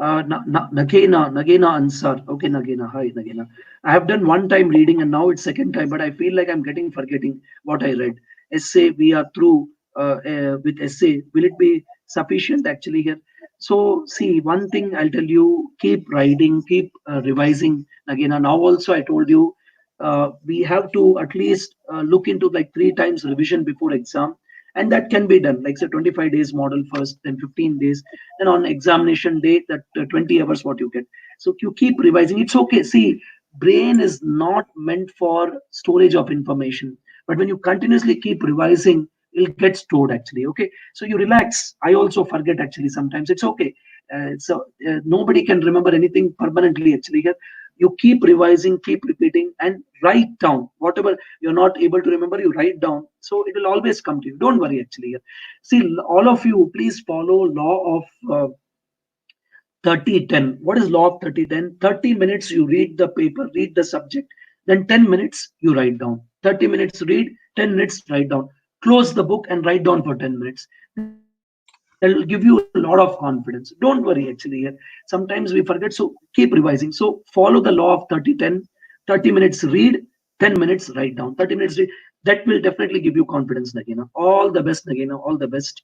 Nagena Ansar. Okay, Nagena. Hi, Nagena. I have done one time reading and now it's second time, but I feel like I'm getting forgetting what I read. Essay, we are through with essay. Will it be sufficient actually here? So see, one thing I'll tell you: keep writing, keep revising again. And now also I told you we have to at least look into like 3 times revision before exam, and that can be done. Like say 25 days model first, then 15 days, then on examination day that 20 hours what you get. So you keep revising. It's okay. See, brain is not meant for storage of information, but when you continuously keep revising, it'll get stored actually. Okay, so you relax. I also forget actually sometimes. It's okay. Nobody can remember anything permanently actually here. You keep revising, keep repeating, and write down whatever you're not able to remember. You write down, so it will always come to you. Don't worry actually here. See, all of you, please follow law of 30-10. What is law of 30-10? 30 minutes you read the paper, read the subject, then 10 minutes you write down. 30 minutes read, 10 minutes write down. Close the book and write down for 10 minutes. That will give you a lot of confidence. Don't worry actually here. Sometimes we forget, so keep revising. So follow the law of 30-10. 30 minutes read, 10 minutes write down. 30 minutes read. That will definitely give you confidence, Nagina. All the best, Nagina. All the best.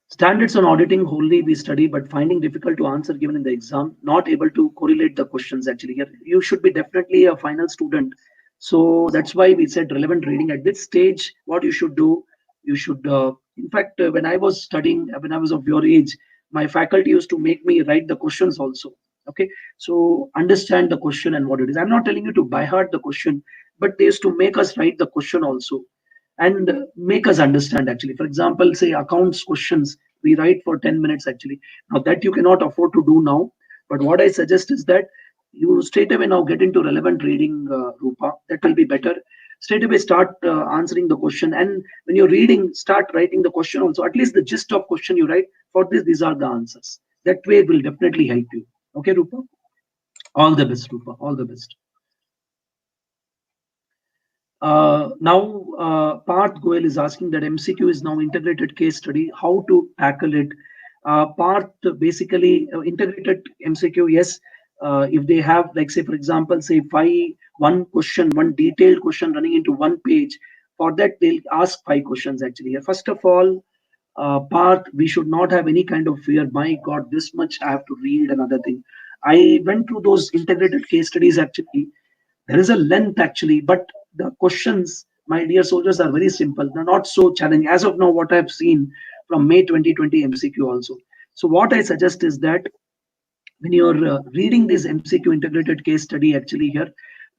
Standards on auditing wholly we study, but finding difficult to answer given in the exam, not able to correlate the questions actually. Here, you should be definitely a final student. So that's why we said relevant reading at this stage. What you should do, you should, in fact, when I was studying, when I was of your age, my faculty used to make me write the questions also. Okay, so understand the question and what it is. I'm not telling you to by heart the question, but they used to make us write the question also and make us understand actually. For example, say accounts questions, we write for 10 minutes actually. Now that you cannot afford to do now, but what I suggest is that you straight away now get into relevant reading, Rupa. That will be better. Straight away start answering the question, and when you're reading, start writing the question also. At least the gist of question you write for this, these are the answers. That way it will definitely help you. Okay, Rupa. All the best, Rupa. All the best. Now, Parth Goel is asking that MCQ is now integrated case study. How to tackle it? Parth, basically integrated MCQ. Yes, if they have, like say for example, say one question, one detailed question running into one page. For that, they'll ask 5 questions actually. First of all, Parth, we should not have any kind of fear. My God, this much I have to read another thing. I went through those integrated case studies actually. There is a length actually, but the questions, my dear soldiers, are very simple. They're not so challenging. As of now, what I've seen from May 2020 MCQ also. So what I suggest is that when you're reading this MCQ integrated case study actually here,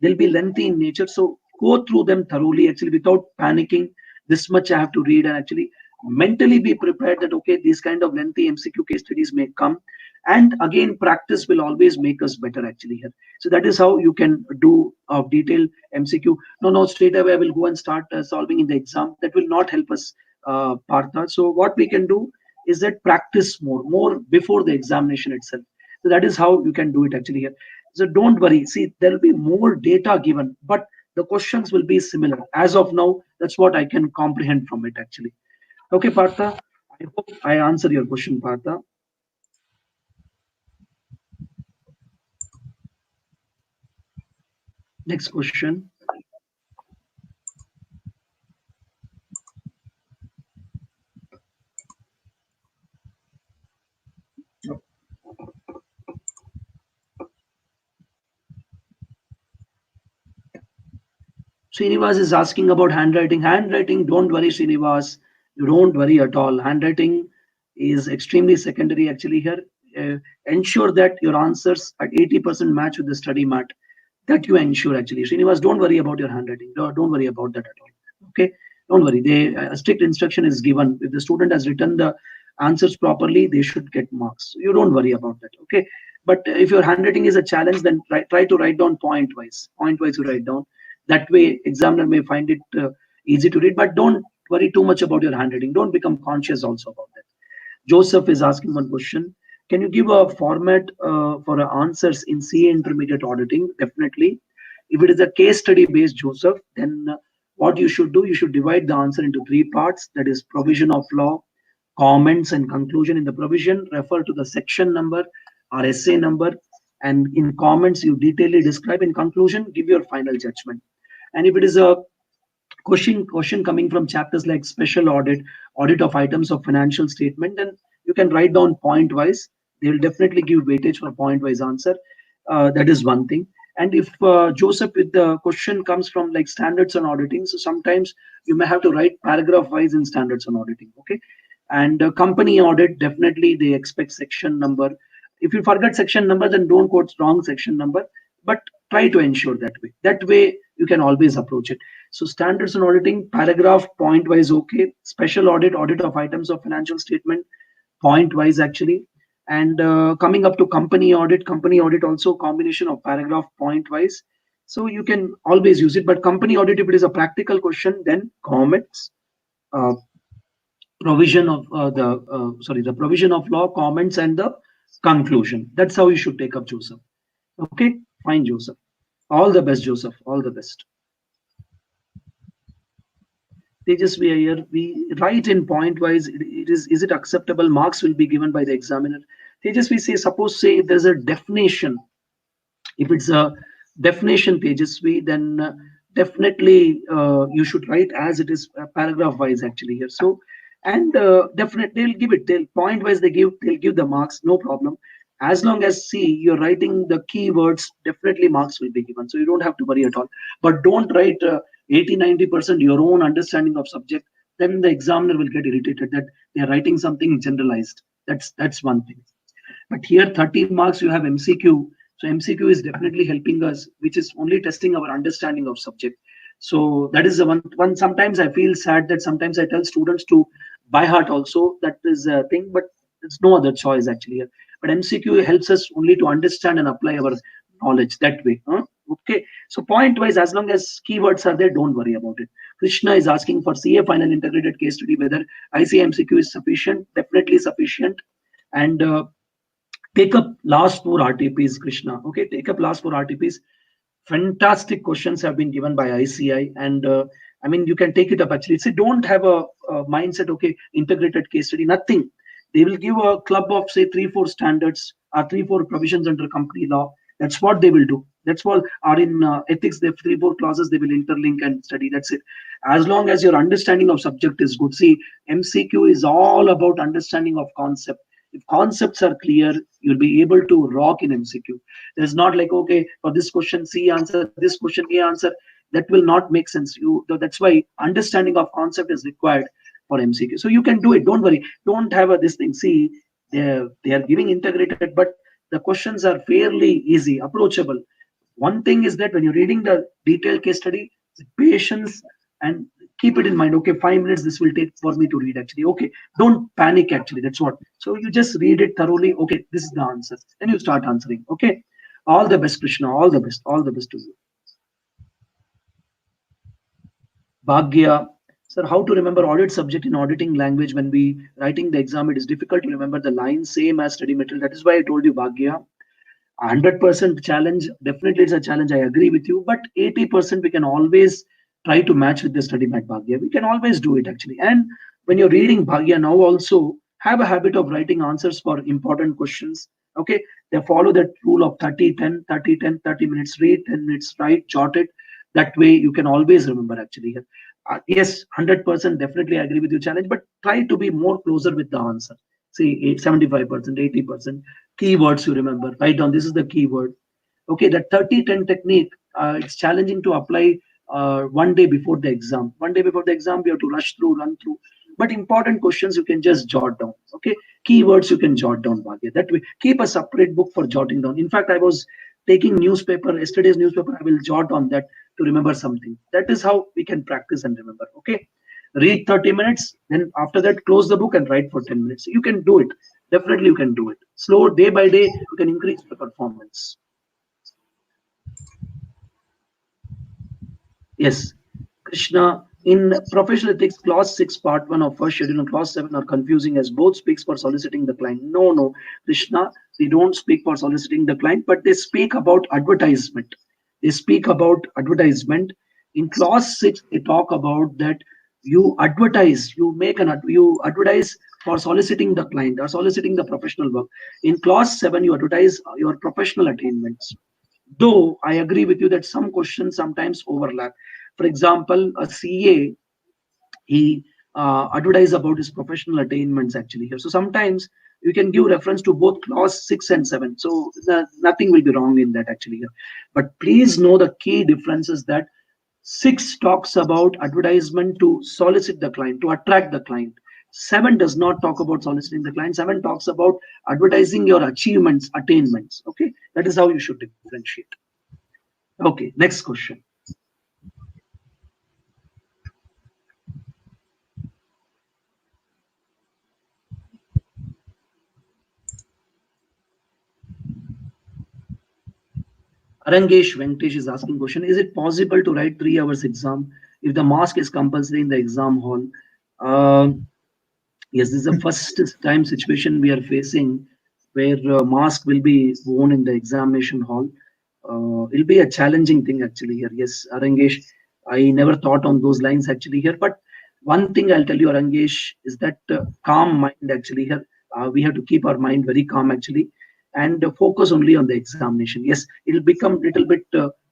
they'll be lengthy in nature. So go through them thoroughly actually without panicking. This much I have to read, and actually mentally be prepared that okay, these kind of lengthy MCQ case studies may come. And again, practice will always make us better actually here. So that is how you can do a detailed MCQ. No, straight away I will go and start solving in the exam. That will not help us, Partha. So what we can do is that practice more before the examination itself. So that is how you can do it actually here. So don't worry. See, there will be more data given, but the questions will be similar. As of now, that's what I can comprehend from it actually. Okay, Partha. I hope I answered your question, Partha. Next question. Srinivas is asking about handwriting. Handwriting, don't worry, Srinivas. You don't worry at all. Handwriting is extremely secondary actually here. Ensure that your answers at 80% match with the study mat. That you ensure actually. Srinivas, don't worry about your handwriting. Don't worry about that at all. Okay? Don't worry. A strict instruction is given. If the student has written the answers properly, they should get marks. You don't worry about that. Okay? But if your handwriting is a challenge, then try to write down point wise. Point wise, you write down. That way, examiner may find it easy to read. But don't worry too much about your handwriting. Don't become conscious also about that. Joseph is asking one question. Can you give a format for answers in CA intermediate auditing? Definitely. If it is a case study based, Joseph, then what you should do, you should divide the answer into 3 parts. That is provision of law, comments and conclusion. In the provision, refer to the section number or essay number. And in comments, you detailedly describe. In conclusion, give your final judgment. And if it is a question coming from chapters like special audit, audit of items of financial statement, and you can write down point wise. They will definitely give weightage for point wise answer. That is one thing. And if Joseph, with the question comes from like standards on auditing, so sometimes you may have to write paragraph wise in standards on auditing. Okay, and company audit, definitely they expect section number. If you forget section number, then don't quote wrong section number, but try to ensure that way. That way you can always approach it. So standards on auditing, paragraph point wise, okay. Special audit, audit of items of financial statement, point wise actually. And coming up to company audit also combination of paragraph point wise. So you can always use it. But company audit, if it is a practical question, then comments, uh, provision of the provision of law, comments, and the conclusion. That's how you should take up, Joseph. Okay, fine, Joseph. All the best, Joseph. All the best. Tejasvi here, we write in point wise. Is it acceptable? Marks will be given by the examiner. Tejasvi say, suppose say if there's a definition, if it's a definition Tejasvi, then definitely you should write as it is, paragraph wise actually here. So, and definitely they'll give it. They'll point wise they'll give the marks, no problem. As long as see you're writing the keywords, definitely marks will be given. So you don't have to worry at all. But don't write 80-90% your own understanding of subject. Then the examiner will get irritated that they are writing something generalized. That's one thing. But here 30 marks you have MCQ. So MCQ is definitely helping us, which is only testing our understanding of subject. So that is the one. Sometimes I feel sad that sometimes I tell students to by heart also. That is a thing, but it's no other choice actually. But MCQ helps us only to understand and apply our knowledge that way. Huh? Okay. So point wise, as long as keywords are there, don't worry about it. Krishna is asking for CA final integrated case study whether ICMCQ is sufficient. Definitely sufficient. And take up last four RTPs, Krishna. Okay, take up last four RTPs. Fantastic questions have been given by ICI, and I mean you can take it up actually. So don't have a mindset. Okay, integrated case study. Nothing. They will give a club of say 3-4 standards or 3-4 provisions under company law. That's what they will do. That's what are in ethics. They have 3-4 clauses. They will interlink and study. That's it. As long as your understanding of subject is good. See, MCQ is all about understanding of concept. If concepts are clear, you'll be able to rock in MCQ. There's not like, okay, for this question C answer, this question A answer. That will not make sense. That's why understanding of concept is required for MCQ. So you can do it. Don't worry. Don't have this thing. See, they are giving integrated, but the questions are fairly easy, approachable. One thing is that when you're reading the detailed case study, patience, and keep it in mind. Okay, 5 minutes this will take for me to read actually. Okay, don't panic actually. That's what. So you just read it thoroughly. Okay, this is the answer. Then you start answering. Okay, all the best, Krishna. All the best. All the best to you. Bhagya. Sir, how to remember audit subject in auditing language when we writing the exam? It is difficult to remember the lines same as study material. That is why I told you, Bhagya. 100% challenge, definitely it's a challenge, I agree with you, but 80% we can always try to match with the study mat, Bhagya. We can always do it actually. And when you're reading Bhagya now, also have a habit of writing answers for important questions. Okay, they follow that rule of 30 10 30 10 30 minutes read, 10 minutes write, jot it. That way you can always remember actually. Yes, 100% definitely I agree with you, challenge, but try to be more closer with the answer. Say 75%, 80%. Keywords you remember. Write down this is the keyword. Okay, that 30-10 technique, it's challenging to apply 1 day before the exam. 1 day before the exam, we have to rush through, run through. But important questions you can just jot down. Okay, keywords you can jot down, Bhagya. That way, keep a separate book for jotting down. In fact, I was taking newspaper, yesterday's newspaper, I will jot on that to remember something. That is how we can practice and remember. Okay, read 30 minutes, then after that, close the book and write for 10 minutes. You can do it. Definitely, you can do it. Slow, day by day, you can increase the performance. Yes, Krishna, in professional ethics, clause 6, part 1 of first schedule and clause 7 are confusing as both speaks for soliciting the client. No, no, Krishna, they don't speak for soliciting the client, but they speak about advertisement. They speak about advertisement. In clause 6, they talk about that you advertise, you advertise for soliciting the client or soliciting the professional work. In clause 7, you advertise your professional attainments. Though I agree with you that some questions sometimes overlap. For example, a CA, he advertise about his professional attainments actually here. So sometimes you can give reference to both clause 6 and 7. So nothing will be wrong in that actually here. But please know the key difference is that 6 talks about advertisement to solicit the client, to attract the client. 7 does not talk about soliciting the client. 7 talks about advertising your achievements, attainments. Okay, that is how you should differentiate. Okay, next question. Arangesh Venkatesh is asking question: is it possible to write 3 hours exam if the mask is compulsory in the exam hall? Um Yes, this is the first time situation we are facing where mask will be worn in the examination hall. It'll be a challenging thing actually here. Yes, Arangesh, I never thought on those lines actually here. But one thing I'll tell you, Arangesh, is that calm mind actually here. We have to keep our mind very calm actually and focus only on the examination. Yes, it'll become little bit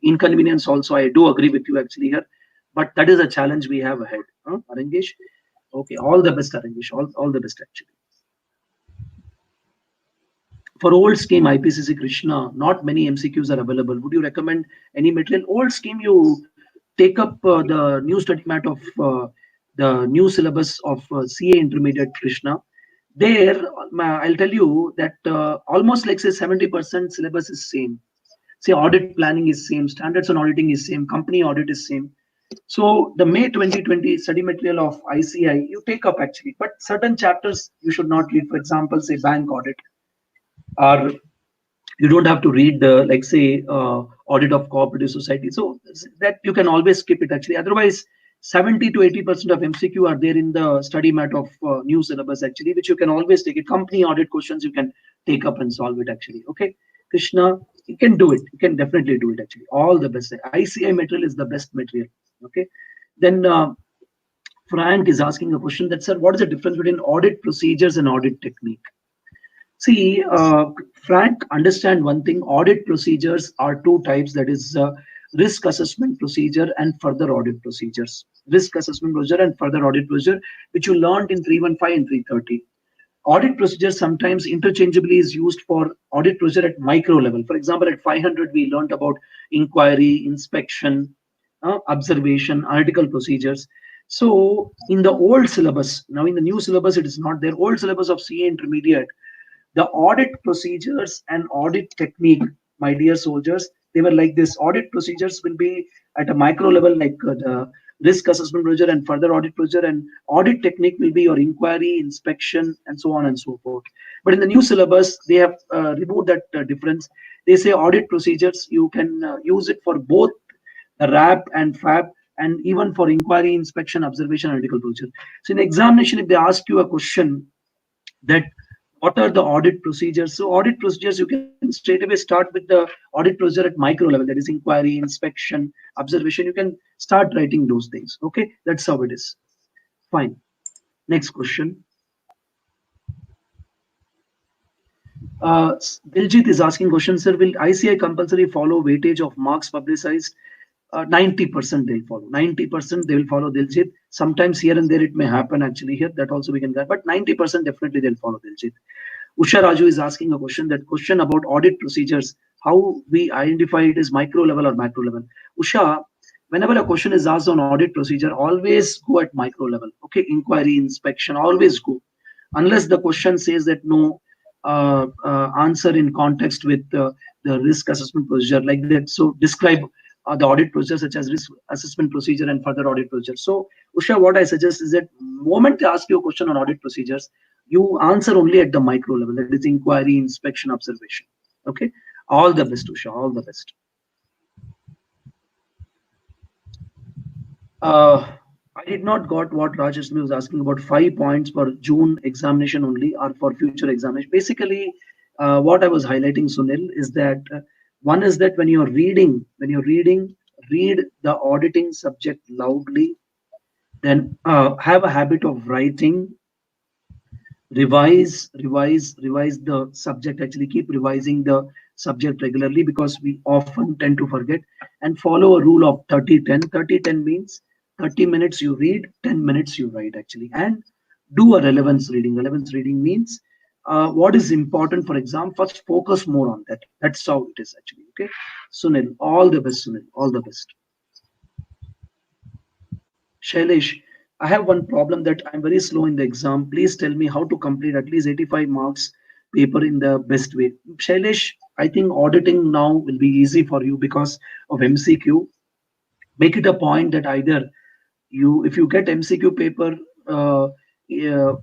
inconvenience also. I do agree with you actually here. But that is a challenge we have ahead. Arangesh? Okay, all the best, Arangesh. All the best, actually. For old scheme IPCC Krishna, not many MCQs are available. Would you recommend any material? Old scheme, you take up the new study mat of the new syllabus of CA Intermediate Krishna. There, I'll tell you that almost like say 70% syllabus is same. Say audit planning is same, standards on auditing is same, company audit is same. So the May 2020 study material of ICI you take up actually, but certain chapters you should not read. For example, say bank audit, or you don't have to read the like say audit of cooperative society. So that you can always skip it actually. Otherwise, 70 to 80% of MCQ are there in the study mat of new syllabus actually, which you can always take it. Company audit questions you can take up and solve it actually. Okay, Krishna, you can do it. You can definitely do it actually. All the best. ICI material is the best material. Okay, then Frank is asking a question that, sir, what is the difference between audit procedures and audit technique? See, Frank, understand one thing: audit procedures are two types, that is, risk assessment procedure and further audit procedures. Risk assessment procedure and further audit procedure, which you learned in 315 and 330. Audit procedure sometimes interchangeably is used for audit procedure at micro level. For example, at 500, we learned about inquiry, inspection, observation, analytical procedures. So in the old syllabus, now in the new syllabus, it is not there. Old syllabus of CA Intermediate, the audit procedures and audit technique, my dear soldiers, they were like this. Audit procedures will be at a micro level, like the risk assessment procedure and further audit procedure, and audit technique will be your inquiry, inspection, and so on and so forth. But in the new syllabus, they have removed that difference. They say audit procedures, you can use it for both the RAP and FAB, and even for inquiry, inspection, observation, analytical procedure. So in examination, if they ask you a question that what are the audit procedures, so audit procedures you can straight away start with the audit procedure at micro level, that is inquiry, inspection, observation. You can start writing those things. Okay, that's how it is. Fine. Next question. Diljit is asking question, sir, will ICI compulsory follow weightage of marks publicized? 90% they'll follow. 90% they will follow Diljit. Sometimes here and there it may happen actually here. That also we can get, but 90% definitely they'll follow Diljit. Usha Raju is asking a question, that question about audit procedures, how we identify it is micro level or macro level. Usha, whenever a question is asked on audit procedure, always go at micro level. Okay, inquiry, inspection, always go. Unless the question says that no, answer in context with the risk assessment procedure like that. So describe the audit procedure such as risk assessment procedure and further audit procedure. So Usha, what I suggest is that moment they ask you a question on audit procedures, you answer only at the micro level, that is inquiry, inspection, observation. Okay, all the best, Usha, all the best. I did not got what Rajesh was asking about 5 points for June examination only or for future examination. Basically, what I was highlighting, Sunil, is that one is that when you're reading, read the auditing subject loudly, then have a habit of writing, revise the subject, actually keep revising the subject regularly, because we often tend to forget, and follow a rule of 30-10. 30-10 means 30 minutes you read, 10 minutes you write actually, and do a relevance reading. Relevance reading means what is important for exam, first focus more on that. That's how it is actually. Okay, Sunil, all the best. Sunil, all the best. Shailesh, I have one problem that I'm very slow in the exam. Please tell me how to complete at least 85 marks paper in the best way. Shailesh, I think auditing now will be easy for you because of MCQ. Make it a point that either if you get MCQ paper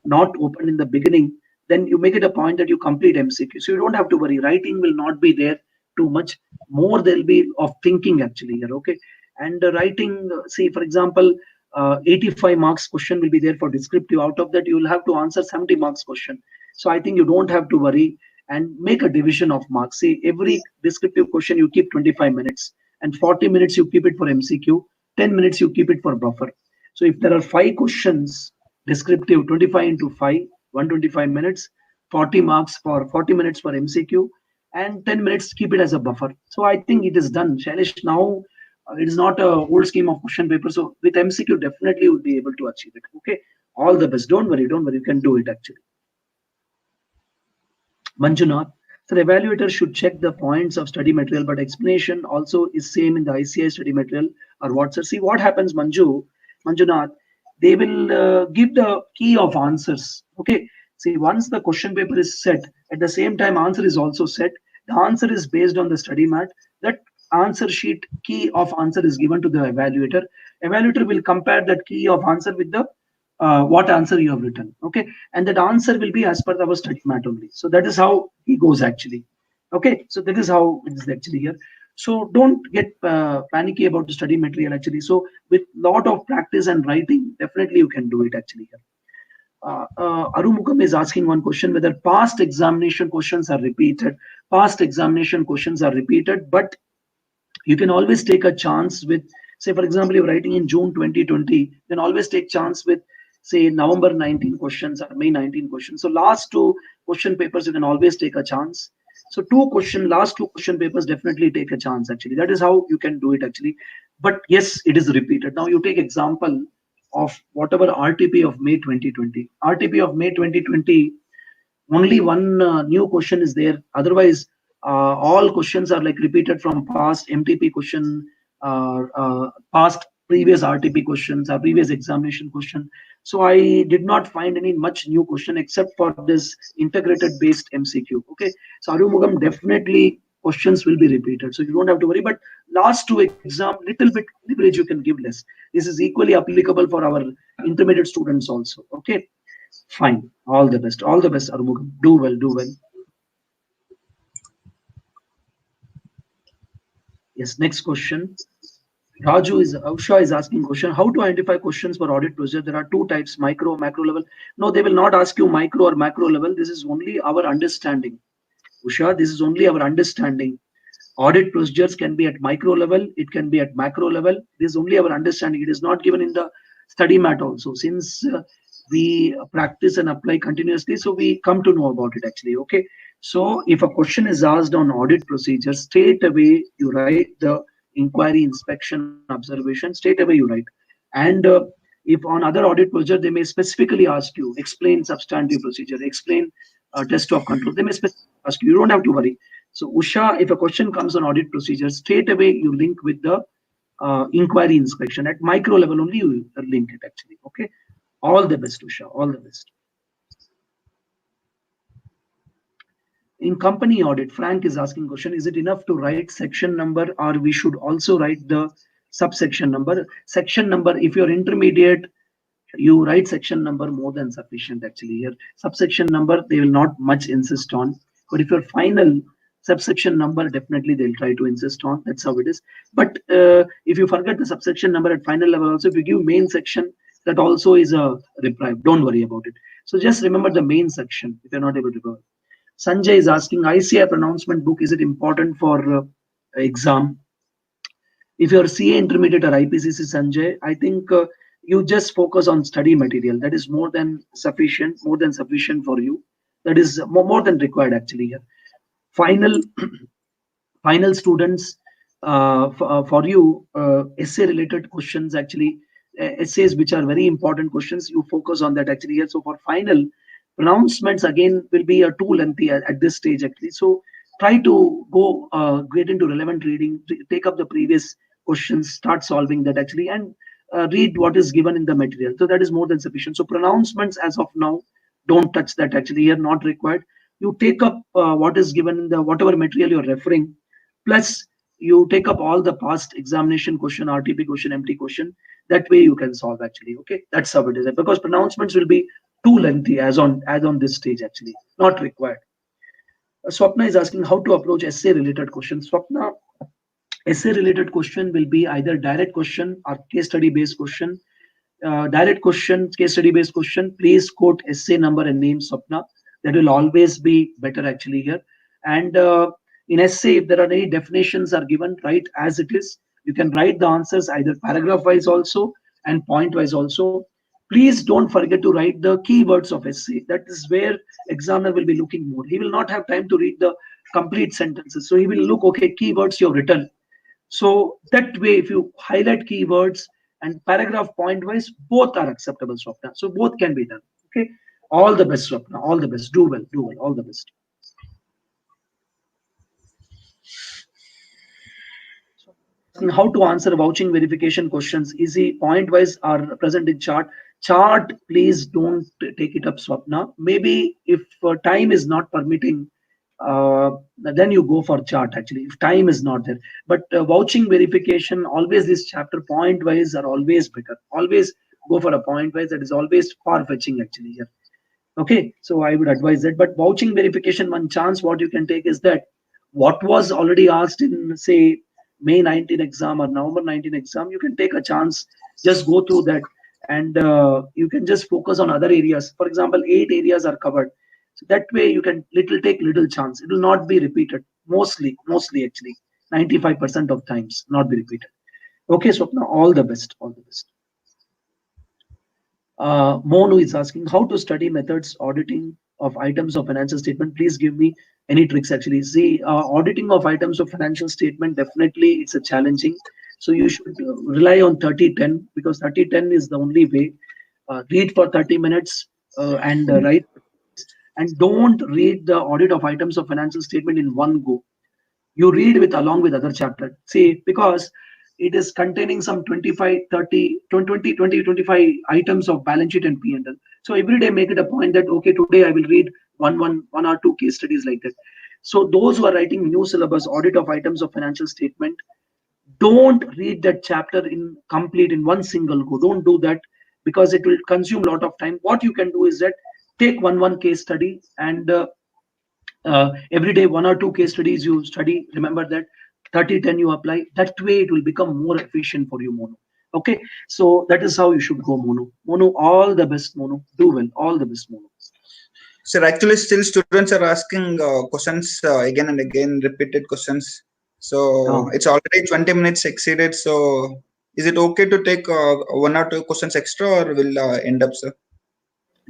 not open in the beginning, then you make it a point that you complete MCQ. So you don't have to worry. Writing will not be there too much. More there'll be of thinking actually here. Okay, and writing. See, for example, 85 marks question will be there for descriptive. Out of that, you will have to answer 70 marks question. So I think you don't have to worry, and make a division of marks. See, every descriptive question you keep 25 minutes, and 40 minutes you keep it for MCQ. 10 minutes you keep it for buffer. So if there are 5 questions, descriptive 25 into 5, 125 minutes, 40 marks for 40 minutes for MCQ, and 10 minutes keep it as a buffer. So I think it is done. Shailesh, now it is not a old scheme of question paper. So with MCQ, definitely you will be able to achieve it. Okay, all the best. Don't worry, don't worry. You can do it actually. Manjunath, so the evaluator should check the points of study material, but explanation also is same in the ICI study material or what? So see what happens, Manjunath, they will give the key of answers. Okay, see once the question paper is set, at the same time answer is also set. The answer is based on the study mat. That answer sheet key of answer is given to the evaluator. Evaluator will compare that key of answer with the what answer you have written. Okay, and that answer will be as per our study mat only. So that is how he goes actually. Okay, so that is how it is actually here. So don't get panicky about the study material actually. So with lot of practice and writing, definitely you can do it actually here. Arumugam is asking one question, whether past examination questions are repeated. Past examination questions are repeated, but you can always take a chance with, say for example, you're writing in June 2020, you can always take chance with, say, November 19 questions or May 19 questions. So last 2 question papers you can always take a chance. So last two question papers definitely take a chance actually. That is how you can do it actually. But yes, it is repeated. Now you take example of whatever RTP of May 2020. RTP of May 2020, only one new question is there. Otherwise, all questions are like repeated from past MTP question, past previous RTP questions or previous examination question. So I did not find any much new question except for this integrated based MCQ. Okay, so Arumugam, definitely questions will be repeated, so you don't have to worry. But last 2 exam, little bit leverage you can give less. This is equally applicable for our intermediate students also. Okay, fine. All the best. All the best, Arumugam. Do well. Do well. Yes. Next question. Usha is asking question. How to identify questions for audit procedure? There are 2 types: micro, macro level. No, they will not ask you micro or macro level. This is only our understanding. Usha, this is only our understanding. Audit procedures can be at micro level. It can be at macro level. This is only our understanding. It is not given in the study mat also. Since we practice and apply continuously, so we come to know about it actually. Okay, so if a question is asked on audit procedure, straight away you write the inquiry, inspection, observation. Straight away you write. And if on other audit procedure, they may specifically ask you explain substantive procedure, explain test of control. They may specifically ask you. You don't have to worry. So Usha, if a question comes on audit procedure, straight away you link with the inquiry, inspection. At micro level only you link it actually. Okay, all the best, Usha. All the best. In company audit, Frank is asking question: is it enough to write section number, or we should also write the subsection number? Section number, if you're intermediate, you write section number more than sufficient actually. Here subsection number they will not much insist on, but if you're final, subsection number definitely they'll try to insist on. That's how it is. But if you forget the subsection number at final level also, if you give main section, that also is a reprieve. Don't worry about it. So just remember the main section if you're not able to go. Sanjay is asking, ICI pronouncement book, is it important for exam? If you're CA intermediate or IPCC, Sanjay, I think you just focus on study material. That is more than sufficient for you. That is more than required actually here. Final, Final students, for you, essay related questions actually, essays which are very important questions, you focus on that actually here. So for final, pronouncements again will be too lengthy at this stage actually. So try to go get into relevant reading, take up the previous questions, start solving that actually, and read what is given in the material. So that is more than sufficient. So pronouncements as of now, don't touch that actually here, not required. You take up what is given in the whatever material you're referring, plus you take up all the past examination question, RTP question, MT question. That way you can solve actually. Okay, that's how it is. Because pronouncements will be too lengthy as on this stage actually, not required. Swapna is asking how to approach essay related questions. Swapna, essay related question will be either direct question or case study based question. Direct question, case study based question, please quote essay number and name, Swapna. That will always be better actually here. And in essay, if there are any definitions are given, write as it is. You can write the answers either paragraph wise also and point wise also. Please don't forget to write the keywords of essay. That is where examiner will be looking more. He will not have time to read the complete sentences. So he will look, okay, keywords you have written. So that way, if you highlight keywords and paragraph point wise, both are acceptable, Swapna. So both can be done. Okay. All the best, Swapna. All the best. Do well. Do well. All the best. Asking how to answer vouching verification questions. Easy point wise are present in chart. Chart, please don't take it up, Swapna. Maybe if time is not permitting, then you go for chart actually. If time is not there, but vouching verification, always this chapter point wise are always better. Always go for a point wise. That is always far fetching actually here. Okay, so I would advise that. But vouching verification, one chance what you can take is that what was already asked in say May 19 exam or November 19 exam, you can take a chance, just go through that, and you can just focus on other areas. For example, 8 areas are covered, so that way you can take little chance. It will not be repeated. Mostly actually, 95% of times not be repeated. Okay, Swapna, all the best, all the best. Monu is asking how to study methods auditing of items of financial statement. Please give me any tricks actually. See, auditing of items of financial statement, definitely it's a challenging. So you should rely on 30-10 because 30-10 is the only way. Read for 30 minutes and write. And don't read the audit of items of financial statement in one go. You read with along with other chapter. See, because it is containing some 25, 30, 20, 20, 25 items of balance sheet and P&L. So every day make it a point that okay, today I will read one or two case studies like that. So those who are writing new syllabus audit of items of financial statement, don't read that chapter in complete in one single go. Don't do that because it will consume a lot of time. What you can do is that take one case study and every day one or two case studies you study. Remember that 30-10 you apply. That way it will become more efficient for you, Mono. Okay, so that is how you should go, Mono. Mono, all the best, Mono. Do well. All the best, Mono. Sir, actually, still students are asking questions again and again, repeated questions. So Oh, it's already 20 minutes exceeded. So is it okay to take one or two questions extra, or will end up, sir?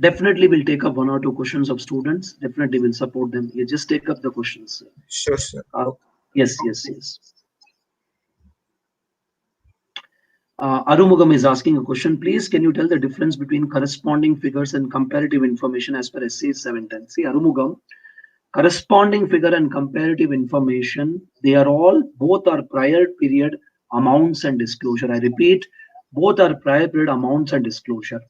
definitely will take up one or two questions of students. Definitely will support them. You just take up the questions. Sure, sir. Uh, Okay. yes. Arumugam is asking a question. Please, can you tell the difference between corresponding figures and comparative information as per SC 710? See, Arumugam, corresponding figure and comparative information, they are all, both are prior period amounts and disclosure. I repeat, both are prior period amounts and disclosure.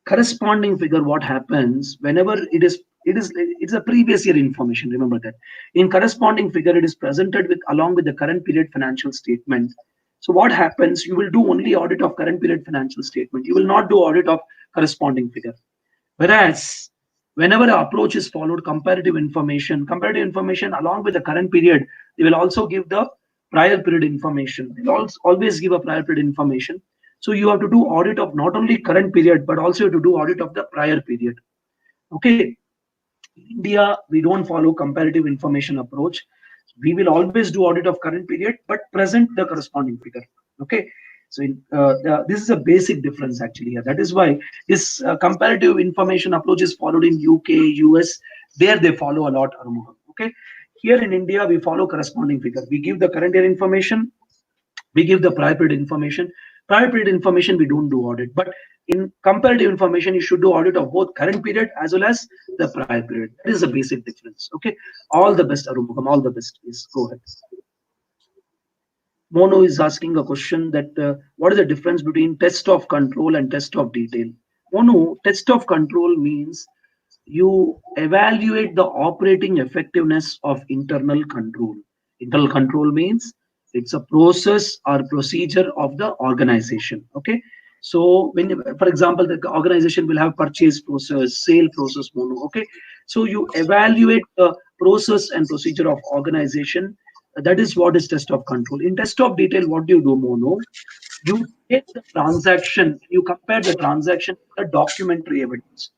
Corresponding figure, what happens whenever it's a previous year information. Remember that. In corresponding figure, it is presented with along with the current period financial statement. So what happens, you will do only audit of current period financial statement. You will not do audit of corresponding figure. Whereas whenever an approach is followed, comparative information along with the current period, they will also give the prior period information. They'll also always give a prior period information. So you have to do audit of not only current period, but also to do audit of the prior period. Okay. In India, we don't follow comparative information approach. We will always do audit of current period, but present the corresponding figure. Okay. So this is a basic difference actually. That is why this comparative information approach is followed in UK, US. There they follow a lot. Okay. Here in India, we follow corresponding figure. We give the current year information, we give the prior period information. Prior period information, we don't do audit. But in comparative information, you should do audit of both current period as well as the prior period. That is the basic difference. Okay. All the best, Arumugam. All the best. Yes, go ahead. Mono is asking a question that what is the difference between test of control and test of detail? Mono, test of control means you evaluate the operating effectiveness of internal control. Internal control means it's a process or procedure of the organization. Okay. So when, for example, the organization will have purchase process, sale process, Mono. Okay. So you evaluate the process and procedure of organization. That is what is test of control. In test of detail, what do you do, Mono? You take the transaction, you compare the transaction with the documentary evidence.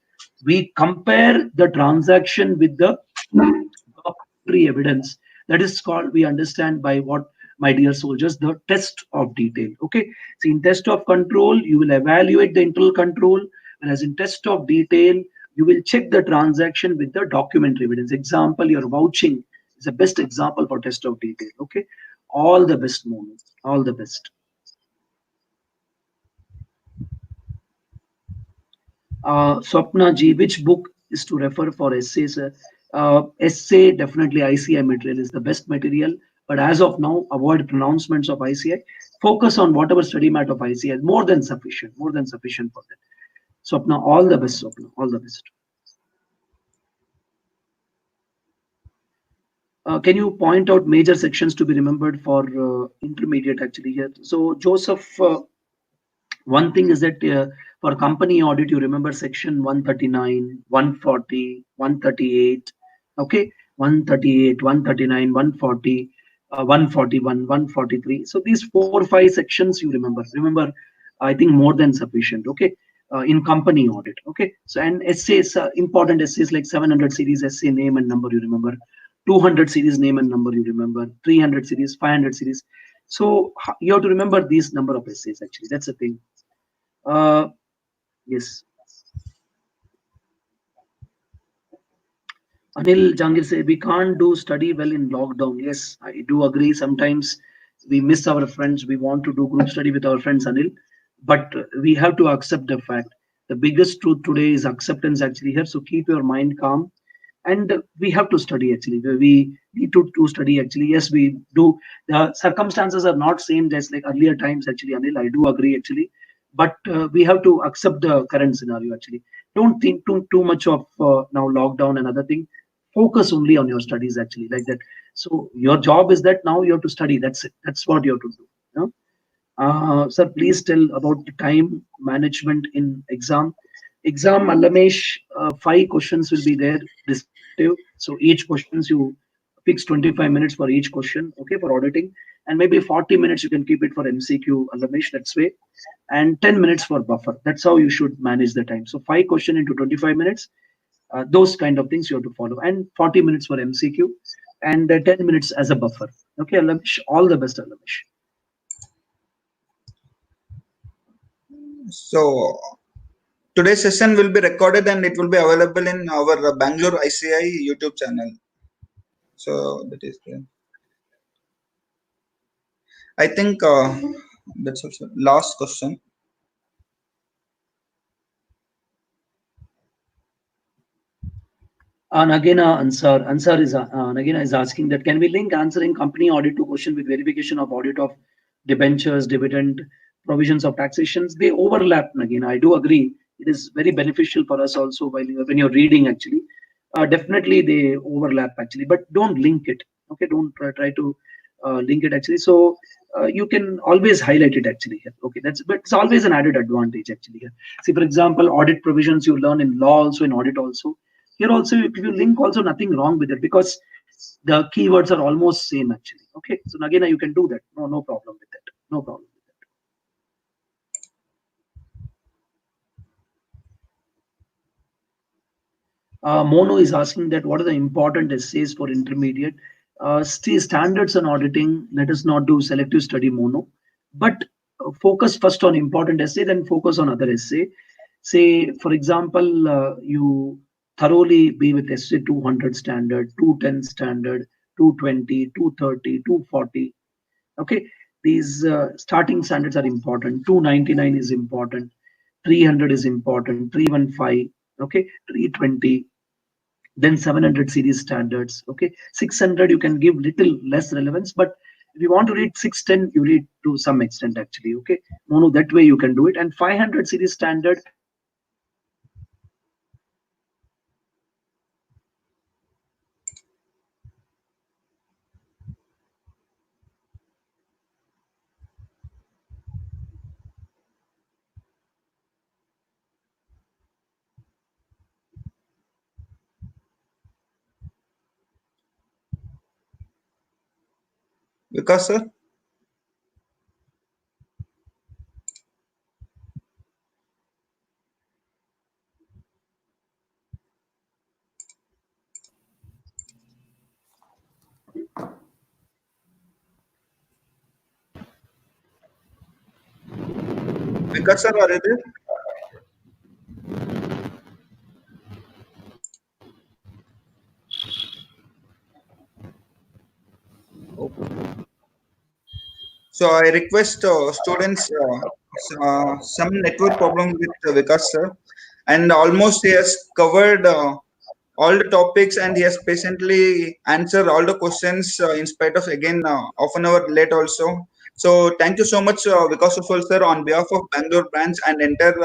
We compare the transaction with the documentary evidence. That is called, we understand by what, my dear soldiers, the test of detail. Okay. So in test of control, you will evaluate the internal control, whereas in test of detail, you will check the transaction with the documentary evidence. Example, your vouching is the best example for test of detail. Okay. All the best, Mono. All the best. Swapna ji, which book is to refer for essays? Essay, definitely ICI material is the best material. But as of now, avoid pronouncements of ICI. Focus on whatever study mat of ICI. More than sufficient. More than sufficient for that. Swapna, all the best, Swapna. All the best. Can you point out major sections to be remembered for intermediate actually here? So Joseph, one thing is that for company audit, you remember section 139, 140, 138, okay, 138, 139, 140, 141, 143. So these 4 or 5 sections you remember. Remember, I think more than sufficient, okay, in company audit, okay. So and essays, important essays like 700 series essay name and number you remember, 200 series name and number you remember, 300 series, 500 series. So you have to remember these number of essays actually. That's the thing. Yes. Anil Jangir say we can't do study well in lockdown. Yes, I do agree. Sometimes we miss our friends. We want to do group study with our friends, Anil, but we have to accept the fact. The biggest truth today is acceptance actually here. So keep your mind calm, and we have to study actually. We need to study actually. Yes, we do. The circumstances are not same as like earlier times actually, Anil. I do agree actually, but we have to accept the current scenario actually. Don't think too much of now lockdown and other thing. Focus only on your studies actually, like that. So your job is that now you have to study. That's it. That's what you have to do. You know? Sir, please tell about the time management in exam. Exam, Alamesh, 5 questions will be there descriptive. So each questions you fix 25 minutes for each question, okay, for auditing, and maybe 40 minutes you can keep it for MCQ, Alamesh, that's way, and 10 minutes for buffer. That's how you should manage the time. So 5 questions into 25 minutes, those kind of things you have to follow, and 40 minutes for MCQ, and 10 minutes as a buffer. Okay, Alamesh, all the best, Alamesh. So today's session will be recorded and it will be available in our Bangalore ICI YouTube channel. So that is the, I think that's also last question. Ansar is Nagina is asking that can we link answering company audit to question with verification of audit of debentures, dividend, provisions of taxations? They overlap, Nagina. I do agree. It is very beneficial for us also while when you're reading actually. Definitely they overlap actually, but don't link it. Okay, don't try to link it actually. So you can always highlight it actually here. Okay, that's but it's always an added advantage actually here. See, for example, audit provisions you learn in law also in audit also. Here also, if you link also nothing wrong with it because the keywords are almost same actually. Okay, so again you can do that. No problem with that. No problem. Mono is asking that what are the important essays for intermediate? Standards on auditing. Let us not do selective study, Mono, but focus first on important essay, then focus on other essay. Say, for example, you thoroughly be with essay 200 standard, 210 standard, 220, 230, 240. Okay, these starting standards are important. 299 is important, 300 is important, 315, okay, 320, then 700 series standards. Okay, 600 you can give little less relevance, but if you want to read 610, you read to some extent actually. Okay, mono, that way you can do it. And 500 series standard, Vikas sir. Vikas sir, are you there? Okay. So I request students some network problem with Vikas sir, and almost he has covered all the topics, and he has patiently answered all the questions in spite of again half an hour late also. So thank you so much, Vikas Oswal sir, on behalf of Bangalore branch and entire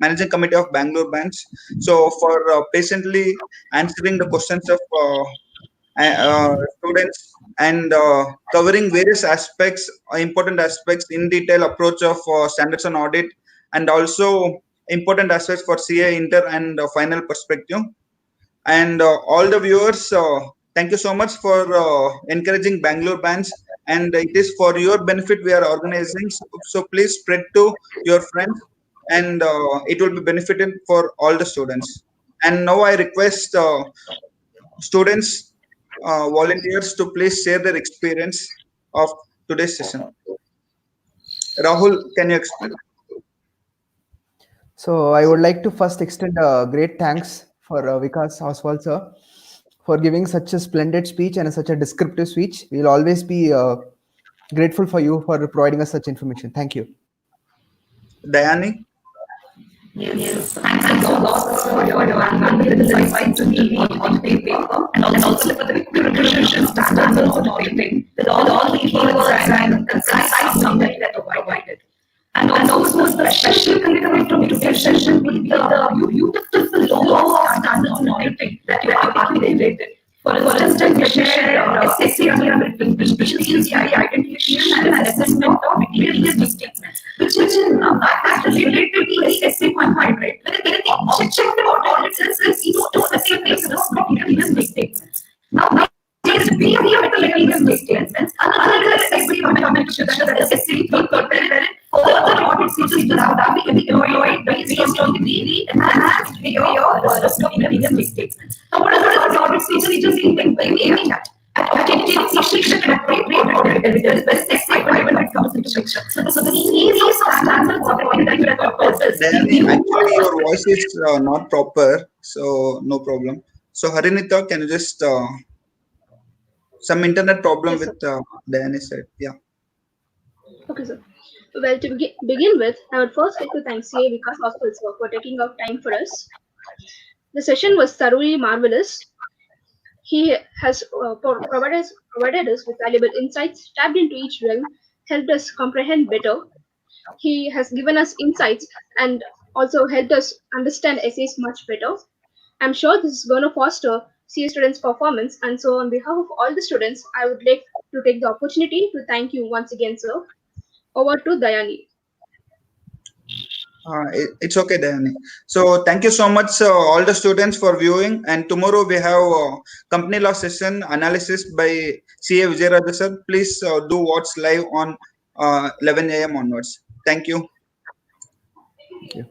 managing committee of Bangalore branch. So for patiently answering the questions of students and covering various aspects, important aspects in detail approach of standards on audit, and also important aspects for CA inter and final perspective. And all the viewers, thank you so much for encouraging Bangalore branch. And it is for your benefit we are organizing. So please spread to your friends, and it will be benefited for all the students. And now I request students, volunteers to please share their experience of today's session. Rahul, can you explain? So I would like to first extend a great thanks for Vikas Oswal sir for giving such a splendid speech and such a descriptive speech. We'll always be grateful for you for providing us such information. Thank you. Dayani? Yes, thanks a lot for your valuable insights to me on the paper and also for the preparation standards on auditing with all the keywords and concise summary that you provided. And also the special commitment from today's session will be the beautiful law of standards on auditing that you articulated. For instance, you share SSC 100 which is the identification and assessment of material mistakes, which in that related to the SSC 100. When the objective about audits is to assess those material mistakes. Now, just be a little mistakes. Another every government should that the SSC further audit procedures have to be employed based on the enhanced way of material mistakes. Now, what is the audit procedure aiming at? Identifying sufficient and appropriate evidence specified when it comes into section. So the key standards of audit purpose. Dayani, actually your voice is not proper, so no problem. So Harinita, can you just some internet problem Yes, with sir. Dayani side? Yeah. Okay, sir. Well, to begin with, I would first like to thank CA Vikas Oswal sir for taking out time for us. The session was thoroughly marvelous. He has provided us with valuable insights, tapped into each realm, helped us comprehend better. He has given us insights and also helped us understand essays much better. I'm sure this is going to foster CA students' performance, and so on behalf of all the students, I would like to take the opportunity to thank you once again, sir. Over to Dayani. It's okay, Dayani. So thank you so much, all the students for viewing. And tomorrow we have company law session analysis by CA Vijayaraj sir. Please do watch live on 11 a.m. onwards. Thank you. Thank you.